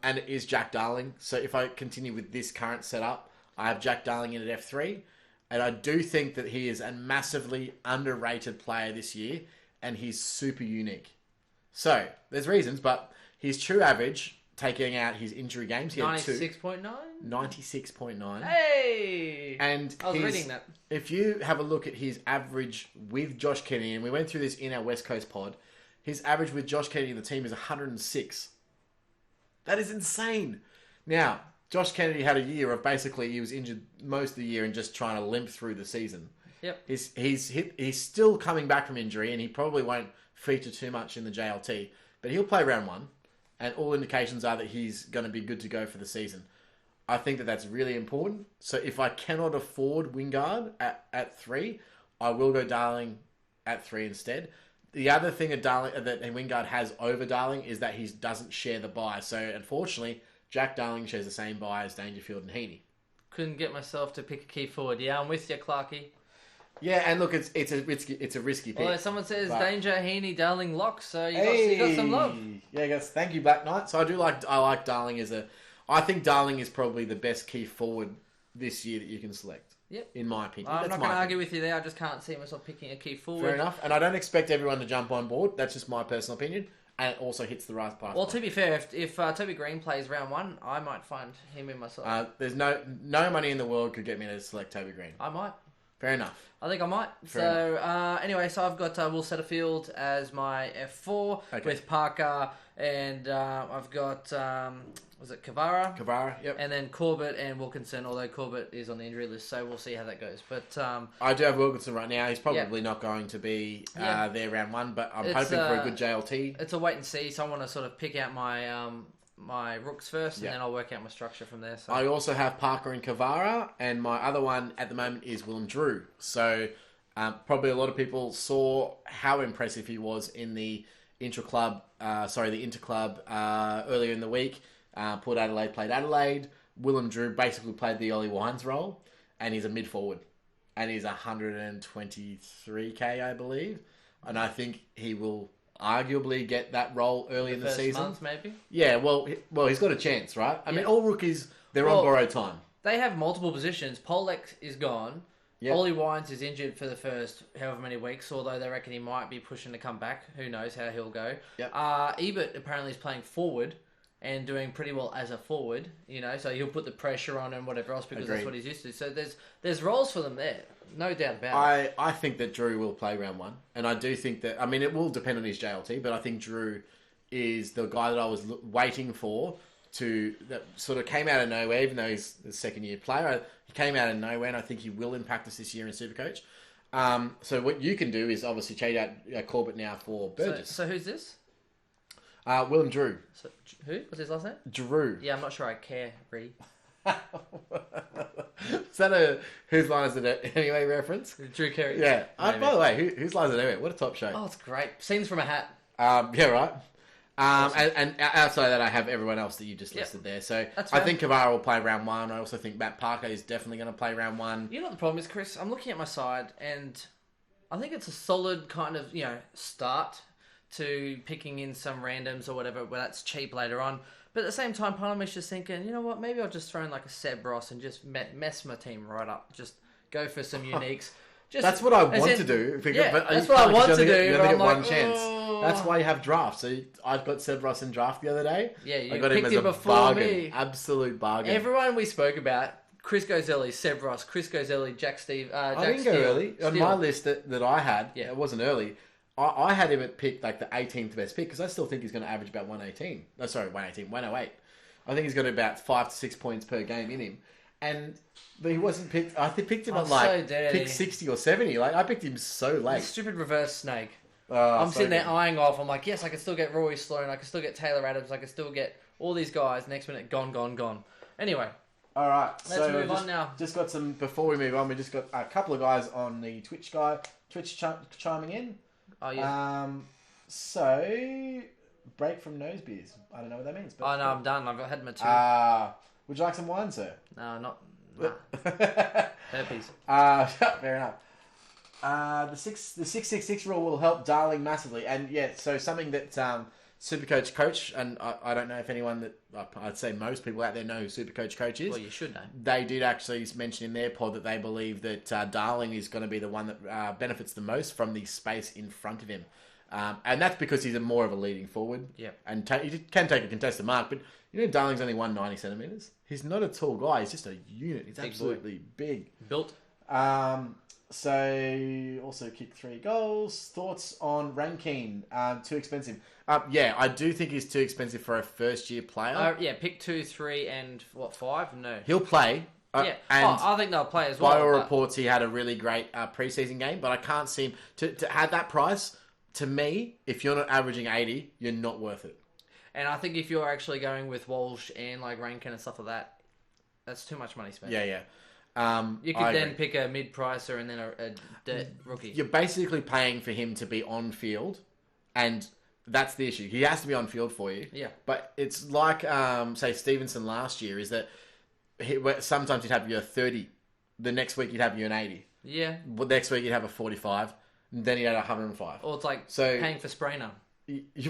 [SPEAKER 2] And it is Jack Darling. So if I continue with this current setup, I have Jack Darling in at F3, and I do think that he is a massively underrated player this year, and he's super unique. So there's reasons, but his true average, taking out his injury games, he had
[SPEAKER 1] 96.9?
[SPEAKER 2] 96.9.
[SPEAKER 1] Hey!
[SPEAKER 2] And
[SPEAKER 1] I was reading that.
[SPEAKER 2] If you have a look at his average with Josh Kennedy, and we went through this in our West Coast pod, his average with Josh Kennedy in the team is 106. That is insane. Now, Josh Kennedy had a year of basically he was injured most of the year and just trying to limp through the season.
[SPEAKER 1] Yep.
[SPEAKER 2] He's still coming back from injury, and he probably won't feature too much in the JLT, but he'll play round one. And all indications are that he's going to be good to go for the season. I think that that's really important. So if I cannot afford Wingard at 3, I will go Darling at 3 instead. The other thing that Wingard has over Darling is that he doesn't share the buy. So unfortunately, Jack Darling shares the same buy as Dangerfield and Heaney.
[SPEAKER 1] Couldn't get myself to pick a key forward. Yeah, I'm with you, Clarkey.
[SPEAKER 2] Yeah, and look, it's a risky pick.
[SPEAKER 1] Although someone says Danger, Heaney, Darling, Lock, so you
[SPEAKER 2] Hey!
[SPEAKER 1] got some love.
[SPEAKER 2] Yeah, guys, thank you, Black Knight. So I like Darling I think Darling is probably the best key forward this year that you can select.
[SPEAKER 1] Yep.
[SPEAKER 2] In my opinion.
[SPEAKER 1] I'm
[SPEAKER 2] That's
[SPEAKER 1] not
[SPEAKER 2] my
[SPEAKER 1] going to
[SPEAKER 2] opinion.
[SPEAKER 1] argue with you there. I just can't see myself picking a key forward.
[SPEAKER 2] Fair enough. And I don't expect everyone to jump on board. That's just my personal opinion. And it also hits the right price.
[SPEAKER 1] Well, to be fair, if Toby Green plays round one, I might find him in myself.
[SPEAKER 2] There's no money in the world could get me to select Toby Green.
[SPEAKER 1] I might.
[SPEAKER 2] Fair enough.
[SPEAKER 1] I think I might. Anyway, so I've got Will Setterfield as my F4 with Parker, and I've got was it Kavara?
[SPEAKER 2] Kavara, yep.
[SPEAKER 1] And then Corbett and Wilkinson, although Corbett is on the injury list, so we'll see how that goes. But
[SPEAKER 2] I do have Wilkinson right now. He's probably not going to be there round 1, but I'm hoping for a good JLT.
[SPEAKER 1] It's a wait and see, so I want to sort of pick out my my rooks first, and then I'll work out my structure from there. So.
[SPEAKER 2] I also have Parker and Kavara, and my other one at the moment is Willem Drew. So probably a lot of people saw how impressive he was in the interclub earlier in the week. Port Adelaide played Adelaide. Willem Drew basically played the Ollie Wines role, and he's a mid forward, and he's 123k, I believe, and I think he will arguably get that role early in the season.
[SPEAKER 1] Month, maybe.
[SPEAKER 2] Yeah, well, he's got a chance, right? I mean, all rookies they're on borrowed time.
[SPEAKER 1] They have multiple positions. Polek is gone. Yep. Ollie Wines is injured for the first however many weeks, although they reckon he might be pushing to come back. Who knows how he'll go.
[SPEAKER 2] Yep.
[SPEAKER 1] Ebert apparently is playing forward and doing pretty well as a forward, so he'll put the pressure on and whatever else because that's what he's used to. So there's roles for them there, no doubt about it.
[SPEAKER 2] I think that Drew will play round 1, and I do think that, I mean, it will depend on his JLT, but I think Drew is the guy that I was waiting for that sort of came out of nowhere, even though he's a second-year player. He came out of nowhere, and I think he will impact us this year in SuperCoach. So what you can do is obviously trade out Corbett now for Burgess.
[SPEAKER 1] So who's this?
[SPEAKER 2] Willem Drew.
[SPEAKER 1] So, who? What's his last name?
[SPEAKER 2] Drew.
[SPEAKER 1] Yeah, I'm not sure I care, really.
[SPEAKER 2] Is that a Whose Line Is It Anyway reference?
[SPEAKER 1] Drew Carey.
[SPEAKER 2] Yeah. By the way, Whose Line Is It Anyway? What a top show.
[SPEAKER 1] Oh, it's great. Scenes from a Hat.
[SPEAKER 2] Yeah, right. And outside of that, I have everyone else that you just listed there. So I think Kavara will play round 1. I also think Matt Parker is definitely going to play round 1.
[SPEAKER 1] You know what the problem is, Chris? I'm looking at my side, and I think it's a solid kind of, start to picking in some randoms or whatever, where that's cheap later on. But at the same time, part of me's just thinking, you know what, maybe I'll just throw in like a Seb Ross and just mess my team right up. Just go for some uniques.
[SPEAKER 2] That's what I want to do.
[SPEAKER 1] That's what I want to do.
[SPEAKER 2] You only get one chance. That's why you have drafts. So I've got Seb Ross in draft the other day.
[SPEAKER 1] Yeah, you
[SPEAKER 2] I got
[SPEAKER 1] picked
[SPEAKER 2] him as a
[SPEAKER 1] before
[SPEAKER 2] bargain.
[SPEAKER 1] me.
[SPEAKER 2] Absolute bargain.
[SPEAKER 1] Everyone we spoke about, Chris Gozelli, Seb Ross, Chris Gozelli, Jack
[SPEAKER 2] I didn't go early. On my list that I had, it wasn't early. I had him at pick like the 18th best pick because I still think he's going to average about 108. I think he's got about 5 to 6 points per game in him. But he wasn't picked. I picked him at pick 60 or 70. Like I picked him so late.
[SPEAKER 1] Stupid reverse snake. I'm sitting there eyeing off. I'm like, yes, I can still get Rory Sloan. I can still get Taylor Adams. I can still get all these guys. Next minute, gone. Anyway.
[SPEAKER 2] All right.
[SPEAKER 1] Let's move on now.
[SPEAKER 2] Just got some. Before we move on, we just got a couple of guys on the Twitch chiming in.
[SPEAKER 1] Oh yeah.
[SPEAKER 2] So break from nose beers. I don't know what that means. But
[SPEAKER 1] no, I'm done. I've had my 2.
[SPEAKER 2] Would you like some wine, sir?
[SPEAKER 1] No, not. Herpes.
[SPEAKER 2] Fair enough. The 666 rule will help Darling massively, and so something that SuperCoach, and I don't know if anyone that I'd say most people out there know who SuperCoach is.
[SPEAKER 1] Well, you should know.
[SPEAKER 2] They did actually mention in their pod that they believe that Darling is going to be the one that benefits the most from the space in front of him, and that's because he's more of a leading forward.
[SPEAKER 1] Yeah, and
[SPEAKER 2] he can take a contested mark, but Darling's only 190 centimeters. He's not a tall guy. He's just a unit. He's absolutely big.
[SPEAKER 1] Built.
[SPEAKER 2] So also kicked 3 goals. Thoughts on Rankine? Too expensive. I do think he's too expensive for a first-year player.
[SPEAKER 1] Pick 2, 3, and 5? No.
[SPEAKER 2] He'll play.
[SPEAKER 1] And I think they'll play as well.
[SPEAKER 2] By all reports, he had a really great preseason game, but I can't see him to add that price. To me, if you're not averaging 80, you're not worth it.
[SPEAKER 1] And I think if you're actually going with Walsh and like Rankin and stuff like that, that's too much money spent.
[SPEAKER 2] Yeah.
[SPEAKER 1] You could then pick a mid-pricer and then a dirt rookie.
[SPEAKER 2] You're basically paying for him to be on field, and that's the issue. He has to be on field for you.
[SPEAKER 1] Yeah.
[SPEAKER 2] But it's like, say, Stevenson last year, is that sometimes he'd have you a 30. The next week he'd have you an 80.
[SPEAKER 1] Yeah.
[SPEAKER 2] But next week he'd have a 45. And then he had a 105.
[SPEAKER 1] Or it's like paying for Sprainer.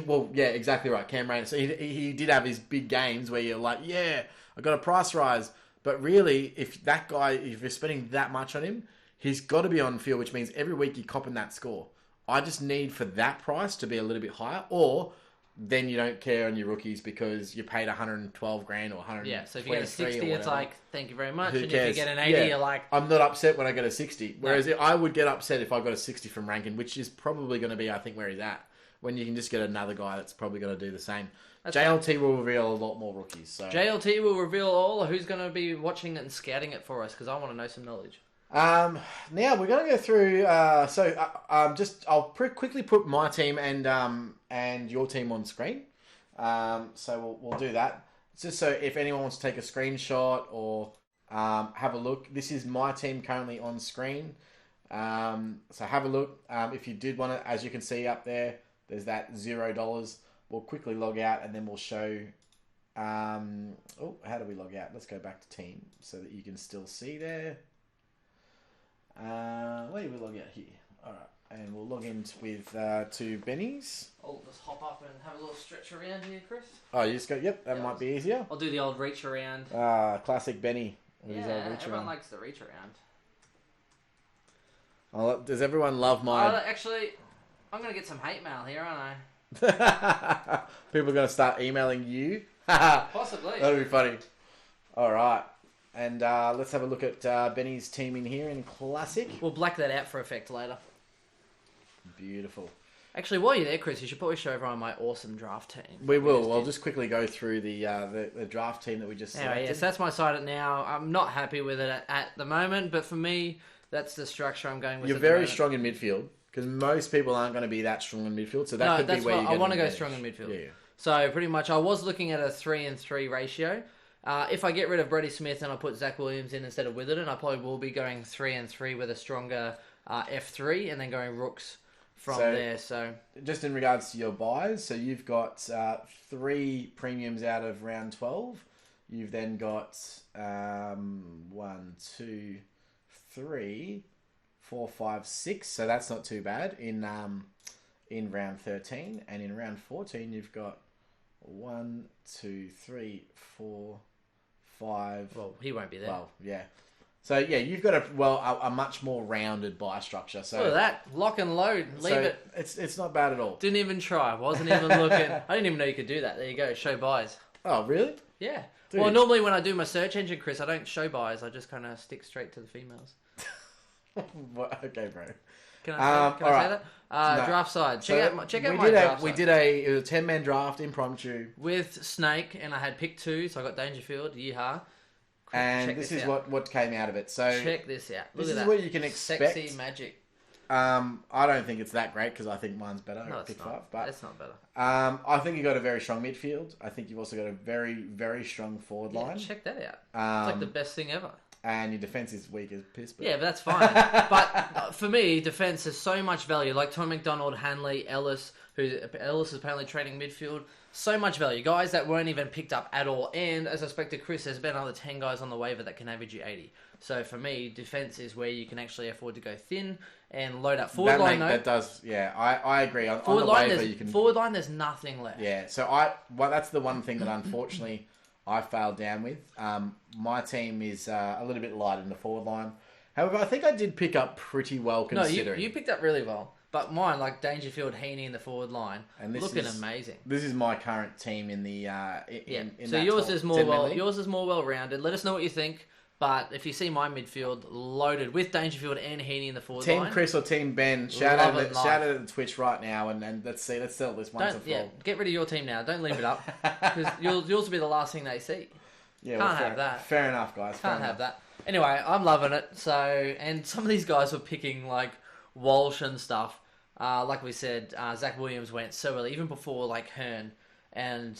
[SPEAKER 2] Well, yeah, exactly right. Cam Rayner. So he did have his big games where you're like, yeah, I got a price rise. But really, if you're spending that much on him, he's got to be on field, which means every week you're copping that score. I just need for that price to be a little bit higher, or then you don't care on your rookies because you paid 112 grand or 100.
[SPEAKER 1] Yeah, so if you get a 60, it's like, thank you very much.
[SPEAKER 2] Who
[SPEAKER 1] and
[SPEAKER 2] cares?
[SPEAKER 1] if you get an 80, you're like...
[SPEAKER 2] I'm not upset when I get a 60. Whereas I would get upset if I got a 60 from Rankin, which is probably going to be, I think, where he's at. When you can just get another guy that's probably going to do the same. JLT will reveal a lot more rookies. So
[SPEAKER 1] JLT will reveal all who's going to be watching it and scouting it for us, because I want to know some knowledge.
[SPEAKER 2] Now we're going to go through. I'll quickly put my team and your team on screen. So we'll do that. Just so if anyone wants to take a screenshot or have a look, this is my team currently on screen. So have a look. If you did want to, as you can see up there, there's that $0. We'll quickly log out and then we'll show. How do we log out? Let's go back to team so that you can still see there. Where do we log out here? All right, and we'll log in with to Benny's.
[SPEAKER 1] I'll just hop up and have a little stretch around here, Chris.
[SPEAKER 2] Oh, you just go. Yep, that might be easier.
[SPEAKER 1] I'll do the old reach around.
[SPEAKER 2] Classic Benny.
[SPEAKER 1] Everyone likes the reach around.
[SPEAKER 2] Does everyone love my?
[SPEAKER 1] Actually, I'm gonna get some hate mail here, aren't I?
[SPEAKER 2] People are gonna start emailing you.
[SPEAKER 1] Possibly.
[SPEAKER 2] That'll be funny. All right. And let's have a look at Benny's team in here in Classic.
[SPEAKER 1] We'll black that out for effect later.
[SPEAKER 2] Beautiful.
[SPEAKER 1] Actually, while you're there, Chris, you should probably show everyone my awesome draft team.
[SPEAKER 2] We will. I'll just quickly go through the draft team that we just selected.
[SPEAKER 1] Yes, that's my side now. I'm not happy with it at the moment, but for me, that's the structure I'm going with.
[SPEAKER 2] You're very strong in midfield, because most people aren't going to be that strong in midfield, so that could be where
[SPEAKER 1] I want to go strong in midfield.
[SPEAKER 2] Yeah.
[SPEAKER 1] So pretty much, I was looking at a 3-3 ratio. If I get rid of Brady Smith and I put Zach Williams in instead of Witherden, I probably will be going 3-3 with a stronger F3 and then going rooks from there. So
[SPEAKER 2] just in regards to your buys, so you've got 3 premiums out of round 12. You've then got 1, 2, 3, 4, 5, 6. So that's not too bad in round 13, and in round 14 you've got 1, 2, 3, 4, 5.
[SPEAKER 1] Well, he won't be there.
[SPEAKER 2] Well, yeah. So yeah, you've got a much more rounded buy structure. So
[SPEAKER 1] look at that, lock and load, leave it.
[SPEAKER 2] It's not bad at all.
[SPEAKER 1] Didn't even try. Wasn't even looking. I didn't even know you could do that. There you go. Show buys.
[SPEAKER 2] Oh really?
[SPEAKER 1] Yeah.
[SPEAKER 2] Dude.
[SPEAKER 1] Well, normally when I do my search engine, Chris, I don't show buys. I just kind of stick straight to the females.
[SPEAKER 2] Okay, bro.
[SPEAKER 1] Can I say that?
[SPEAKER 2] No.
[SPEAKER 1] Draft side. Check out my draft
[SPEAKER 2] We
[SPEAKER 1] side.
[SPEAKER 2] did it was a 10-man draft impromptu
[SPEAKER 1] With Snake, and I had pick 2, so I got Dangerfield. Yeehaw.
[SPEAKER 2] and this is what came out of it. So
[SPEAKER 1] Check this out. Look
[SPEAKER 2] this
[SPEAKER 1] at
[SPEAKER 2] is
[SPEAKER 1] that.
[SPEAKER 2] what you can expect.
[SPEAKER 1] Sexy magic.
[SPEAKER 2] I don't think it's that great because I think mine's better.
[SPEAKER 1] No,
[SPEAKER 2] at pick
[SPEAKER 1] it's
[SPEAKER 2] 5,
[SPEAKER 1] not.
[SPEAKER 2] but
[SPEAKER 1] It's not better.
[SPEAKER 2] I think you got a very strong midfield. I think you've also got a very, very strong forward line.
[SPEAKER 1] Check that out. It's like the best thing ever.
[SPEAKER 2] And your defense is weak as piss. But...
[SPEAKER 1] Yeah, but that's fine. But for me, defense has so much value. Like Tom McDonald, Hanley, Ellis is apparently training midfield. So much value. Guys that weren't even picked up at all. And as I spoke to Chris, there's been another 10 guys on the waiver that can average you 80. So for me, defense is where you can actually afford to go thin and load up. Forward line,
[SPEAKER 2] that does, yeah, I agree. On
[SPEAKER 1] forward
[SPEAKER 2] the
[SPEAKER 1] line,
[SPEAKER 2] waiver, you can...
[SPEAKER 1] Forward line, there's nothing left.
[SPEAKER 2] Yeah, so that's the one thing that unfortunately I failed down with. My team is a little bit light in the forward line. However, I think I did pick up pretty well considering.
[SPEAKER 1] No, you picked up really well. But mine, like Dangerfield, Heaney in the forward line, and looking amazing.
[SPEAKER 2] This is my current team in the in
[SPEAKER 1] so
[SPEAKER 2] that
[SPEAKER 1] yours
[SPEAKER 2] top
[SPEAKER 1] is more
[SPEAKER 2] 10 league.
[SPEAKER 1] yours is more well rounded. Let us know what you think. But if you see my midfield loaded with Dangerfield and Heaney in the forward line,
[SPEAKER 2] Team Chris or Team Ben, shout out at Twitch right now, and let's settle this once and for all.
[SPEAKER 1] Get rid of your team now. Don't leave it up because yours will be the last thing they see.
[SPEAKER 2] Yeah,
[SPEAKER 1] Can't have that.
[SPEAKER 2] Fair enough, guys.
[SPEAKER 1] Can't have that. Anyway, I'm loving it. So, and some of these guys were picking like Walsh and stuff. Like we said, Zach Williams went so early, even before like Hearn and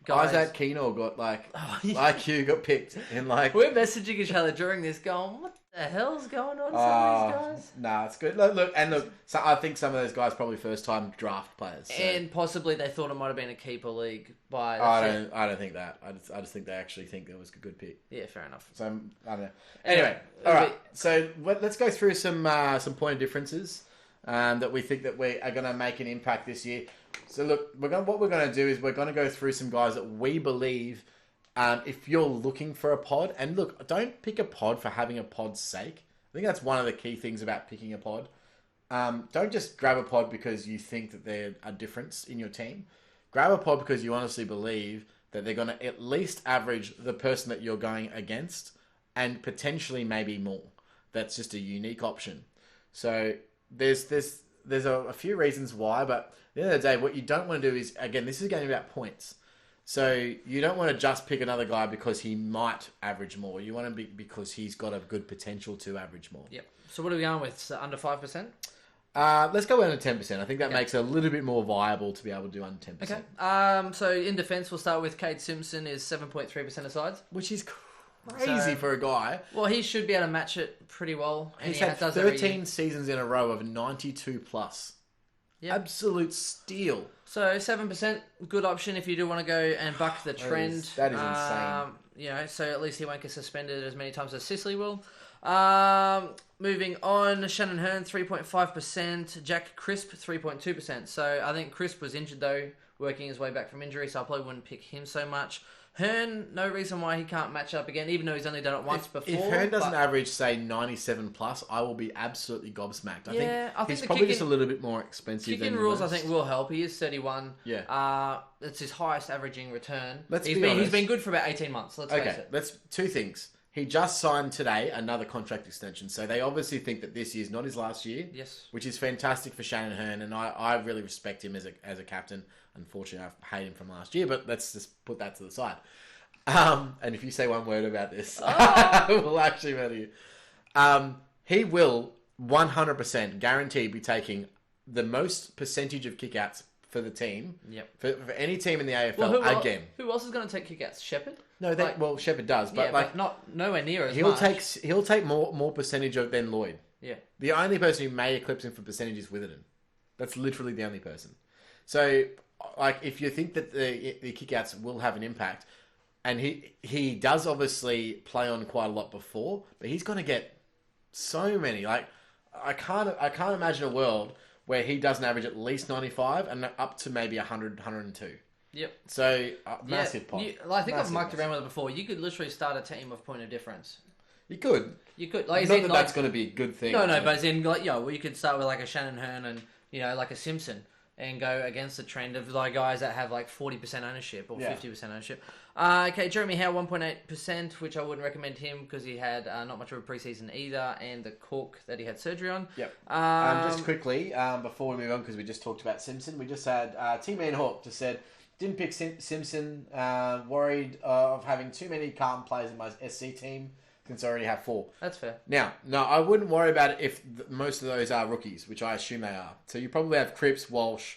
[SPEAKER 1] guys.
[SPEAKER 2] Isaac Keenor got IQ got picked in like.
[SPEAKER 1] We're messaging each other during this, going, "What the hell's going on?" Some of these guys.
[SPEAKER 2] Nah, it's good. Look. So I think some of those guys probably first time draft players, so.
[SPEAKER 1] And possibly they thought it might have been a keeper league by.
[SPEAKER 2] I don't think that. I just think they actually think it was a good pick.
[SPEAKER 1] Yeah, fair enough.
[SPEAKER 2] So I don't know. Anyway, all right. So let's go through some point of differences. That we think that we are going to make an impact this year. So look, what we're going to do is we're going to go through some guys that we believe, if you're looking for a pod, and look, don't pick a pod for having a pod's sake. I think that's one of the key things about picking a pod. Don't just grab a pod because you think that there's a difference in your team. grab a pod because you honestly believe that they're going to at least average the person that you're going against and potentially maybe more. That's just a unique option. So there's a few reasons why, but at the end of the day, what you don't want to do is, again, this is a game about points. So you don't want to just pick another guy because he might average more. You want to be because he's got a good potential to average more.
[SPEAKER 1] Yep. So what are we going with? So under 5%?
[SPEAKER 2] Let's go under 10%. I think that makes it a little bit more viable to be able to do under 10%.
[SPEAKER 1] Okay. So in defence, we'll start with Cade Simpson is 7.3% of sides.
[SPEAKER 2] Which is crazy for a guy.
[SPEAKER 1] Well, he should be able to match it pretty well. And
[SPEAKER 2] He's had 13 seasons in a row of 92 plus. Yep. Absolute steal.
[SPEAKER 1] So 7%, good option if you do want to go and buck the trend.
[SPEAKER 2] That is insane.
[SPEAKER 1] You know, so at least he won't get suspended as many times as Sicily will. Moving on, Shannon Hearn 3.5%, Jack Crisp 3.2%. So I think Crisp was injured though, working his way back from injury, so I probably wouldn't pick him so much. Hearn, no reason why he can't match up again, even though he's only done it once before.
[SPEAKER 2] If Hearn doesn't average, say, 97 plus, I will be absolutely gobsmacked. I think he's probably just a little bit more expensive than
[SPEAKER 1] kicking rules, I think, will help. He is 31.
[SPEAKER 2] Yeah.
[SPEAKER 1] It's his highest averaging return.
[SPEAKER 2] He's been
[SPEAKER 1] good for about 18 months, let's face it.
[SPEAKER 2] That's two things. He just signed today another contract extension, so they obviously think that this year's not his last year.
[SPEAKER 1] Yes.
[SPEAKER 2] Which is fantastic for Shannon Hearn, and I really respect him as a captain. Unfortunately, I hate him from last year, but let's just put that to the side. And if you say one word about this, we'll actually murder you. He will 100% guaranteed be taking the most percentage of kickouts for the team.
[SPEAKER 1] Yep.
[SPEAKER 2] For any team in the AFL again.
[SPEAKER 1] Who else is going to take kickouts? Shepherd?
[SPEAKER 2] No, Shepherd does, but
[SPEAKER 1] but not nowhere near as
[SPEAKER 2] he'll
[SPEAKER 1] much.
[SPEAKER 2] He'll take more percentage than Lloyd.
[SPEAKER 1] Yeah.
[SPEAKER 2] The only person who may eclipse him for percentage is Witherden. That's literally the only person. So, like, if you think that the kickouts will have an impact, and he does obviously play on quite a lot before, but he's going to get so many. Like, I can't imagine a world where he doesn't average at least 95 and up to maybe 100, 102.
[SPEAKER 1] Yep.
[SPEAKER 2] So, massive pot.
[SPEAKER 1] I think I've mucked around with it before. You could literally start a team of point of difference.
[SPEAKER 2] You could.
[SPEAKER 1] Like,
[SPEAKER 2] not that that's going to be a good thing.
[SPEAKER 1] No, but as in, like, you could start with like a Shannon Hearn and, like a Simpson and go against the trend of like guys that have like 40% ownership or 50% ownership. Okay, Jeremy Howe 1.8%, which I wouldn't recommend him because he had not much of a preseason either, and the cork that he had surgery on.
[SPEAKER 2] Yep. Just quickly before we move on, because we just talked about Simpson, we just had T-Man Hawk just said didn't pick Simpson. Worried of having too many Carlton players in my SC team. Since I already have 4.
[SPEAKER 1] That's fair.
[SPEAKER 2] Now, no, I wouldn't worry about it if most of those are rookies, which I assume they are. So you probably have Cripps, Walsh,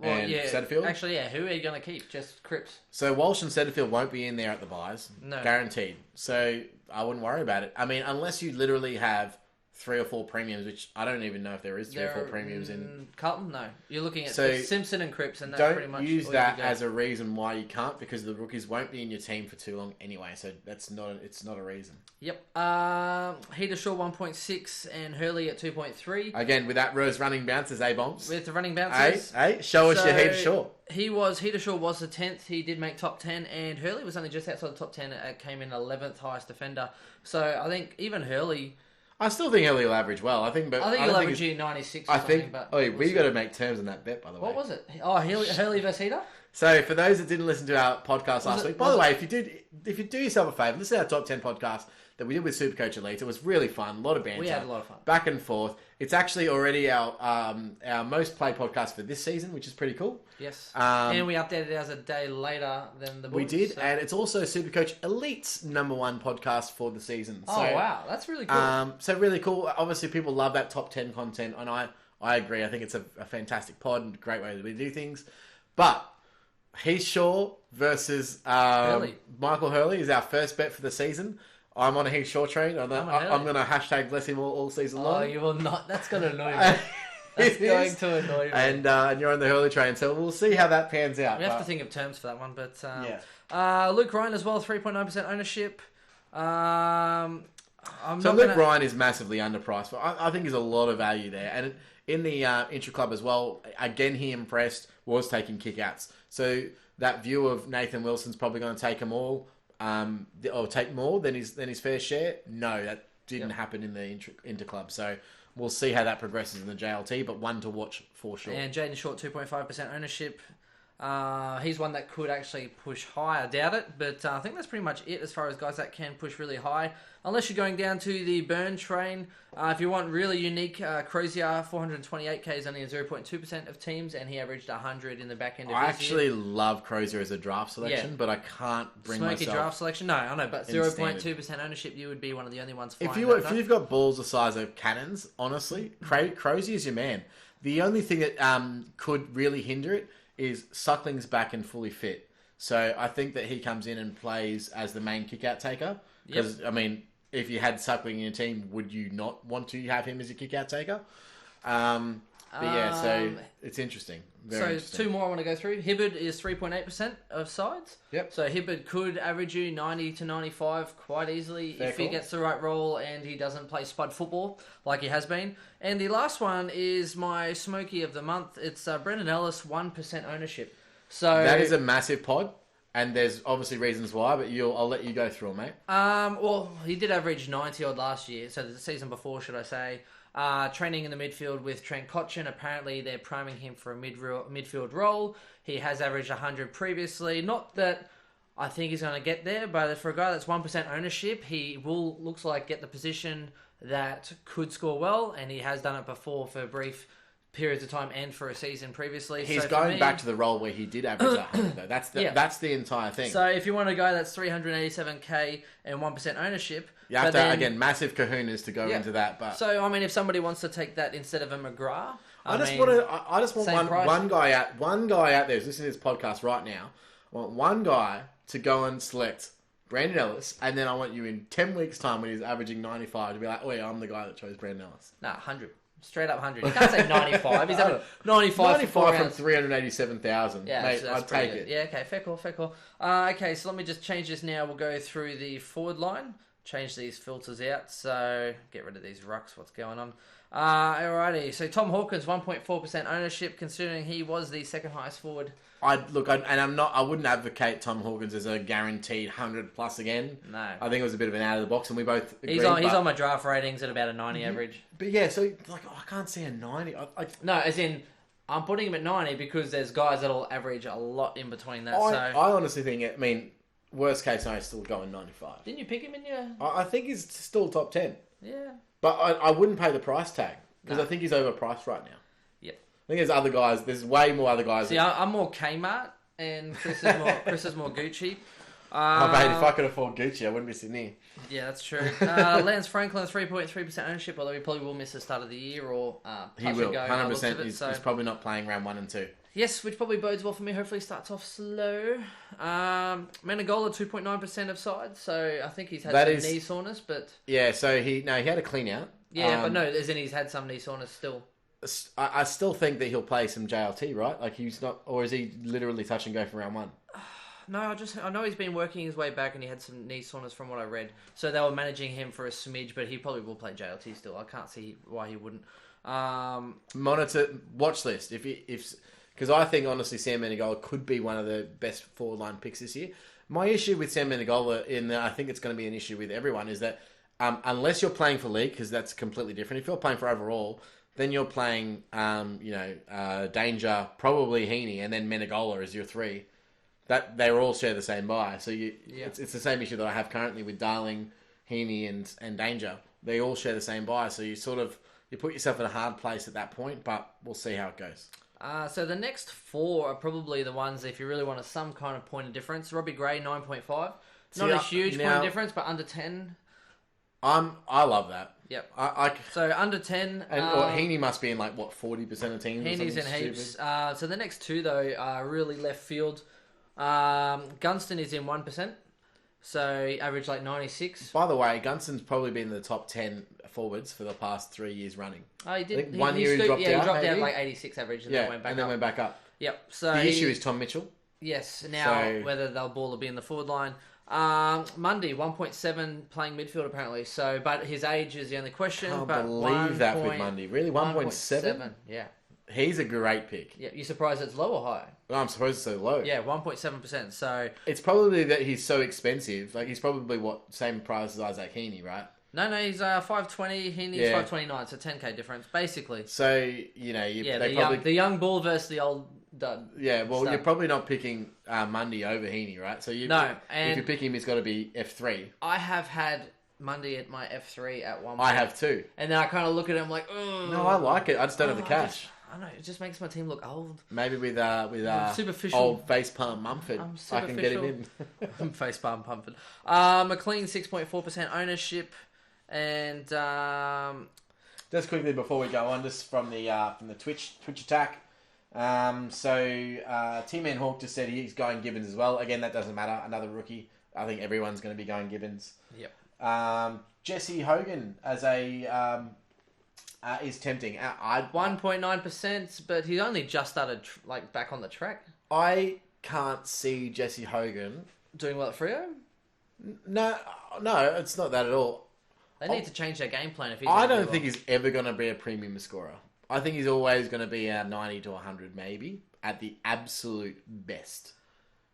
[SPEAKER 2] and Setterfield.
[SPEAKER 1] Actually, who are you going to keep? Just Cripps.
[SPEAKER 2] So Walsh and Setterfield won't be in there at the buys.
[SPEAKER 1] No.
[SPEAKER 2] Guaranteed. So I wouldn't worry about it. I mean, unless you literally have 3 or 4 premiums, which I don't even know if there is 3 or 4 premiums in
[SPEAKER 1] Carlton. No, you're looking at Simpson and Cripps, and that's pretty much.
[SPEAKER 2] Don't use that as a reason why you can't, because the rookies won't be in your team for too long anyway. So it's not a reason.
[SPEAKER 1] Yep. Heater Shaw 1.6 and Hurley at 2.3.
[SPEAKER 2] Again, with that Rose running bounces, bombs.
[SPEAKER 1] With the running bounces,
[SPEAKER 2] show us your Heater Shaw.
[SPEAKER 1] Heater Shaw was the 10th. He did make top 10, and Hurley was only just outside the top 10. It came in 11th highest defender. So I think even Hurley.
[SPEAKER 2] I still think Hurley will average well. I think he'll
[SPEAKER 1] average you 96 or something.
[SPEAKER 2] We got to make terms on that bet, by the way.
[SPEAKER 1] What was it? Oh, Hurley versus Heater?
[SPEAKER 2] So, for those that didn't listen to our podcast last week, by the way, if you do yourself a favour, listen to our top 10 podcast that we did with SuperCoach Elite. It was really fun, a lot of banter.
[SPEAKER 1] We had a lot of fun.
[SPEAKER 2] Back and forth. It's actually already our most played podcast for this season, which is pretty cool.
[SPEAKER 1] Yes. And we updated ours a day later than the boys.
[SPEAKER 2] We did, and it's also SuperCoach Elite's #1 podcast for the season.
[SPEAKER 1] Oh, wow. That's really cool.
[SPEAKER 2] So really cool. Obviously, people love that top 10 content, and I agree. I think it's a fantastic pod and a great way to do things. But Heath Shaw versus Michael Hurley is our first bet for the season. I'm on a Heath Shaw train. I'm going to hashtag bless him all season long.
[SPEAKER 1] Oh, you will not. That's going to annoy me. That's going to annoy me.
[SPEAKER 2] And you're on the Hurley train, so we'll see how that pans out.
[SPEAKER 1] We have to think of terms for that one. But Luke Ryan as well, 3.9% ownership.
[SPEAKER 2] Luke Ryan is massively underpriced, but I think there's a lot of value there. And in the intra-club as well, again, he impressed, was taking kickouts. So that view of Nathan Wilson's probably going to take them all, or take more than his fair share. No, that didn't happen in the inter-club. So we'll see how that progresses in the JLT, but one to watch for sure.
[SPEAKER 1] And Jaden Short, 2.5% ownership. He's one that could actually push high. I doubt it, but I think that's pretty much it as far as guys that can push really high. Unless you're going down to the burn train. If you want really unique, Crozier, 428k is only 0.2% of teams, and he averaged 100 in the back end of
[SPEAKER 2] I
[SPEAKER 1] his
[SPEAKER 2] actually
[SPEAKER 1] year.
[SPEAKER 2] love Crozier as a draft selection, but I can't bring
[SPEAKER 1] Smoky
[SPEAKER 2] myself...
[SPEAKER 1] draft selection? No, I know, but
[SPEAKER 2] in
[SPEAKER 1] 0.2% ownership, you would be one of the only ones flying.
[SPEAKER 2] If you've got balls the size of cannons, honestly, Crozier is your man. The only thing that could really hinder it is Suckling's back and fully fit. So I think that he comes in and plays as the main kick-out taker. Because, I mean, if you had Suckling in your team, would you not want to have him as a kick-out taker? But yeah, so it's interesting. Very interesting.
[SPEAKER 1] Two more I want to go through. Hibbard is 3.8% of sides.
[SPEAKER 2] Yep.
[SPEAKER 1] So Hibbard could average you 90 to 95 quite easily if he gets the right role and he doesn't play spud football like he has been. And the last one is my Smoky of the month. It's Brendan Ellis, 1% ownership. So
[SPEAKER 2] that is a massive pod, and there's obviously reasons why, but I'll let you go through it, mate.
[SPEAKER 1] Well, he did average 90 odd last year, so the season before, should I say. Training in the midfield with Trent Cotchin. Apparently, they're priming him for a midfield role. He has averaged 100 previously. Not that I think he's going to get there, but for a guy that's 1% ownership, he will, looks like, get the position that could score well, and he has done it before for brief periods of time and for a season previously.
[SPEAKER 2] He's going back to the role where he did average 100, though. That's the entire thing.
[SPEAKER 1] So if you want a guy that's 387k and 1% ownership...
[SPEAKER 2] You have to, again, massive kahunas to go into that. But
[SPEAKER 1] so, I mean, if somebody wants to take that instead of a McGrath...
[SPEAKER 2] I just want one guy out there who's listening to this podcast right now. I want one guy to go and select Brandon Ellis, and then I want you in 10 weeks' time when he's averaging 95 to be like, oh yeah, I'm the guy that chose Brandon Ellis.
[SPEAKER 1] Nah, 100. Straight up 100. You can't say 95. He's having 95
[SPEAKER 2] from 387,000.
[SPEAKER 1] Yeah,
[SPEAKER 2] mate,
[SPEAKER 1] so
[SPEAKER 2] I'd take it.
[SPEAKER 1] Yeah, okay, fair call. Okay, so let me just change this now. We'll go through the forward line. Change these filters out. So get rid of these rucks. What's going on? Alrighty. So Tom Hawkins, 1.4% ownership, considering he was the second highest forward.
[SPEAKER 2] I wouldn't advocate Tom Hawkins as a guaranteed 100 plus again.
[SPEAKER 1] No.
[SPEAKER 2] I think it was a bit of an out of the box, and we both agreed.
[SPEAKER 1] He's on my draft ratings at about a 90 average.
[SPEAKER 2] But yeah, so I can't see a 90.
[SPEAKER 1] No, as in, I'm putting him at 90 because there's guys that'll average a lot in between that.
[SPEAKER 2] I honestly think, worst case scenario, still going 95.
[SPEAKER 1] Didn't you pick him in your...
[SPEAKER 2] I think he's still top 10.
[SPEAKER 1] Yeah.
[SPEAKER 2] But I wouldn't pay the price tag, because I think he's overpriced right now.
[SPEAKER 1] Yep.
[SPEAKER 2] I think there's way more other guys.
[SPEAKER 1] See, I'm more Kmart, and Chris is more Gucci.
[SPEAKER 2] Mate, if I could afford Gucci, I wouldn't be sitting here.
[SPEAKER 1] Yeah, that's true. Lance Franklin, 3.3% ownership, although he probably will miss the start of the year or
[SPEAKER 2] he will. 100%. He's probably not playing round 1 and 2.
[SPEAKER 1] Yes, which probably bodes well for me. Hopefully, starts off slow. Menegola, 2.9% of sides, so I think he's had some knee soreness, but
[SPEAKER 2] yeah. So he had a clean out.
[SPEAKER 1] Yeah, but no, as in he's had some knee soreness still.
[SPEAKER 2] I still think that he'll play some JLT, right? Like he's not, or is he literally touch and go for round 1?
[SPEAKER 1] No, I know he's been working his way back and he had some knee soreness from what I read. So they were managing him for a smidge, but he probably will play JLT still. I can't see why he wouldn't.
[SPEAKER 2] Monitor watch list because I think honestly Sam Menegola could be one of the best forward line picks this year. My issue with Sam Menegola, I think it's going to be an issue with everyone, is that unless you're playing for league, because that's completely different. If you're playing for overall, then you're playing Danger, probably Heaney, and then Menegola as your 3. That they all share the same buy. So it's the same issue that I have currently with Darling, Heaney, and Danger. They all share the same buy. So you put yourself in a hard place at that point, but we'll see how it goes.
[SPEAKER 1] So the next 4 are probably the ones if you really want some kind of point of difference. Robbie Gray, 9.5. Not a huge point of difference, but under 10.
[SPEAKER 2] I love that.
[SPEAKER 1] Yep.
[SPEAKER 2] So
[SPEAKER 1] under 10.
[SPEAKER 2] And Heaney must be in 40% of teams.
[SPEAKER 1] Heaney's in heaps. So the next 2 though are really left field. Gunston is in 1%. So he averaged 96.
[SPEAKER 2] By the way, Gunston's probably been in the top 10 forwards for the past 3 years running.
[SPEAKER 1] Oh, he did.
[SPEAKER 2] I think one year he dropped out.
[SPEAKER 1] He dropped out 86 average and then went back up.
[SPEAKER 2] Yep.
[SPEAKER 1] So
[SPEAKER 2] the issue is Tom Mitchell.
[SPEAKER 1] Yes. Now, whether they'll ball or be in the forward line. Mundy, 1.7 playing midfield apparently. So, but his age is the only question.
[SPEAKER 2] Can't believe that with Mundy. Really, 1.7?
[SPEAKER 1] Yeah.
[SPEAKER 2] He's a great pick.
[SPEAKER 1] Yeah, you surprised it's low or high?
[SPEAKER 2] No, I'm surprised it's so low.
[SPEAKER 1] Yeah, 1.7%. So
[SPEAKER 2] it's probably that he's so expensive. He's probably same price as Isaac Heaney, right?
[SPEAKER 1] No, he's 520. Heaney's 529, so 10k difference basically.
[SPEAKER 2] So the young bull versus the
[SPEAKER 1] done.
[SPEAKER 2] Yeah, well,
[SPEAKER 1] Start.
[SPEAKER 2] you're probably not picking Mundy over Heaney, right? So
[SPEAKER 1] No,
[SPEAKER 2] if you pick him, he's got to be F3.
[SPEAKER 1] I have had Mundy at my F3 at one point.
[SPEAKER 2] I have too.
[SPEAKER 1] And then I kind of look at him like, oh.
[SPEAKER 2] No, I like it. I just don't have the cash.
[SPEAKER 1] I don't know, it just makes my team look old.
[SPEAKER 2] Maybe with
[SPEAKER 1] superficial.
[SPEAKER 2] old facepalm Mumford, I can get him in.
[SPEAKER 1] Facepalm Mumford. A clean 6.4% ownership, and
[SPEAKER 2] just quickly before we go on, just from the Twitch attack. T-Man Hawk just said he's going Gibbons as well. Again, that doesn't matter. Another rookie. I think everyone's going to be going Gibbons.
[SPEAKER 1] Yep.
[SPEAKER 2] Jesse Hogan as a is tempting.
[SPEAKER 1] 1.9%, but he only just started back on the track.
[SPEAKER 2] I can't see Jesse Hogan
[SPEAKER 1] Doing well at Freo?
[SPEAKER 2] No, it's not that at all.
[SPEAKER 1] They need to change their game plan.
[SPEAKER 2] I don't think he's ever going to be a premium scorer. I think he's always going to be a 90 to 100 maybe at the absolute best.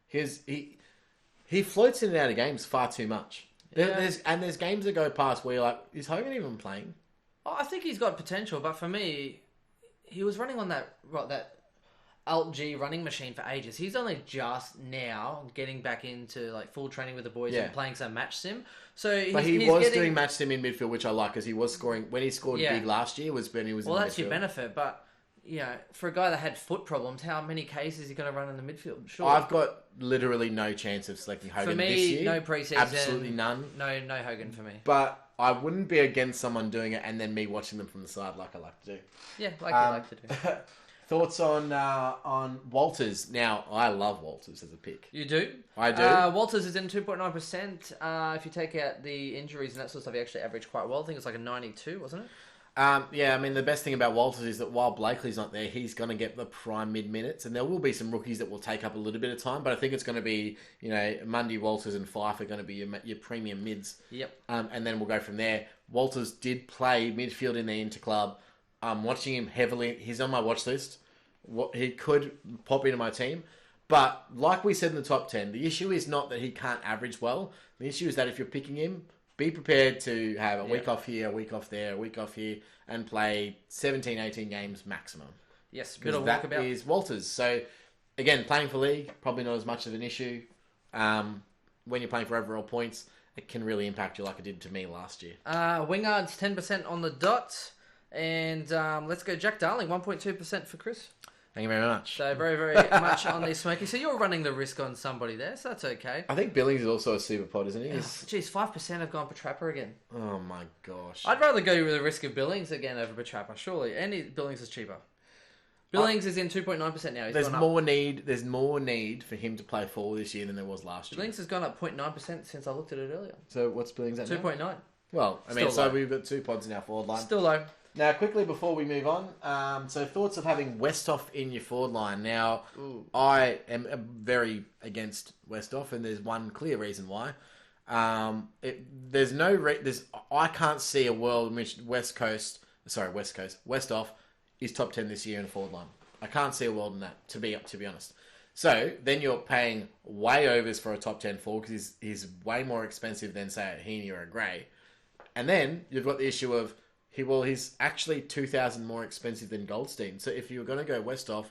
[SPEAKER 2] He floats in and out of games far too much.
[SPEAKER 1] Yeah.
[SPEAKER 2] There's games that go past where you're like, is Hogan even playing?
[SPEAKER 1] Oh, I think he's got potential, but for me, he was running on that Alt G running machine for ages. He's only just now getting back into full training with the boys and playing some match sim. So
[SPEAKER 2] he was doing match sim in midfield, which I like because he was scoring when he scored big last year. Was when he was. Well, in the
[SPEAKER 1] that's
[SPEAKER 2] midfield.
[SPEAKER 1] Your benefit, but for a guy that had foot problems, how many cases is he going to run in the midfield? Sure,
[SPEAKER 2] I've got literally no chance of selecting Hogan
[SPEAKER 1] for me.
[SPEAKER 2] This year.
[SPEAKER 1] No preseason,
[SPEAKER 2] absolutely none.
[SPEAKER 1] No Hogan for me.
[SPEAKER 2] But I wouldn't be against someone doing it and then me watching them from the side like I like to do.
[SPEAKER 1] Yeah, you like to do.
[SPEAKER 2] Thoughts on Walters? Now, I love Walters as a pick.
[SPEAKER 1] You do?
[SPEAKER 2] I do.
[SPEAKER 1] Walters is in 2.9%. If you take out the injuries and that sort of stuff, he actually averaged quite well. I think it's like a 92, wasn't it?
[SPEAKER 2] Yeah, I mean, the best thing about Walters is that while Blakely's not there, he's going to get the prime mid-minutes, and there will be some rookies that will take up a little bit of time, but I think it's going to be, Mundy, Walters, and Fife are going to be your premium mids.
[SPEAKER 1] Yep.
[SPEAKER 2] And then we'll go from there. Walters did play midfield in the interclub. I'm watching him heavily. He's on my watch list. He could pop into my team. But like we said in the top 10, the issue is not that he can't average well. The issue is that if you're picking him, be prepared to have a week off here, a week off there, a week off here, and play 17, 18 games maximum.
[SPEAKER 1] Yes, bit of
[SPEAKER 2] that
[SPEAKER 1] walkabout.
[SPEAKER 2] is Walters. So, again, playing for league, probably not as much of an issue. When you're playing for overall points, it can really impact you like it did to me last year.
[SPEAKER 1] Wingard's 10% on the dot. And let's go Jack Darling, 1.2% for Chris.
[SPEAKER 2] Thank you very much.
[SPEAKER 1] So very, very much on the smoky. So you're running the risk on somebody there, so that's okay.
[SPEAKER 2] I think Billings is also a super pod, isn't he?
[SPEAKER 1] Jeez, 5% have gone for Trapper again.
[SPEAKER 2] Oh my gosh.
[SPEAKER 1] I'd rather go with the risk of Billings again over Trapper, surely. And Billings is cheaper. Billings is in 2.9% now.
[SPEAKER 2] There's more need for him to play forward this year than there was last year.
[SPEAKER 1] Billings has gone up 0.9% since I looked at it earlier.
[SPEAKER 2] So what's Billings at
[SPEAKER 1] 2.9.
[SPEAKER 2] Well, I mean, so we've got 2 pods in our forward line.
[SPEAKER 1] Still low.
[SPEAKER 2] Now, quickly before we move on, so thoughts of having Westhoff in your forward line. Now, I am very against Westhoff, and there's one clear reason why. I can't see a world in which Westhoff is top 10 this year in a forward line. I can't see a world in that, to be honest. So, then you're paying way overs for a top 10 forward because he's way more expensive than, say, a Heaney or a Gray. And then you've got the issue of he's actually 2,000 more expensive than Goldstein. So if you're going to go Westhoff,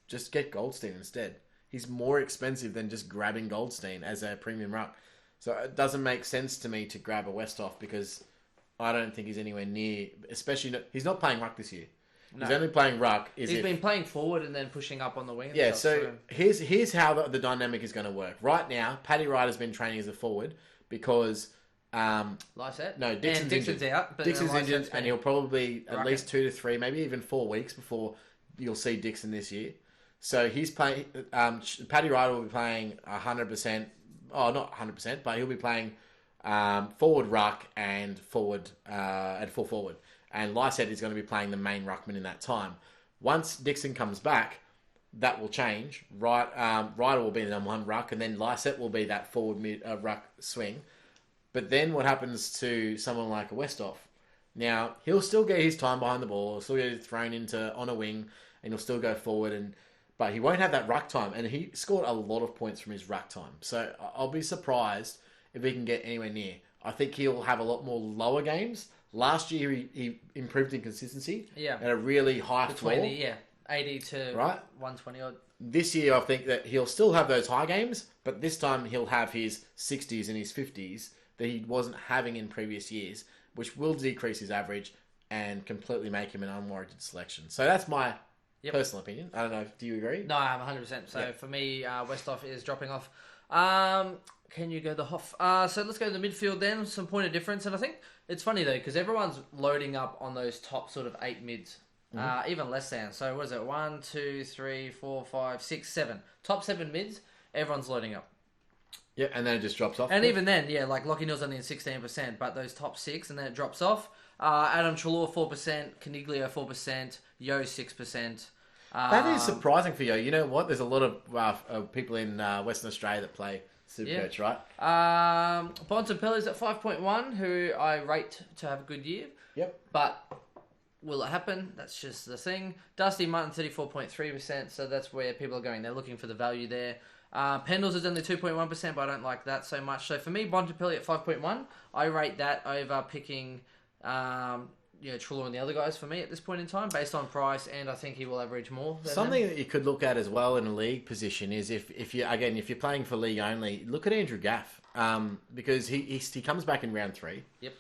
[SPEAKER 2] just get Goldstein instead. He's more expensive than just grabbing Goldstein as a premium ruck. So it doesn't make sense to me to grab a Westhoff because I don't think he's anywhere near, he's not playing ruck this year. No. He's only playing ruck. He's
[SPEAKER 1] been plying forward and then pushing up on the wing.
[SPEAKER 2] Yeah, so here's how the dynamic is going to work. Right now, Paddy Ryder's been training as a forward because...
[SPEAKER 1] Lysette?
[SPEAKER 2] No, Dixon's
[SPEAKER 1] out. But
[SPEAKER 2] Dixon's injured, and he'll probably at least 2 to 3, maybe even 4 weeks before you'll see Dixon this year. So he's playing. Paddy Ryder will be playing 100%. Oh, not 100%, but he'll be playing forward ruck and forward at full forward. And Lysette is going to be playing the main ruckman in that time. Once Dixon comes back, that will change. Ryder will be the number 1 ruck, and then Lysette will be that forward mid ruck swing. But then what happens to someone like a Westhoff? Now, he'll still get his time behind the ball, he'll still get thrown on a wing, and he'll still go forward, but he won't have that ruck time. And he scored a lot of points from his ruck time. So I'll be surprised if he can get anywhere near. I think he'll have a lot more lower games. Last year, he improved in consistency at a really high floor.
[SPEAKER 1] 80 to
[SPEAKER 2] Right.
[SPEAKER 1] 120 odd.
[SPEAKER 2] This year, I think that he'll still have those high games, but this time he'll have his 60s and his 50s that he wasn't having in previous years, which will decrease his average and completely make him an unwarranted selection. So that's my personal opinion. I don't know. Do you agree?
[SPEAKER 1] No, I'm 100%. So for me, Westhoff is dropping off. Can you go the Hoff? So let's go to the midfield then. Some point of difference. And I think it's funny though, because everyone's loading up on those top sort of 8 mids. Even less than. So what is it? 1, 2, 3, 4, 5, 6, 7. Top 7 mids, everyone's loading up.
[SPEAKER 2] Yeah, and then it just drops off.
[SPEAKER 1] And even then, like Lockie Neal's only in 16%, but those top 6, and then it drops off. Adam Treloar 4%, Caniglio 4%, Yo 6%.
[SPEAKER 2] That is surprising for you. You know what? There's a lot of people in Western Australia that play Supercoach, right?
[SPEAKER 1] Bontempelli's at 5.1, who I rate to have a good year.
[SPEAKER 2] Yep.
[SPEAKER 1] But will it happen? That's just the thing. Dusty Martin 34.3%, so that's where people are going. They're looking for the value there. Pendles is only 2.1%, but I don't like that so much. So for me, Bontempelli at 5.1, I rate that over picking Treloar and the other guys for me at this point in time, based on price, and I think he will average more.
[SPEAKER 2] Something that you could look at as well in a league position is if you're playing for league only, look at Andrew Gaff, because he comes back in round 3.
[SPEAKER 1] Yep.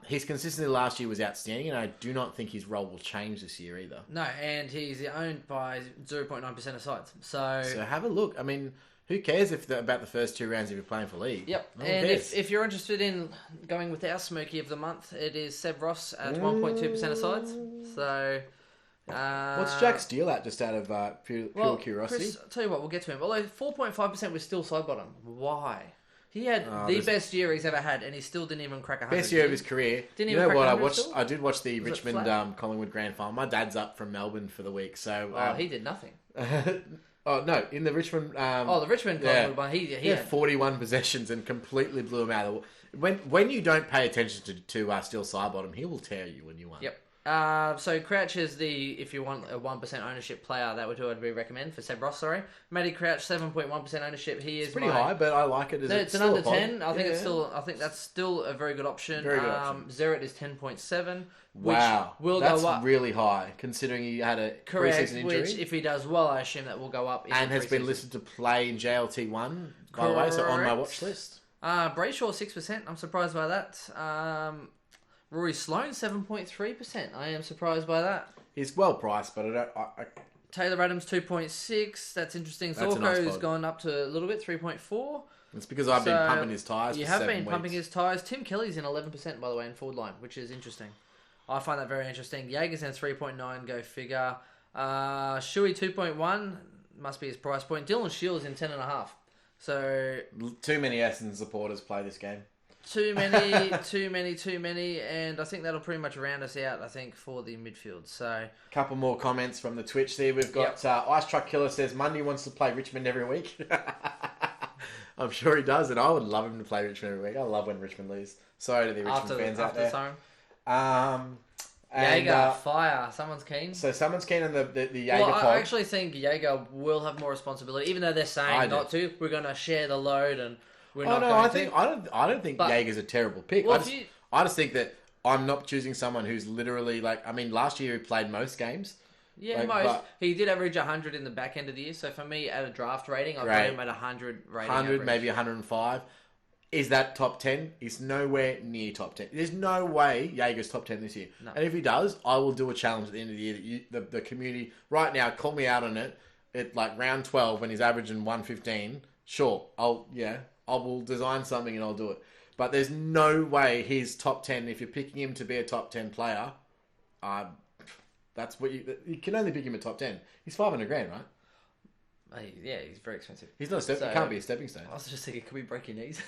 [SPEAKER 2] His consistency last year was outstanding, and I do not think his role will change this year either.
[SPEAKER 1] No, and he's owned by 0.9% of sides. So
[SPEAKER 2] have a look. I mean, who cares about the first 2 rounds if you're playing for league?
[SPEAKER 1] Yep.
[SPEAKER 2] No one
[SPEAKER 1] and
[SPEAKER 2] cares.
[SPEAKER 1] if you're interested in going with our Smoky of the month, it is Seb Ross at 1.2% of sides. So
[SPEAKER 2] what's Jack's deal at, just out of pure curiosity?
[SPEAKER 1] Chris, I'll tell you what, we'll get to him. Although 4.5% was still side bottom. Why? He had the best year he's ever had, and he still didn't even crack 100.
[SPEAKER 2] Best year of his career.
[SPEAKER 1] Didn't
[SPEAKER 2] you
[SPEAKER 1] even
[SPEAKER 2] know
[SPEAKER 1] crack
[SPEAKER 2] what?
[SPEAKER 1] 100
[SPEAKER 2] I did watch the
[SPEAKER 1] Was it
[SPEAKER 2] Richmond Collingwood Grand Final. My dad's up from Melbourne for the week, so
[SPEAKER 1] he did nothing.
[SPEAKER 2] oh no, in the Richmond.
[SPEAKER 1] The Richmond Collingwood one. He
[SPEAKER 2] had 41 possessions and completely blew him out. When you don't pay attention to Steel Sidebottom, he will tear you when you won.
[SPEAKER 1] Yep. So Crouch is if you want a 1% ownership player, that would who I'd recommend for Seb Ross. Sorry, Matty Crouch 7.1% ownership. He is
[SPEAKER 2] pretty high, but I like it.
[SPEAKER 1] It's an under 10. I think it's still. I think that's still a very good option.
[SPEAKER 2] Very good option.
[SPEAKER 1] Zeret is 10.7.
[SPEAKER 2] Wow,
[SPEAKER 1] will
[SPEAKER 2] that's
[SPEAKER 1] go up.
[SPEAKER 2] really high considering he had a preseason injury.
[SPEAKER 1] Which, if he does well, I assume that will go up.
[SPEAKER 2] And has been listed to play in JLT 1, by the way, so on my watch list.
[SPEAKER 1] Brayshaw 6%. I'm surprised by that. Rory Sloane 7.3%. I am surprised by that.
[SPEAKER 2] He's well priced, but
[SPEAKER 1] Taylor Adams 2.6. That's interesting.
[SPEAKER 2] That's
[SPEAKER 1] Zorko's gone up to a little bit, 3.4.
[SPEAKER 2] It's because I've been pumping his tyres.
[SPEAKER 1] You have been pumping his tyres. Tim Kelly's in 11%, by the way, in forward line, which is interesting. I find that very interesting. Jaeger's in 3.9. Go figure. Shuey 2.1 must be his price point. Dylan Shields in 10.5. So
[SPEAKER 2] too many Essendon supporters play this game.
[SPEAKER 1] Too many, and I think that'll pretty much round us out, I think, for the midfield. So,
[SPEAKER 2] couple more comments from the Twitch there. We've got Ice Truck Killer says, Mundy wants to play Richmond every week. I'm sure he does, and I would love him to play Richmond every week. I love when Richmond lose. Sorry to the Richmond fans out there.
[SPEAKER 1] Jaeger, fire. Someone's keen.
[SPEAKER 2] So someone's keen on the Jaeger pod.
[SPEAKER 1] I actually think Jaeger will have more responsibility, even though they're saying not to. We're going to share the load and... I
[SPEAKER 2] don't think Jaeger's a terrible pick.
[SPEAKER 1] Well,
[SPEAKER 2] I just think that I'm not choosing someone who's literally last year he played most games.
[SPEAKER 1] Yeah, most. He did average 100 in the back end of the year. So for me, at a draft rating, I've got him at 100 rating.
[SPEAKER 2] 100,
[SPEAKER 1] average.
[SPEAKER 2] Maybe 105. Is that top 10? He's nowhere near top 10. There's no way Jaeger's top 10 this year. No. And if he does, I will do a challenge at the end of the year that the community right now call me out on it. At round 12 when he's averaging 115. Sure, I will design something and I'll do it. But there's no way he's top 10. If you're picking him to be a top 10 player, that's what you can only pick him at top 10. He's $500,000, right?
[SPEAKER 1] Yeah, he's very expensive.
[SPEAKER 2] He's not he can't be a stepping stone.
[SPEAKER 1] I was just thinking, could we break your knees?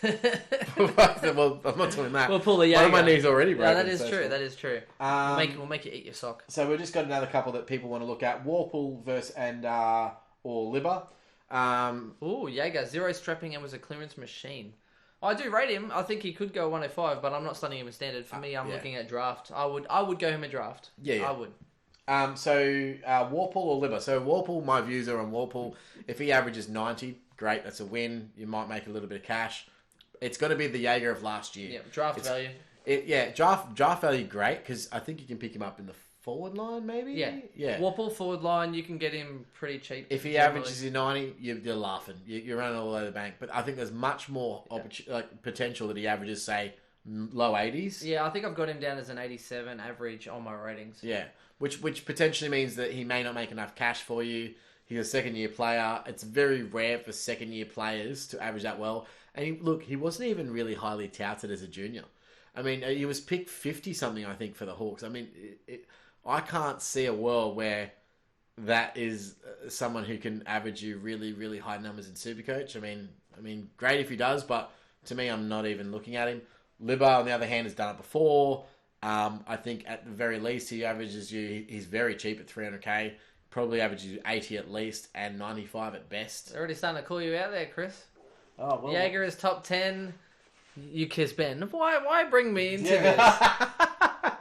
[SPEAKER 2] Well, I'm not doing that.
[SPEAKER 1] We'll pull the Jaeger.
[SPEAKER 2] One of my knees already broken.
[SPEAKER 1] Yeah, that is true. That is true. We'll make you eat your sock.
[SPEAKER 2] So we've just got another couple that people want to look at: Warple versus or Libba.
[SPEAKER 1] Jaeger, 0 strapping and was a clearance machine. I do rate him. I think he could go 105, but I'm not starting him in standard. For me, I'm looking at draft. I would go him a draft.
[SPEAKER 2] Yeah.
[SPEAKER 1] I would.
[SPEAKER 2] Warple or Libba. So Warple, my views are on Warple. If he averages 90, great, that's a win. You might make a little bit of cash. It's going to be the Jaeger of last year.
[SPEAKER 1] Yeah, draft value.
[SPEAKER 2] Draft value, great, because I think you can pick him up in the forward line, maybe?
[SPEAKER 1] Yeah. Whopple forward line, you can get him pretty cheap.
[SPEAKER 2] If he averages you 90, you're laughing. You're running all over the bank. But I think there's much more potential that he averages, say, low 80s.
[SPEAKER 1] Yeah, I think I've got him down as an 87 average on my ratings.
[SPEAKER 2] Yeah, which potentially means that he may not make enough cash for you. He's a second-year player. It's very rare for second-year players to average that well. And he wasn't even really highly touted as a junior. I mean, he was picked 50-something, I think, for the Hawks. I mean, I can't see a world where that is someone who can average you really, really high numbers in SuperCoach. I mean, great if he does, but to me, I'm not even looking at him. Libba, on the other hand, has done it before. I think at the very least, he averages you. He's very cheap at 300k. Probably averages you 80 at least and 95 at best.
[SPEAKER 1] They're already starting to call you out there, Chris.
[SPEAKER 2] Oh well.
[SPEAKER 1] Jaeger is top 10. You kiss Ben. Why bring me into
[SPEAKER 2] Yeah.
[SPEAKER 1] this?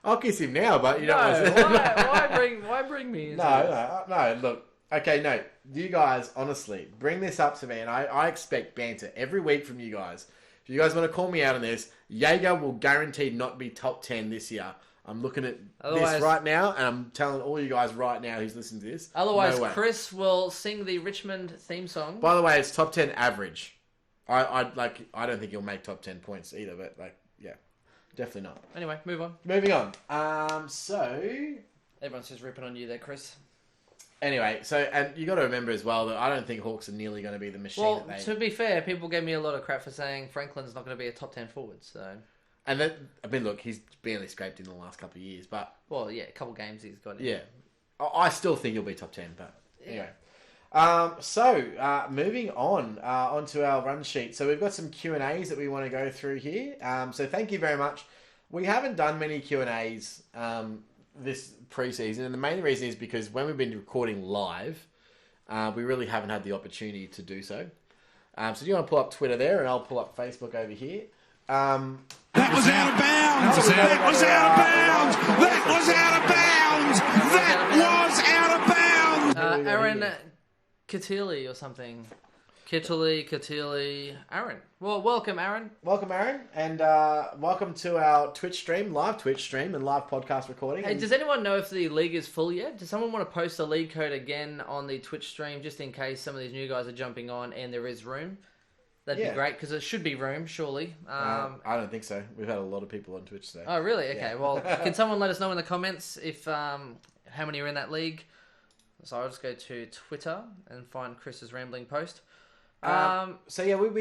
[SPEAKER 2] I'll kiss him now, but you know.
[SPEAKER 1] Why bring me into this?
[SPEAKER 2] No. Look, okay, no. You guys, honestly, bring this up to me, and I expect banter every week from you guys. If you guys want to call me out on this, Jaeger will guaranteed not be top 10 this year. I'm looking at this right now, and I'm telling all you guys right now who's listening to this.
[SPEAKER 1] Otherwise, no Chris will sing the Richmond theme song.
[SPEAKER 2] By the way, it's top 10 average. I don't think he'll make top 10 points either, but yeah, definitely not.
[SPEAKER 1] Anyway, move on.
[SPEAKER 2] Moving on. So
[SPEAKER 1] Everyone's just ripping on you there, Chris.
[SPEAKER 2] Anyway, and you got to remember as well that I don't think Hawks are nearly going to be the machine.
[SPEAKER 1] Well, to be fair, people gave me a lot of crap for saying Franklin's not going to be a top 10 forward. So,
[SPEAKER 2] and that, I mean, look, he's barely scraped in the last couple of years, but
[SPEAKER 1] yeah, a couple of games he's got in.
[SPEAKER 2] Yeah, I still think he'll be top 10, but anyway. Moving on onto our run sheet. So we've got some Q&As that we want to go through here. So thank you very much. We haven't done many Q&As this preseason, and the main reason is because when we've been recording live, we really haven't had the opportunity to do so. So do you want to pull up Twitter there, and I'll pull up Facebook over here.
[SPEAKER 3] That was out of bounds! That was out of bounds! That was out of bounds! That was out of bounds!
[SPEAKER 1] Aaron Katili or something. Katili, Aaron. Well, welcome, Aaron.
[SPEAKER 2] Welcome, Aaron, and welcome to our Twitch stream, live Twitch stream and live podcast recording.
[SPEAKER 1] Hey, does anyone know if the league is full yet? Does someone want to post the league code again on the Twitch stream, just in case some of these new guys are jumping on and there is room? That'd be great, because it should be room, surely.
[SPEAKER 2] I don't think so. We've had a lot of people on Twitch today.
[SPEAKER 1] Oh, really? Okay, well, can someone let us know in the comments if how many are in that league? So I'll just go to Twitter and find Chris's rambling post.
[SPEAKER 2] We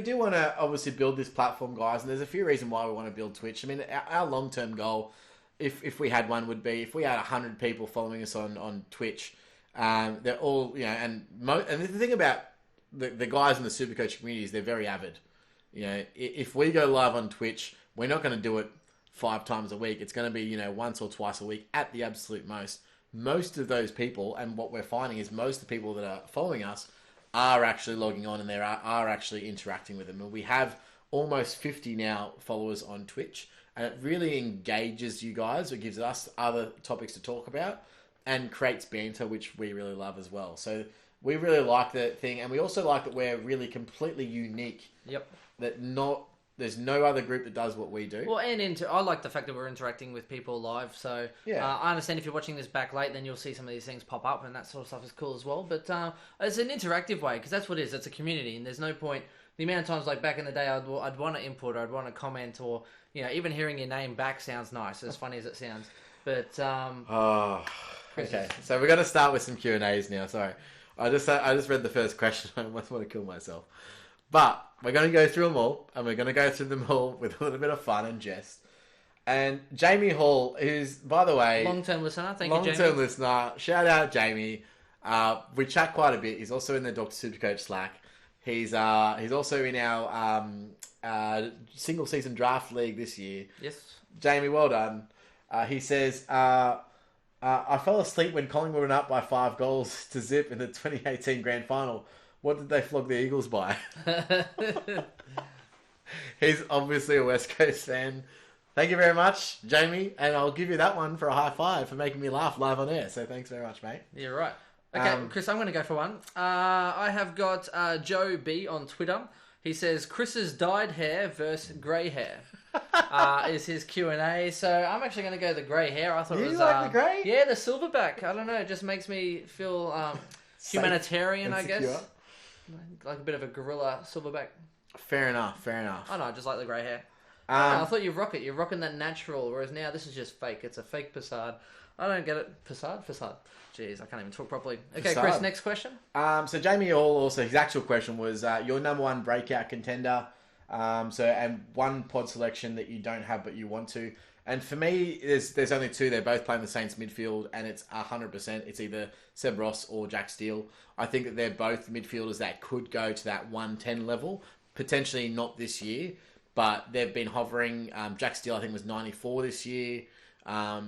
[SPEAKER 2] do want to obviously build this platform, guys, and there's a few reasons why we want to build Twitch. I mean, our long-term goal, if we had one, would be if we had 100 people following us on Twitch. They're all, and the thing about the guys in the SuperCoach communities, they're very avid. If we go live on Twitch, we're not going to do it 5 times a week. It's going to be, once or twice a week at the absolute most. Most of those people, and what we're finding is most of the people that are following us are actually logging on, and they are actually interacting with them. And we have almost 50 now followers on Twitch, and it really engages you guys. It gives us other topics to talk about and creates banter, which we really love as well. So we really like the thing, and we also like that we're really completely unique.
[SPEAKER 1] Yep.
[SPEAKER 2] There's no other group that does what we do.
[SPEAKER 1] Well, and I like the fact that we're interacting with people live. So I understand if you're watching this back late, then you'll see some of these things pop up, and that sort of stuff is cool as well. But it's an interactive way, because that's what it is. It's a community, and there's no point. The amount of times, like back in the day, I'd want to input, or I'd want to comment, or even hearing your name back sounds nice, as funny as it sounds. But
[SPEAKER 2] okay. So we're going to start with some Q&As now. Sorry, I just read the first question. I almost want to kill myself. But we're going to go through them all, and we're going to go through them all with a little bit of fun and jest. And Jamie Hall, who's, by the way...
[SPEAKER 1] Long-term listener. Thank you, Jamie.
[SPEAKER 2] Long-term listener. Shout out, Jamie. We chat quite a bit. He's also in the Dr. SuperCoach Slack. He's also in our single-season draft league this year.
[SPEAKER 1] Yes.
[SPEAKER 2] Jamie, well done. He says, I fell asleep when Collingwood went up by 5 goals to zip in the 2018 Grand Final. What did they flog the Eagles by? He's obviously a West Coast fan. Thank you very much, Jamie, and I'll give you that one for a high five for making me laugh live on air. So thanks very much, mate.
[SPEAKER 1] You're right. Okay, Chris, I'm going to go for one. I have got Joe B on Twitter. He says, Chris's dyed hair versus grey hair. is his Q&A. So I'm actually going to go the grey hair. I thought
[SPEAKER 2] You
[SPEAKER 1] it was
[SPEAKER 2] like the grey?
[SPEAKER 1] Yeah, the silverback. I don't know. It just makes me feel humanitarian, I guess.
[SPEAKER 2] Secure.
[SPEAKER 1] Like a bit of a gorilla silverback.
[SPEAKER 2] Fair enough.
[SPEAKER 1] I know, I just like the grey hair. I thought you'd rock it. You're rocking that natural, whereas now this is just fake. It's a fake facade. I don't get it. Facade? Jeez, I can't even talk properly. Okay,
[SPEAKER 2] Facade.
[SPEAKER 1] Chris, next question.
[SPEAKER 2] So Jamie Hall also, his actual question was your number one breakout contender. And one pod selection that you don't have but you want to. And for me, there's only two. They're both playing the Saints midfield, and it's 100%. It's either Seb Ross or Jack Steele. I think that they're both midfielders that could go to that 110 level. Potentially not this year, but they've been hovering. Jack Steele, I think, was 94 this year.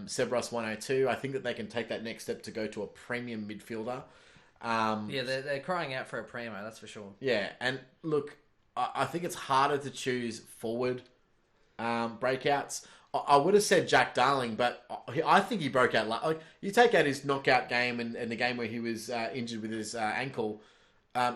[SPEAKER 2] Seb Ross, 102. I think that they can take that next step to go to a premium midfielder.
[SPEAKER 1] Yeah, they're crying out for a primo, that's for sure.
[SPEAKER 2] Yeah, and look, I think it's harder to choose forward breakouts. I would have said Jack Darling, but I think he broke out. Like, you take out his knockout game and the game where he was injured with his ankle,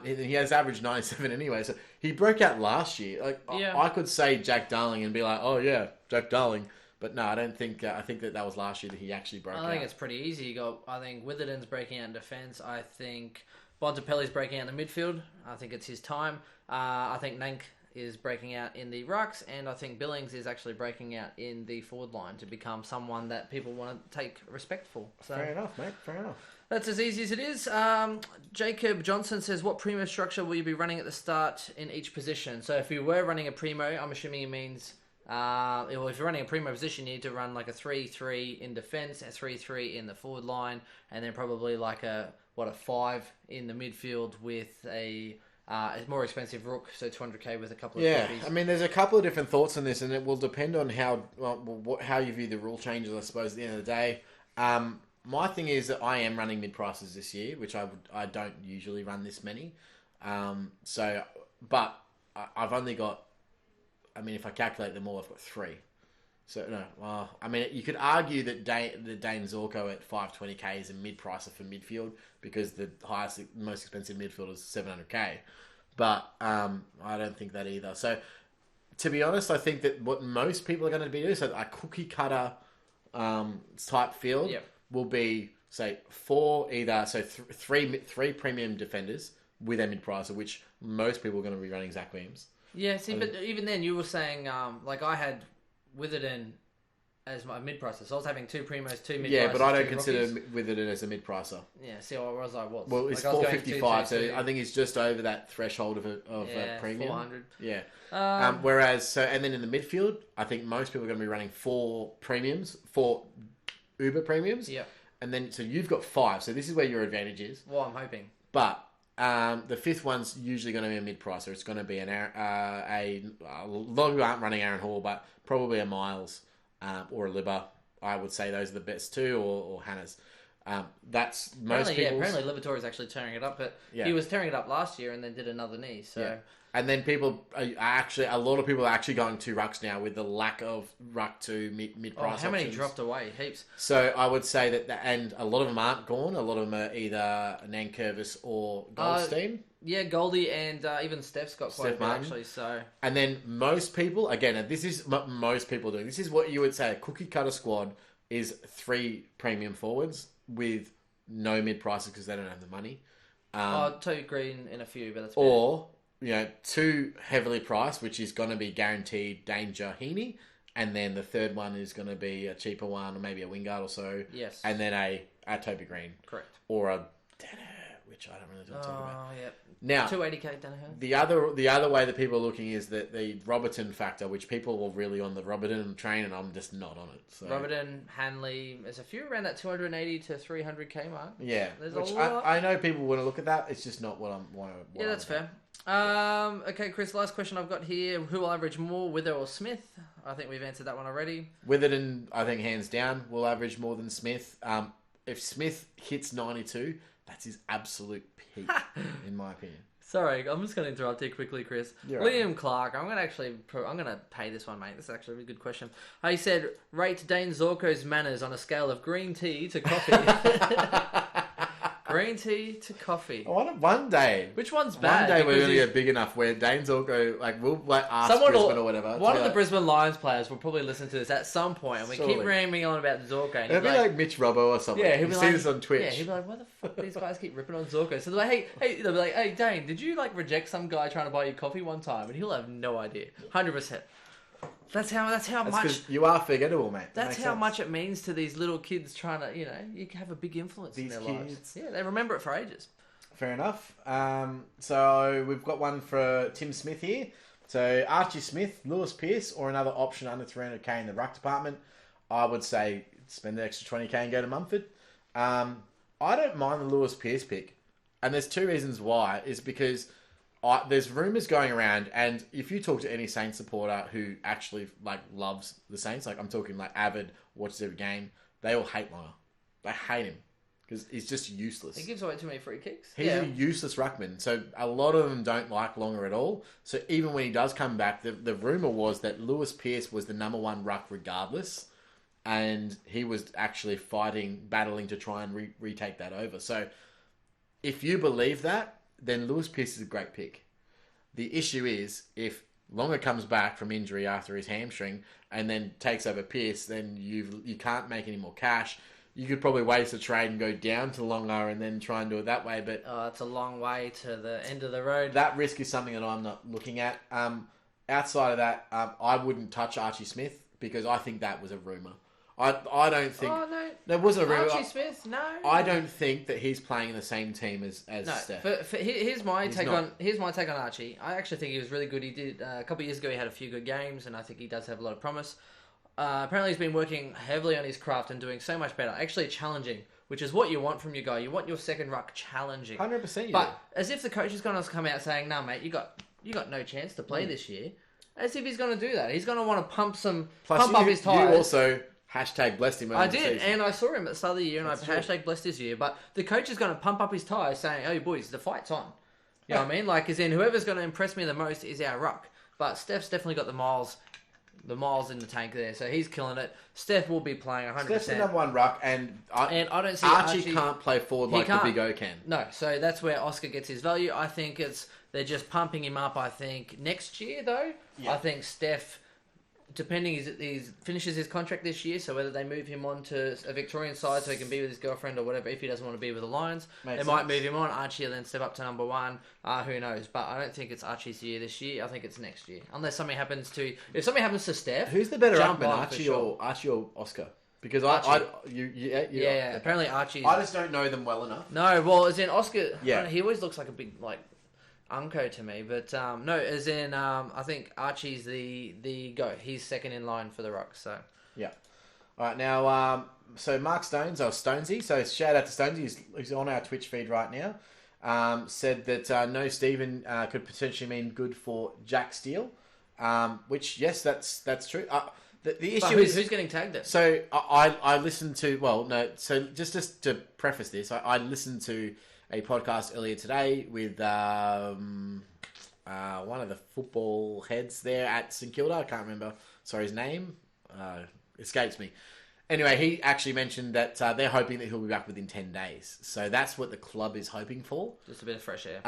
[SPEAKER 2] he has average 97 anyway. So he broke out last year. Like,
[SPEAKER 1] yeah.
[SPEAKER 2] I could say Jack Darling and be like, oh yeah, Jack Darling. But no, I don't think. I think that was last year that he actually broke out.
[SPEAKER 1] I think it's pretty easy. I think Witherden's breaking out in defence. I think Bontempelli's breaking out in the midfield. I think it's his time. I think Nank is breaking out in the rucks, and I think Billings is actually breaking out in the forward line to become someone that people want to take respect for. So
[SPEAKER 2] fair enough, mate. Fair enough.
[SPEAKER 1] That's as easy as it is. Jacob Johnson says, what primo structure will you be running at the start in each position? So if you were running a primo, I'm assuming it means... if you're running a primo position, you need to run like a 3-3 in defence, a 3-3 in the forward line, and then probably like a 5 in the midfield with a more expensive rook, so 200k with a couple of
[SPEAKER 2] I mean, there's a couple of different thoughts on this, and it will depend on how you view the rule changes, I suppose, at the end of the day. My thing is that I am running mid prices this year, which I don't usually run this many. But I've only got, I mean, if I calculate them all, I've got 3. So, no, well, I mean, you could argue that Dane Zorko at 520k is a mid-pricer for midfield because the most expensive midfield is 700k. But I don't think that either. So, to be honest, I think that what most people are going to be doing, so a cookie cutter type field will be, say, 3 premium defenders with a mid-pricer, which most people are going to be running Zach Williams.
[SPEAKER 1] Yeah, see, but even then, you were saying, like, I had Witherden as my mid-pricer, so I was having 2 primos, 2 mid-pricers.
[SPEAKER 2] Yeah, but I don't consider Witherden as a mid-pricer.
[SPEAKER 1] Yeah, see, I was.
[SPEAKER 2] Well, it's like 455, so I think he's just over that threshold of a premium.
[SPEAKER 1] 400.
[SPEAKER 2] Yeah. Whereas, and then in the midfield, I think most people are going to be running 4 premiums, 4 Uber premiums.
[SPEAKER 1] Yeah.
[SPEAKER 2] And then, so you've got 5, so this is where your advantage is.
[SPEAKER 1] Well, I'm hoping.
[SPEAKER 2] But the 5th one's usually going to be a mid-pricer. It's going to be a lot of people aren't running Aaron Hall, but probably a Miles or a Libba. I would say those are the best 2, or Hannah's. That's most people.
[SPEAKER 1] Yeah, apparently Liberatore's actually tearing it up, but he was tearing it up last year and then did another knee. So. Yeah.
[SPEAKER 2] And then people are actually, a lot of people are actually going to rucks now with the lack of ruck to mid-price
[SPEAKER 1] how many
[SPEAKER 2] options.
[SPEAKER 1] dropped away? Heaps.
[SPEAKER 2] So I would say and a lot of them aren't gone. A lot of them are either Nankervis or Goldstein.
[SPEAKER 1] Yeah, Goldie and even Steph's got quite a bit actually. So. And
[SPEAKER 2] then most people, again, this is what most people are doing. This is what you would say a cookie cutter squad is 3 premium forwards with no mid-prices because they don't have the money.
[SPEAKER 1] Toby Green in a few, but that's
[SPEAKER 2] or... 2 heavily priced, which is going to be guaranteed Danger Heaney, and then the 3rd one is going to be a cheaper one, or maybe a Wingard or so.
[SPEAKER 1] Yes.
[SPEAKER 2] And then a Toby Green.
[SPEAKER 1] Correct.
[SPEAKER 2] Or a Danaher, which I don't really want to talk about.
[SPEAKER 1] Oh, yeah.
[SPEAKER 2] Now,
[SPEAKER 1] 280k Danaher.
[SPEAKER 2] The other way that people are looking is that the Robertson factor, which people are really on the Robertson train, and I'm just not on it. So.
[SPEAKER 1] Robertson, Hanley, there's a few around that 280 to 300k mark.
[SPEAKER 2] Yeah.
[SPEAKER 1] There's
[SPEAKER 2] which
[SPEAKER 1] a lot.
[SPEAKER 2] I know people want to look at that. It's just not what I'm.
[SPEAKER 1] Yeah, that's fair. Okay, Chris, last question I've got here. Who will average more, Wither or Smith? I think we've answered that one already.
[SPEAKER 2] Witherden, I think, hands down, will average more than Smith. If Smith hits 92, that's his absolute peak, in my opinion.
[SPEAKER 1] Sorry, I'm just going to interrupt here quickly, Chris. Liam Clark, I'm going to pay this one, mate. This is actually a good question. He said, rate Dane Zorko's manners on a scale of green tea to coffee. Green tea to coffee.
[SPEAKER 2] I want it one day.
[SPEAKER 1] Which one's bad?
[SPEAKER 2] One day we're
[SPEAKER 1] Because
[SPEAKER 2] going to
[SPEAKER 1] he's-
[SPEAKER 2] get big enough where Danes all go, like, we'll like ask
[SPEAKER 1] Someone
[SPEAKER 2] Brisbane
[SPEAKER 1] will,
[SPEAKER 2] or whatever.
[SPEAKER 1] one
[SPEAKER 2] to
[SPEAKER 1] of
[SPEAKER 2] be
[SPEAKER 1] the Brisbane Lions players will probably listen to this at some point, and we keep
[SPEAKER 2] Surely.
[SPEAKER 1] ramming on about Zorko. And
[SPEAKER 2] It'll be
[SPEAKER 1] he's
[SPEAKER 2] like Mitch Robbo or something.
[SPEAKER 1] yeah, he'll
[SPEAKER 2] You
[SPEAKER 1] be
[SPEAKER 2] see
[SPEAKER 1] like,
[SPEAKER 2] this on Twitch.
[SPEAKER 1] Yeah, he'll be like, why the fuck do these guys keep ripping on Zorko? So they're like, hey, they'll be like, hey, Dane, did you like reject some guy trying to buy you coffee one time? And he'll have no idea. 100%. That's how
[SPEAKER 2] That's
[SPEAKER 1] much.
[SPEAKER 2] 'cause you are forgettable, mate.
[SPEAKER 1] That's
[SPEAKER 2] Makes
[SPEAKER 1] how
[SPEAKER 2] sense.
[SPEAKER 1] much it means to these little kids trying to, you have a big influence in
[SPEAKER 2] These
[SPEAKER 1] their
[SPEAKER 2] kids.
[SPEAKER 1] lives. Yeah, they remember it for ages.
[SPEAKER 2] Fair enough. So we've got one for Tim Smith here. So Archie Smith, Lewis Pearce, or another option under 300k in the ruck department. I would say spend the extra 20k and go to Mumford. I don't mind the Lewis Pearce pick. And there's two reasons why. Is because there's rumours going around, and if you talk to any Saints supporter who actually like loves the Saints, like I'm talking like avid, watches every game, they all hate Moyer. They hate him because he's just useless.
[SPEAKER 1] He gives away too many free kicks.
[SPEAKER 2] He's a useless ruckman, so a lot of them don't like Longer at all. So even when he does come back, the rumour was that Lewis Pearce was the number one ruck regardless, and he was actually battling to try and retake that over. So if you believe that, then Lewis Pearce is a great pick. The issue is, if Longer comes back from injury after his hamstring and then takes over Pearce, then you can't make any more cash. You could probably waste a trade and go down to Longer and then try and do it that way, but
[SPEAKER 1] it's a long way to the end of the road.
[SPEAKER 2] that risk is something that I'm not looking at. Outside of that, I wouldn't touch Archie Smith because I think that was a rumour. I don't think...
[SPEAKER 1] Oh, no.
[SPEAKER 2] There wasn't a rumour.
[SPEAKER 1] Archie Smith, no.
[SPEAKER 2] I don't think that he's playing in the same team as
[SPEAKER 1] No,
[SPEAKER 2] Steph.
[SPEAKER 1] here's my take
[SPEAKER 2] not.
[SPEAKER 1] on Archie. I actually think he was really good. He did a couple of years ago. He had a few good games, and I think he does have a lot of promise. Apparently, he's been working heavily on his craft and doing so much better. Actually, challenging, which is what you want from your guy. You want your second ruck challenging.
[SPEAKER 2] 100% you
[SPEAKER 1] But
[SPEAKER 2] do.
[SPEAKER 1] as if the coach is going to come out saying, "No, mate, you got no chance to play this year." As if he's going to do that. He's going to want to pump up his tires.
[SPEAKER 2] You also hashtag blessed him.
[SPEAKER 1] I did, and I saw him at the start of the year, and I hashtag blessed his year. But the coach is going to pump up his tires, saying, "Oh, boys, the fight's on." You know what I mean? Like, as in, whoever's going to impress me the most is our ruck. But Steph's definitely got the miles in the tank there, so he's killing it. Steph will be playing 100%.
[SPEAKER 2] Steph's the number one ruck, and
[SPEAKER 1] I don't see
[SPEAKER 2] Archie can't play forward like the
[SPEAKER 1] can't.
[SPEAKER 2] Big O can.
[SPEAKER 1] No, so that's where Oscar gets his value. I think they're just pumping him up. I think next year though, I think Steph, depending he finishes his contract this year, so whether they move him on to a Victorian side so he can be with his girlfriend or whatever, if he doesn't want to be with the Lions,
[SPEAKER 2] Makes
[SPEAKER 1] might
[SPEAKER 2] sense.
[SPEAKER 1] move him on. Archie will then step up to number one. Who knows? But I don't think it's Archie's year this year. I think it's next year, unless something happens to Steph.
[SPEAKER 2] Who's the better
[SPEAKER 1] jump
[SPEAKER 2] ruckman,
[SPEAKER 1] on for
[SPEAKER 2] Archie or Oscar? Because
[SPEAKER 1] Archie.
[SPEAKER 2] yeah.
[SPEAKER 1] Apparently Archie.
[SPEAKER 2] I just don't know them well enough.
[SPEAKER 1] No, well, as in Oscar,
[SPEAKER 2] Yeah.
[SPEAKER 1] he always looks like a big unco to me, but no, as in I think Archie's the goat. He's second in line for the ruck. So
[SPEAKER 2] Yeah. All right, now, so Mark Stones, or Stonesy, so shout out to Stonesy, he's on our Twitch feed right now, said that no Stephen could potentially mean good for Jack Steele, which, yes, that's true. The issue is...
[SPEAKER 1] who's getting tagged then?
[SPEAKER 2] So I listened to... Well, no, so just to preface this, I listened to a podcast earlier today with one of the football heads there at St Kilda. I can't remember, his name. Escapes me. Anyway, he actually mentioned that they're hoping that he'll be back within 10 days. So that's what the club is hoping for.
[SPEAKER 1] Just a bit of fresh air.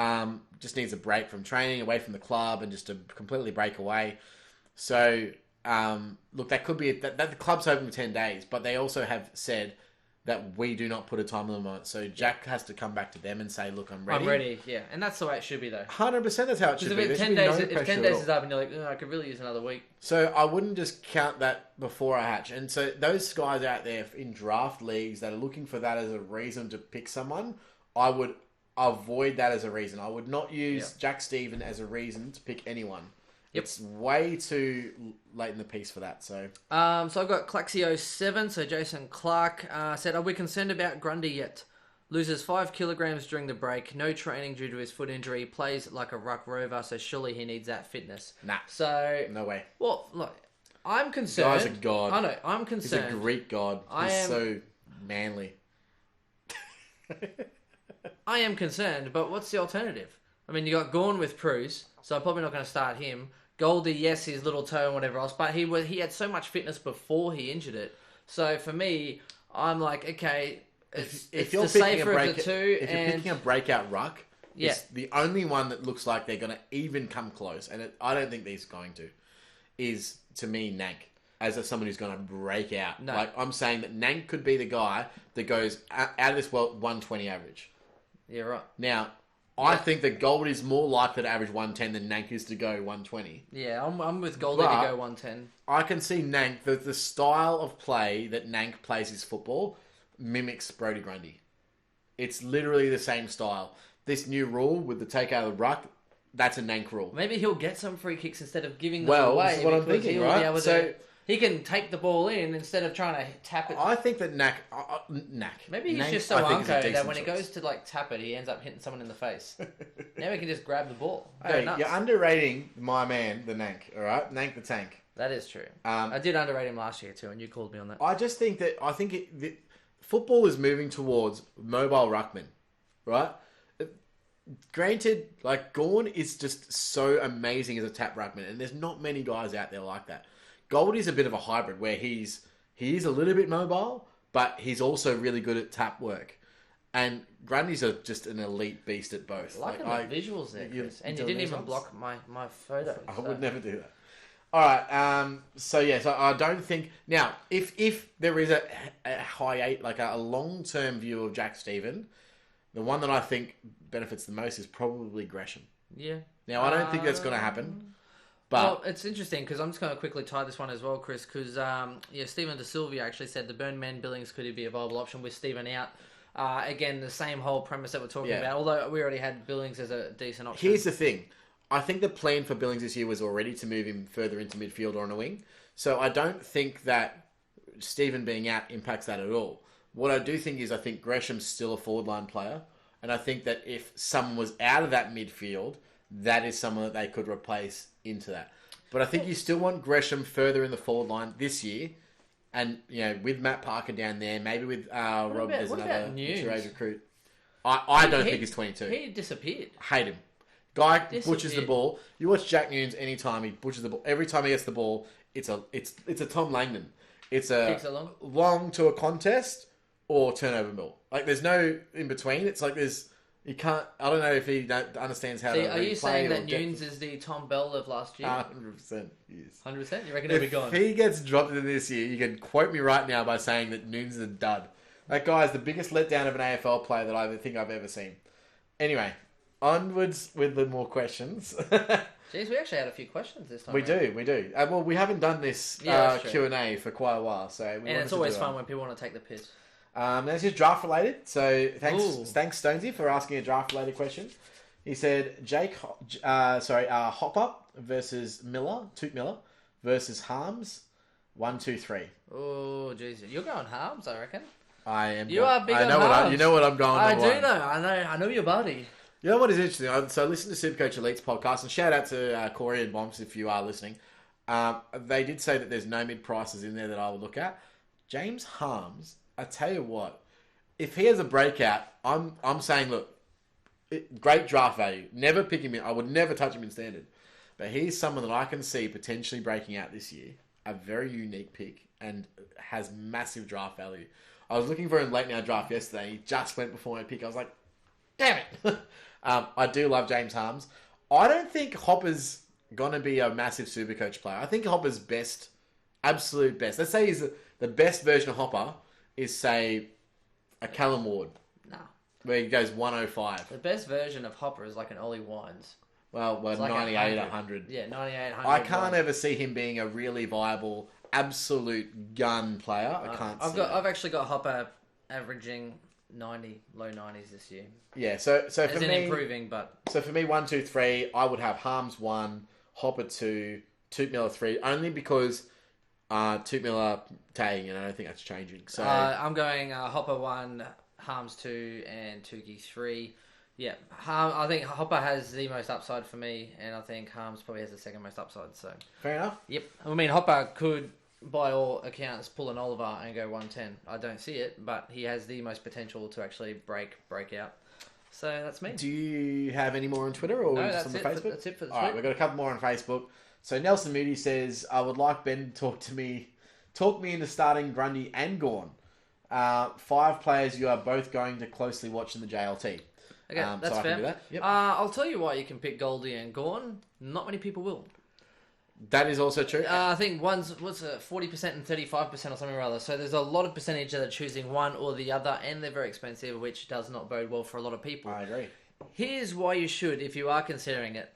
[SPEAKER 2] Just needs a break from training, away from the club, and just to completely break away. So, look, that could be... That the club's hoping for 10 days, but they also have said that we do not put a time limit on it. So Jack has to come back to them and say, look, I'm ready.
[SPEAKER 1] I'm ready, yeah. And that's the way it should be, though.
[SPEAKER 2] 100% that's how it should be.
[SPEAKER 1] Because if 10 days is up and you're like, I could really use another week.
[SPEAKER 2] So I wouldn't just count that before I hatch. And so those guys out there in draft leagues that are looking for that as a reason to pick someone, I would avoid that as a reason. I would not use Jack Stephen as a reason to pick anyone. Yep. It's way too late in the piece for that. So
[SPEAKER 1] I've got Claxio7. So Jason Clark said, are we concerned about Grundy yet? Loses 5 kilograms during the break. No training due to his foot injury. Plays like a ruck rover. So surely he needs that fitness.
[SPEAKER 2] Nah.
[SPEAKER 1] So
[SPEAKER 2] no way.
[SPEAKER 1] Well, look, I'm concerned.
[SPEAKER 2] Guy's a god.
[SPEAKER 1] I know. I'm concerned.
[SPEAKER 2] He's a Greek god. He's so manly.
[SPEAKER 1] I am concerned, but what's the alternative? I mean, you got Gorn with Pruse, so I'm probably not going to start him. Goldie, yes, his little toe and whatever else, but he had so much fitness before he injured it. So for me, I'm like, okay, It's the safer of the two.
[SPEAKER 2] If you're picking a breakout ruck,
[SPEAKER 1] Yeah.
[SPEAKER 2] it's the only one that looks like they're going to even come close, and I don't think these are going to, is, to me, Nank. As someone who's going to break out.
[SPEAKER 1] No.
[SPEAKER 2] Like, I'm saying that Nank could be the guy that goes out of this world 120 average.
[SPEAKER 1] Yeah, right.
[SPEAKER 2] Now, I think that Gold is more likely to average 110 than Nank is to go 120.
[SPEAKER 1] Yeah, I'm with Goldie to go 110.
[SPEAKER 2] I can see Nank, the style of play that Nank plays his football mimics Brodie Grundy. It's literally the same style. This new rule with the take out of the ruck, that's a Nank rule.
[SPEAKER 1] Maybe he'll get some free kicks instead of giving them away.
[SPEAKER 2] This is what I'm thinking,
[SPEAKER 1] he'll
[SPEAKER 2] right?
[SPEAKER 1] Be able to, he can take the ball in instead of trying to tap it.
[SPEAKER 2] I think that Nank.
[SPEAKER 1] Maybe he's
[SPEAKER 2] Nank,
[SPEAKER 1] just so
[SPEAKER 2] I think, is a
[SPEAKER 1] unco that
[SPEAKER 2] decent
[SPEAKER 1] when he
[SPEAKER 2] choice.
[SPEAKER 1] goes to like tap it, he ends up hitting someone in the face. Now he can just grab the ball. Go
[SPEAKER 2] Hey,
[SPEAKER 1] nuts.
[SPEAKER 2] you're underrating my man, the Nank. All right, Nank the Tank.
[SPEAKER 1] That is true. I did underrate him last year too, and you called me on that.
[SPEAKER 2] I just think that football is moving towards mobile ruckman, right? Granted, like Gawn is just so amazing as a tap ruckman, and there's not many guys out there like that. Goldie's a bit of a hybrid where he is a little bit mobile, but he's also really good at tap work. And Grundy's just an elite beast at both.
[SPEAKER 1] I like the visuals there, Chris. And you didn't even block my photos.
[SPEAKER 2] I would never do that. All right. So I don't think now if there is a high eight, like a long-term view of Jack Stephen, the one that I think benefits the most is probably Gresham.
[SPEAKER 1] Yeah.
[SPEAKER 2] Now I don't think that's going to happen. But
[SPEAKER 1] well, it's interesting because I'm just going to quickly tie this one as well, Chris, because Stephen De Silva actually said the Burn Man Billings could be a viable option with Stephen out. Again, the same whole premise that we're talking about, although we already had Billings as a decent option.
[SPEAKER 2] Here's the thing. I think the plan for Billings this year was already to move him further into midfield or on a wing. So I don't think that Stephen being out impacts that at all. What I do think is I think Gresham's still a forward line player. And I think that if someone was out of that midfield, that is someone that they could replace into that. But I think you still want Gresham further in the forward line this year. And, with Matt Parker down there, maybe with Rob, there's another mid-range recruit. I don't think he's 22.
[SPEAKER 1] He disappeared.
[SPEAKER 2] Hate him. Guy butchers the ball. You watch Jack Nunes anytime he butchers the ball. Every time he gets the ball, it's a Tom Langdon. It's a long to a contest or turnover ball. Like there's no in between. It's like you can't. I don't know if he understands how to.
[SPEAKER 1] Are you saying that Nunes is the Tom Bell of last year?
[SPEAKER 2] 100%. Yes.
[SPEAKER 1] 100%. You reckon he'll be gone?
[SPEAKER 2] If he gets dropped in this year, you can quote me right now by saying that Nunes is a dud. That guy is the biggest letdown of an AFL player that I think I've ever seen. Anyway, onwards with the more questions.
[SPEAKER 1] Jeez, we actually had a few questions this time.
[SPEAKER 2] We do. Well, we haven't done this Q&A for quite a while, so and
[SPEAKER 1] it's always fun when people want to take the piss.
[SPEAKER 2] That's just draft related. So thanks Stonesy for asking a draft related question. He said Hopper versus Toot Miller versus Harms, 1, 2, 3.
[SPEAKER 1] Oh, jeez, you're going Harms, I reckon.
[SPEAKER 2] I am.
[SPEAKER 1] You are big on Harms.
[SPEAKER 2] You know what I'm going.
[SPEAKER 1] I do know. I know your buddy.
[SPEAKER 2] You know what is interesting? So I listened to Supercoach Elite's podcast, and shout out to Corey and Bombs if you are listening. They did say that there's no mid prices in there that I would look at. James Harms, I tell you what, if he has a breakout, I'm saying, look, great draft value. Never pick him in. I would never touch him in standard. But he's someone that I can see potentially breaking out this year. A very unique pick and has massive draft value. I was looking for him late in our draft yesterday. He just went before my pick. I was like, damn it. I do love James Harms. I don't think Hopper's going to be a massive Supercoach player. I think Hopper's best, absolute best. Let's say he's the best version of Hopper is, say, a Callum Ward.
[SPEAKER 1] No.
[SPEAKER 2] Where he goes 105.
[SPEAKER 1] The best version of Hopper is like an Ollie Wines.
[SPEAKER 2] Well,
[SPEAKER 1] like
[SPEAKER 2] 98, 100.
[SPEAKER 1] Yeah, 98, 100.
[SPEAKER 2] I can't ever see him being a really viable, absolute gun player. I can't see that.
[SPEAKER 1] I've actually got Hopper averaging 90, low 90s this year.
[SPEAKER 2] Yeah, so for
[SPEAKER 1] As in
[SPEAKER 2] me...
[SPEAKER 1] improving, but...
[SPEAKER 2] So for me, 1, 2, 3, I would have Harms 1, Hopper 2, Toot Miller 3, only because Toot Miller tagging, and I don't think that's changing. So
[SPEAKER 1] I'm going Hopper 1, Harms 2, and Tukey 3. Yeah, I think Hopper has the most upside for me, and I think Harms probably has the second most upside. So
[SPEAKER 2] fair enough.
[SPEAKER 1] Yep. I mean, Hopper could, by all accounts, pull an Oliver and go 110. I don't see it, but he has the most potential to actually break out. So that's me.
[SPEAKER 2] Do you have any more on Twitter or just on the Facebook?
[SPEAKER 1] That's it for the
[SPEAKER 2] All right, we've got a couple more on Facebook. So Nelson Moody says, I would like Ben to talk me into starting Grundy and Gawn. 5 players you are both going to closely watch in the JLT.
[SPEAKER 1] Okay, that's
[SPEAKER 2] so I
[SPEAKER 1] fair.
[SPEAKER 2] can do that. Yep.
[SPEAKER 1] I'll tell you why you can pick Goldie and Gorn. Not many people will.
[SPEAKER 2] That is also true.
[SPEAKER 1] I think one's 40% and 35% or something or other. So there's a lot of percentage that are choosing one or the other, and they're very expensive, which does not bode well for a lot of people.
[SPEAKER 2] I agree.
[SPEAKER 1] Here's why you should, if you are considering it.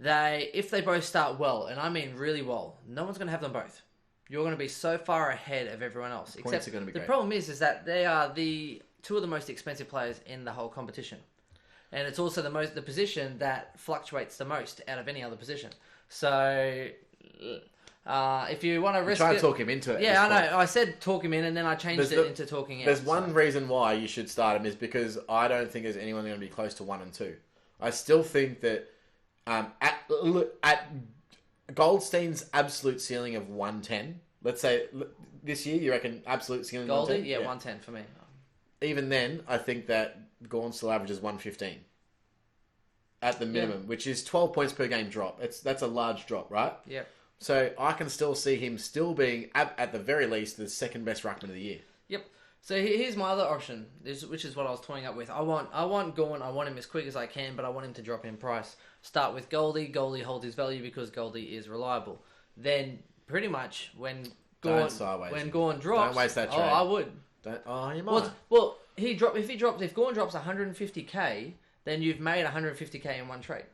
[SPEAKER 1] If they both start well, and I mean really well, no one's going to have them both. You're going to be so far ahead of everyone else.
[SPEAKER 2] Points are going to be
[SPEAKER 1] the
[SPEAKER 2] great.
[SPEAKER 1] problem is that they are the 2 of the most expensive players in the whole competition. And it's also the position that fluctuates the most out of any other position. So, if you want to risk
[SPEAKER 2] Try
[SPEAKER 1] it...
[SPEAKER 2] to talk him into it.
[SPEAKER 1] Yeah, I know. I said talk him in, and then I changed it into talking out.
[SPEAKER 2] There's one reason why you should start him is because I don't think there's anyone going to be close to 1 and 2. I still think that at Goldstein's absolute ceiling of 110, let's say this year, you reckon absolute ceiling
[SPEAKER 1] Goldie?
[SPEAKER 2] 110?
[SPEAKER 1] Yeah, 110 for me.
[SPEAKER 2] Even then, I think that Gorn still averages 115 at the minimum, which is 12 points per game drop. That's a large drop, right?
[SPEAKER 1] Yeah.
[SPEAKER 2] So I can still see him still being, at the very least, the second best ruckman of the year.
[SPEAKER 1] Yep. So here's my other option, which is what I was toying up with. I want Gorn. I want him as quick as I can, but I want him to drop in price. Start with Goldie. Goldie holds his value because Goldie is reliable. Then pretty much when Gorn drops,
[SPEAKER 2] don't waste that trade.
[SPEAKER 1] I would.
[SPEAKER 2] You might.
[SPEAKER 1] Well, if Gorn drops 150k, then you've made 150k in one trade.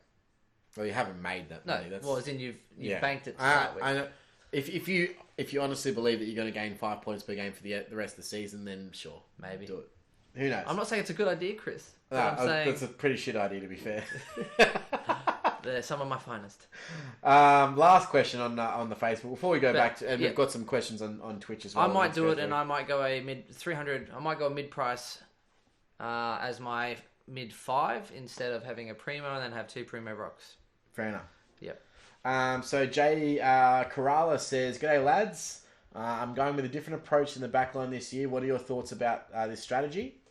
[SPEAKER 2] Well, you haven't made that money.
[SPEAKER 1] As in you've banked it to start with.
[SPEAKER 2] I know. If you honestly believe that you're going to gain 5 points per game for the rest of the season, then sure,
[SPEAKER 1] maybe
[SPEAKER 2] do it. Who knows?
[SPEAKER 1] I'm not saying it's a good idea, Chris. I'm saying
[SPEAKER 2] that's a pretty shit idea, to be fair.
[SPEAKER 1] They're some of my finest.
[SPEAKER 2] Last question on the Facebook before we go back to, and we've got some questions on Twitch as well.
[SPEAKER 1] I might do it, and I might go a mid 300. I might go a mid price as my mid 5 instead of having a primo and then have 2 primo rocks.
[SPEAKER 2] Fair enough.
[SPEAKER 1] Yep.
[SPEAKER 2] So Jay Kerala says, "G'day lads. I'm going with a different approach in the backline this year. What are your thoughts about this strategy?"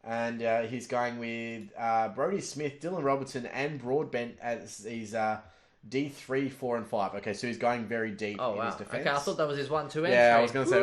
[SPEAKER 2] And he's going with Brodie Smith, Dylan Robertson, and Broadbent as his D3, 4, and 5. Okay, so he's going very deep in his defence.
[SPEAKER 1] Okay, I thought that was his 1-2 entry.
[SPEAKER 2] Yeah, I was going to say,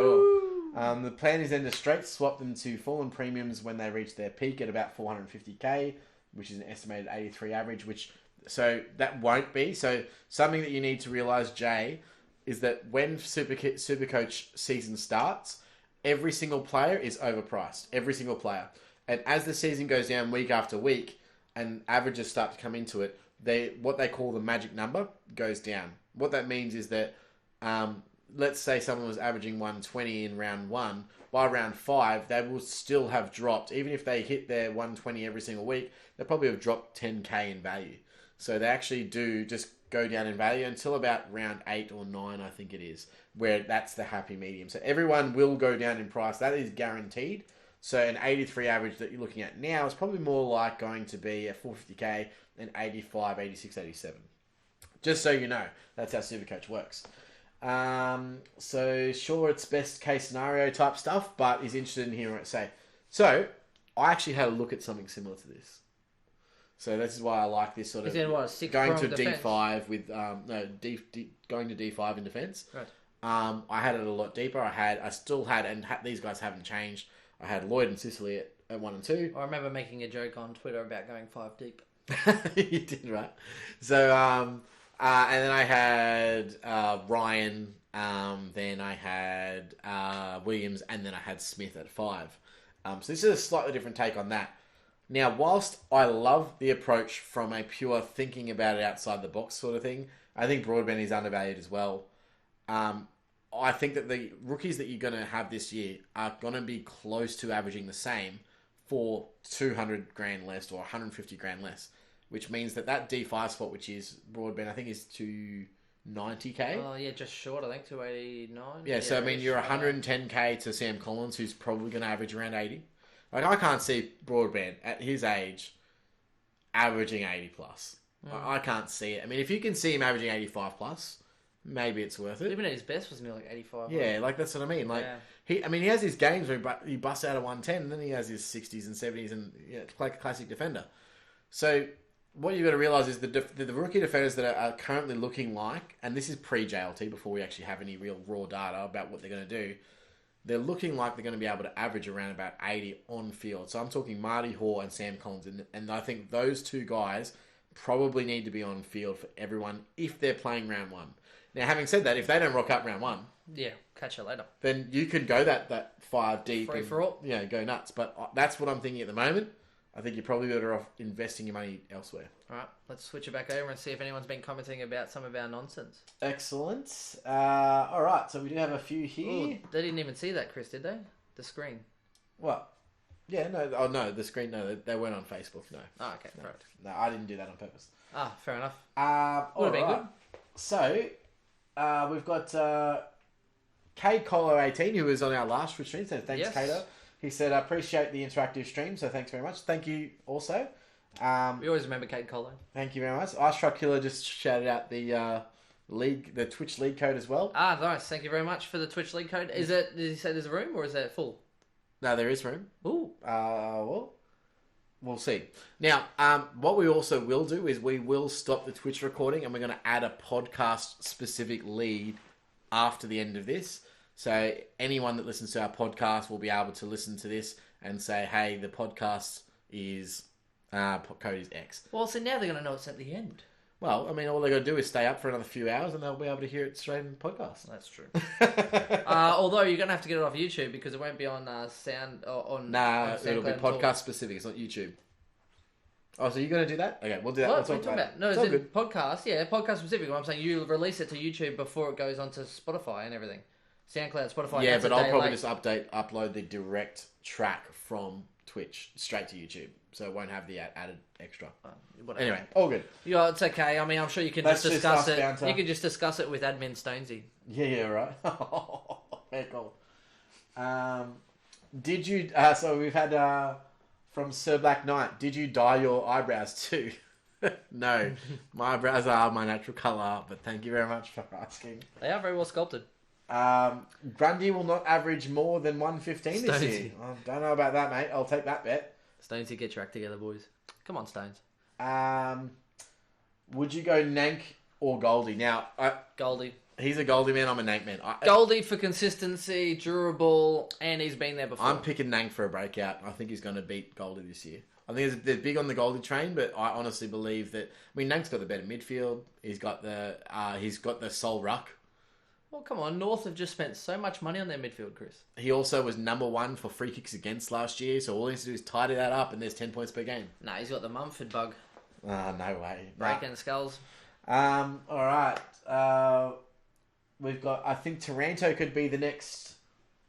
[SPEAKER 2] the plan is then to straight swap them to fallen premiums when they reach their peak at about 450k, which is an estimated 83 average, so that won't be. So something that you need to realise, Jay, is that when SuperCoach season starts, every single player is overpriced. Every single player. And as the season goes down week after week and averages start to come into it, what they call the magic number goes down. What that means is that, let's say someone was averaging 120 in round 1. By round 5, they will still have dropped. Even if they hit their 120 every single week, they probably have dropped 10k in value. So they actually do just go down in value until about round 8 or 9, I think it is, where that's the happy medium. So everyone will go down in price. That is guaranteed. So an 83 average that you're looking at now is probably more like going to be a 450k and 85, 86, 87. Just so you know, that's how SuperCoach works. So sure, it's best case scenario type stuff, but he's interested in hearing what I say. So I actually had a look at something similar to this. So this is why I like this sort of going to D5 with going to D5 in defense.
[SPEAKER 1] Right.
[SPEAKER 2] I had it a lot deeper. I still had, and these guys haven't changed. I had Lloyd and Sicily at 1 and 2.
[SPEAKER 1] I remember making a joke on Twitter about going 5 deep.
[SPEAKER 2] You did, right? So, and then I had Ryan, then I had Williams, and then I had Smith at 5. So this is a slightly different take on that. Now, whilst I love the approach from a pure thinking about it outside the box sort of thing, I think Broadbent is undervalued as well. I think that the rookies that you're going to have this year are going to be close to averaging the same for 200 grand less or 150 grand less, which means that D5 spot, which is Broadbent, I think is 290k.
[SPEAKER 1] Oh, yeah, just short, I think, 289.
[SPEAKER 2] Yeah, so I mean, you're 110k to Sam Collins, who's probably going to average around 80. Like, I can't see Broadbent at his age averaging 80 plus. I can't see it. I mean, if you can see him averaging 85 plus, maybe it's worth it.
[SPEAKER 1] Even at his best was near like 85.
[SPEAKER 2] Yeah, like that's what I mean. Like he has his games where he busts out of 110, and then he has his 60s and 70s, and like a classic defender. So what you've got to realise is the rookie defenders that are currently looking like, and this is pre JLT before we actually have any real raw data about what they're going to do. they're looking like they're going to be able to average around about 80 on field. So I'm talking Marty Hall and Sam Collins, and I think those two guys probably need to be on field for everyone if they're playing round one. Now, having said that, if they don't rock up round one,
[SPEAKER 1] Yeah, catch you later.
[SPEAKER 2] then you can go that 5 deep
[SPEAKER 1] Free
[SPEAKER 2] and
[SPEAKER 1] for all.
[SPEAKER 2] go nuts. But that's what I'm thinking at the moment. I think you're probably better off investing your money elsewhere.
[SPEAKER 1] All right, let's switch it back over and see if anyone's been commenting about some of our nonsense.
[SPEAKER 2] Excellent. All right, so we do have a few here.
[SPEAKER 1] Ooh, they didn't even see that, Chris, did they? The screen.
[SPEAKER 2] What? Yeah, no. Oh, no, the screen, no. They weren't on Facebook, no.
[SPEAKER 1] Oh, okay,
[SPEAKER 2] No,
[SPEAKER 1] right.
[SPEAKER 2] no, I didn't do that on purpose.
[SPEAKER 1] Ah, fair enough.
[SPEAKER 2] Would
[SPEAKER 1] have been good.
[SPEAKER 2] So, we've got Cade Colo 18, who was on our last Twitch stream, so thanks,
[SPEAKER 1] Yes.
[SPEAKER 2] Cato. He said, I appreciate the interactive stream, so thanks very much. Thank you also.
[SPEAKER 1] We always remember Kate Colo.
[SPEAKER 2] Thank you very much. Ice Truck Killer just shouted out the Twitch league code as well.
[SPEAKER 1] Ah, nice. Thank you very much for the Twitch league code. Is it? Did he say there's a room or is it full?
[SPEAKER 2] No, there is room.
[SPEAKER 1] Ooh.
[SPEAKER 2] Well, we'll see. Now, what we also will do is we will stop the Twitch recording and we're going to add a podcast-specific lead after the end of this. So anyone that listens to our podcast will be able to listen to this and say, hey, the podcast is, code is X.
[SPEAKER 1] Well, so now they're going to know it's at the end.
[SPEAKER 2] Well, I mean, all they're going to do is stay up for another few hours and they'll be able to hear it straight in the podcast.
[SPEAKER 1] That's true. Although you're going to have to get it off YouTube because it won't be on sound or on.
[SPEAKER 2] Nah,
[SPEAKER 1] on
[SPEAKER 2] it'll be
[SPEAKER 1] SoundCloud
[SPEAKER 2] podcast specific. It's not YouTube. Oh, so you're going to do that? Okay, we'll do that.
[SPEAKER 1] What?
[SPEAKER 2] We'll
[SPEAKER 1] What are you
[SPEAKER 2] talk
[SPEAKER 1] talking
[SPEAKER 2] about it.
[SPEAKER 1] about? No,
[SPEAKER 2] It's
[SPEAKER 1] it's
[SPEAKER 2] all
[SPEAKER 1] in
[SPEAKER 2] good.
[SPEAKER 1] podcast. Yeah, podcast specific. I'm saying you release it to YouTube before it goes onto Spotify and everything. SoundCloud, Spotify.
[SPEAKER 2] Yeah,
[SPEAKER 1] that's
[SPEAKER 2] but
[SPEAKER 1] a
[SPEAKER 2] I'll
[SPEAKER 1] day
[SPEAKER 2] probably
[SPEAKER 1] late.
[SPEAKER 2] just upload the direct track from Twitch straight to YouTube, so it won't have the added extra.
[SPEAKER 1] Whatever.
[SPEAKER 2] Anyway, all good.
[SPEAKER 1] Yeah, it's okay. I mean, I'm sure you can
[SPEAKER 2] That's
[SPEAKER 1] just
[SPEAKER 2] just
[SPEAKER 1] discuss
[SPEAKER 2] us
[SPEAKER 1] it.
[SPEAKER 2] banter.
[SPEAKER 1] You can just discuss it with Admin Stonesy.
[SPEAKER 2] Yeah, right. Very cool. Did you? So we've had from Sir Black Knight. Did you dye your eyebrows too? No, my eyebrows are my natural colour. But thank you very much for asking.
[SPEAKER 1] They are very well sculpted.
[SPEAKER 2] Grundy will not average more than 115 this year.
[SPEAKER 1] Stonesy.
[SPEAKER 2] I don't know about that, mate. I'll take that bet.
[SPEAKER 1] Stonesy, get your act together, boys. Come on, Stones.
[SPEAKER 2] Would you go Nank or Goldie? Now,
[SPEAKER 1] Goldie.
[SPEAKER 2] he's a Goldie man. I'm a Nank man.
[SPEAKER 1] Goldie for consistency, durable, and he's been there before.
[SPEAKER 2] I'm picking Nank for a breakout. I think he's going to beat Goldie this year. I think they're big on the Goldie train, but I honestly believe that. I mean, Nank's got the better midfield. He's got the sole ruck.
[SPEAKER 1] Well, come on. North have just spent so much money on their midfield, Chris.
[SPEAKER 2] He also was number 1 for free kicks against last year, so all he has to do is tidy that up, and there's 10 points per game.
[SPEAKER 1] Nah, he's got the Mumford bug.
[SPEAKER 2] No way.
[SPEAKER 1] Breaking skulls.
[SPEAKER 2] All right. We've got. I think Taranto could be the next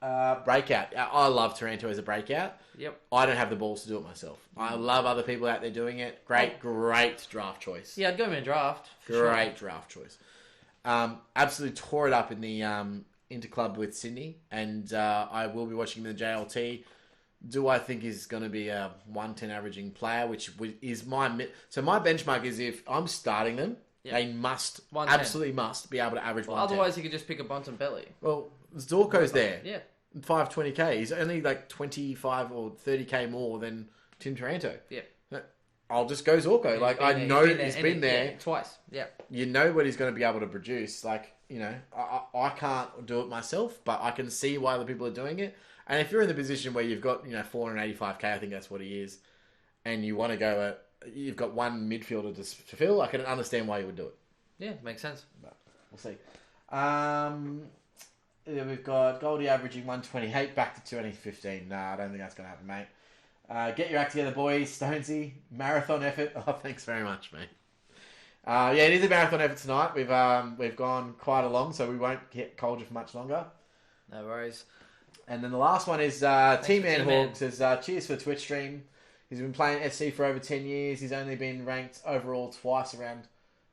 [SPEAKER 2] breakout. I love Taranto as a breakout.
[SPEAKER 1] Yep.
[SPEAKER 2] I don't have the balls to do it myself. I love other people out there doing it. Great draft choice.
[SPEAKER 1] Yeah, I'd go in a draft. for
[SPEAKER 2] Great draft choice. Absolutely tore it up in the interclub with Sydney, and I will be watching him in the JLT. Do I think he's going to be a 110 averaging player, which is my... So my benchmark is if I'm starting them, they must,
[SPEAKER 1] 110.
[SPEAKER 2] absolutely must be able to average
[SPEAKER 1] Well,
[SPEAKER 2] 110.
[SPEAKER 1] otherwise, he could just pick a Bontempelli.
[SPEAKER 2] Well, Zorko's there.
[SPEAKER 1] Yeah.
[SPEAKER 2] 520k. He's only like 25 or 30k more than Tim Taranto.
[SPEAKER 1] Yeah.
[SPEAKER 2] I'll just go Zorko. Like, I know he's been there.
[SPEAKER 1] Yeah, twice. Yeah.
[SPEAKER 2] You know what he's going to be able to produce. Like, you know, I can't do it myself, but I can see why other people are doing it. And if you're in the position where you've got, 485k, I think that's what he is, and you want to go you've got one midfielder to fill, I can understand why you would do it.
[SPEAKER 1] Yeah, makes sense.
[SPEAKER 2] But we'll see. Yeah, we've got Goldie averaging 128, back to 215. Nah, I don't think that's going to happen, mate. Get your act together, boys. Stonesy, marathon effort. Oh, thanks very much, mate. Yeah, it is a marathon effort tonight. We've gone quite along, so we won't get Colger for much longer.
[SPEAKER 1] No worries.
[SPEAKER 2] And then the last one is T-Man
[SPEAKER 1] T-Man.
[SPEAKER 2] Hawk says, cheers for the Twitch stream. He's been playing SC for over 10 years. He's only been ranked overall twice around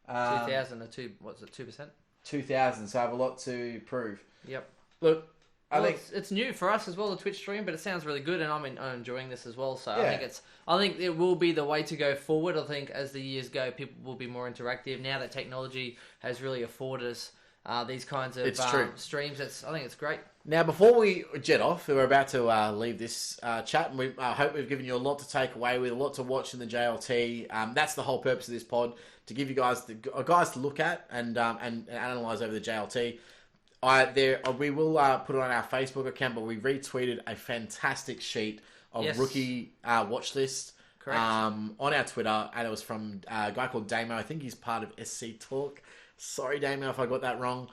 [SPEAKER 1] 2000 or 2%?
[SPEAKER 2] 2000, so I have a lot to prove.
[SPEAKER 1] Yep.
[SPEAKER 2] Look, I
[SPEAKER 1] Well,
[SPEAKER 2] think...
[SPEAKER 1] it's new for us as well, the Twitch stream, but it sounds really good, and I'm enjoying this as well. So
[SPEAKER 2] Yeah.
[SPEAKER 1] I think it will be the way to go forward. I think as the years go, people will be more interactive now that technology has really afforded us these kinds of
[SPEAKER 2] It's true.
[SPEAKER 1] streams. I think it's great.
[SPEAKER 2] Now, before we jet off, we're about to leave this chat, and I hope we've given you a lot to take away with, a lot to watch in the JLT. That's the whole purpose of this pod, to give you guys guys to look at and analyse over the JLT. We will put it on our Facebook account, but we retweeted a fantastic sheet of rookie watch list.
[SPEAKER 1] Correct.
[SPEAKER 2] On our Twitter, and it was from a guy called Damo. I think he's part of SC Talk. Sorry, Damo, if I got that wrong.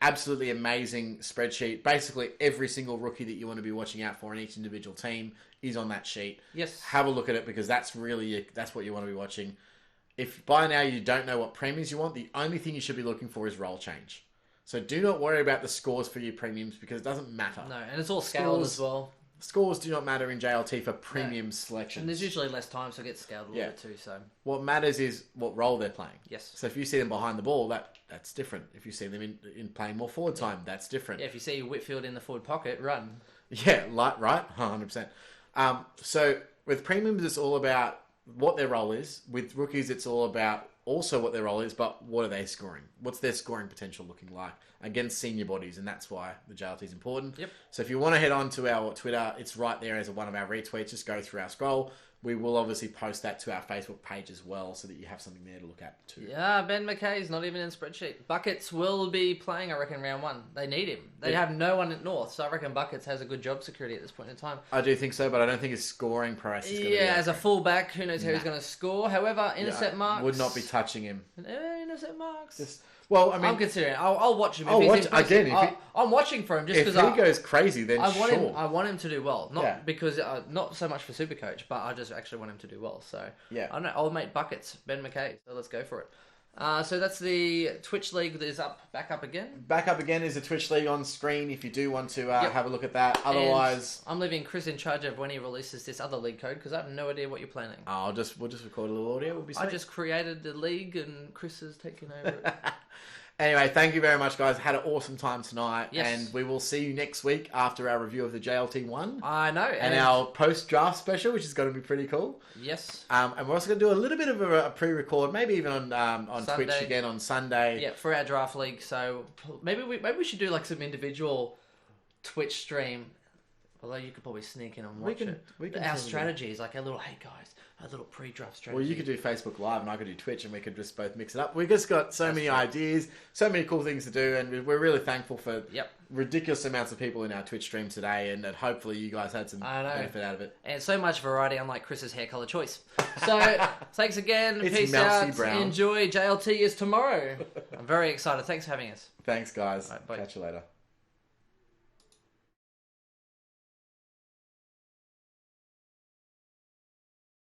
[SPEAKER 2] Absolutely amazing spreadsheet. Basically, every single rookie that you want to be watching out for in each individual team is on that sheet.
[SPEAKER 1] Yes.
[SPEAKER 2] Have a look at it, because that's what you want to be watching. If by now you don't know what premiums you want, the only thing you should be looking for is role change. So do not worry about the scores for your premiums, because it doesn't matter.
[SPEAKER 1] No, and it's all scaled as well.
[SPEAKER 2] Scores do not matter in JLT for premium selections.
[SPEAKER 1] And there's usually less time, so it gets scaled a little bit too. So
[SPEAKER 2] what matters is what role they're playing.
[SPEAKER 1] Yes.
[SPEAKER 2] So if you see them behind the ball, that's different. If you see them in playing more forward time, that's different.
[SPEAKER 1] Yeah, if you see Whitfield in the forward pocket, run.
[SPEAKER 2] Yeah, right, 100%. So with premiums, it's all about what their role is. With rookies, it's all about also what their role is, but what are they scoring? What's their scoring potential looking like against senior bodies? And that's why the JLT is important.
[SPEAKER 1] Yep.
[SPEAKER 2] So if you want to head on to our Twitter, it's right there as one of our retweets. Just go through our scroll. We will obviously post that to our Facebook page as well, so that you have something there to look at too.
[SPEAKER 1] Yeah, Ben McKay's not even in spreadsheet. Buckets will be playing, I reckon, round 1. They need him. They have no one at North, so I reckon Buckets has a good job security at this point in time.
[SPEAKER 2] I do think so, but I don't think his scoring prowess is going to be
[SPEAKER 1] as a fullback, who knows how he's going to score. However, intercept marks...
[SPEAKER 2] Would not be touching him.
[SPEAKER 1] Intercept marks...
[SPEAKER 2] I'm
[SPEAKER 1] considering. I'll watch him. I'm watching for him just because
[SPEAKER 2] if he goes crazy, then
[SPEAKER 1] I want him to do well. Not so much for SuperCoach, but I just actually want him to do well. So I don't know. Old mate Buckets, Ben McKay. So let's go for it. So that's the Twitch League that is back up again.
[SPEAKER 2] Back up again is the Twitch League on screen if you do want to have a look at that. Otherwise...
[SPEAKER 1] And I'm leaving Chris in charge of when he releases this other league code, because I have no idea what you're planning.
[SPEAKER 2] We'll just record a little audio. We'll be sweet.
[SPEAKER 1] I just created the league and Chris is taking over it.
[SPEAKER 2] Anyway, thank you very much, guys. Had an awesome time tonight.
[SPEAKER 1] Yes.
[SPEAKER 2] And we will see you next week after our review of the JLT 1.
[SPEAKER 1] I know.
[SPEAKER 2] And our post-draft special, which is going to be pretty cool.
[SPEAKER 1] Yes.
[SPEAKER 2] And we're also going to do a little bit of a pre-record, maybe even on
[SPEAKER 1] Sunday.
[SPEAKER 2] Twitch again on Sunday.
[SPEAKER 1] Yeah, for our draft league. So maybe we should do like some individual Twitch stream. Although you could probably sneak in and watch it. Our strategies, like our little, hey guys, a little pre-draft strategy.
[SPEAKER 2] Well, you could do Facebook Live and I could do Twitch, and we could just both mix it up. We've just got so many ideas, so many cool things to do, and we're really thankful for ridiculous amounts of people in our Twitch stream today, and that hopefully you guys had some benefit out of it.
[SPEAKER 1] And so much variety, unlike Chris's hair colour choice. So, thanks again. Peace out.
[SPEAKER 2] Brown.
[SPEAKER 1] Enjoy. JLT is tomorrow. I'm very excited. Thanks for having us.
[SPEAKER 2] Thanks, guys.
[SPEAKER 1] Right, bye.
[SPEAKER 2] Catch you later.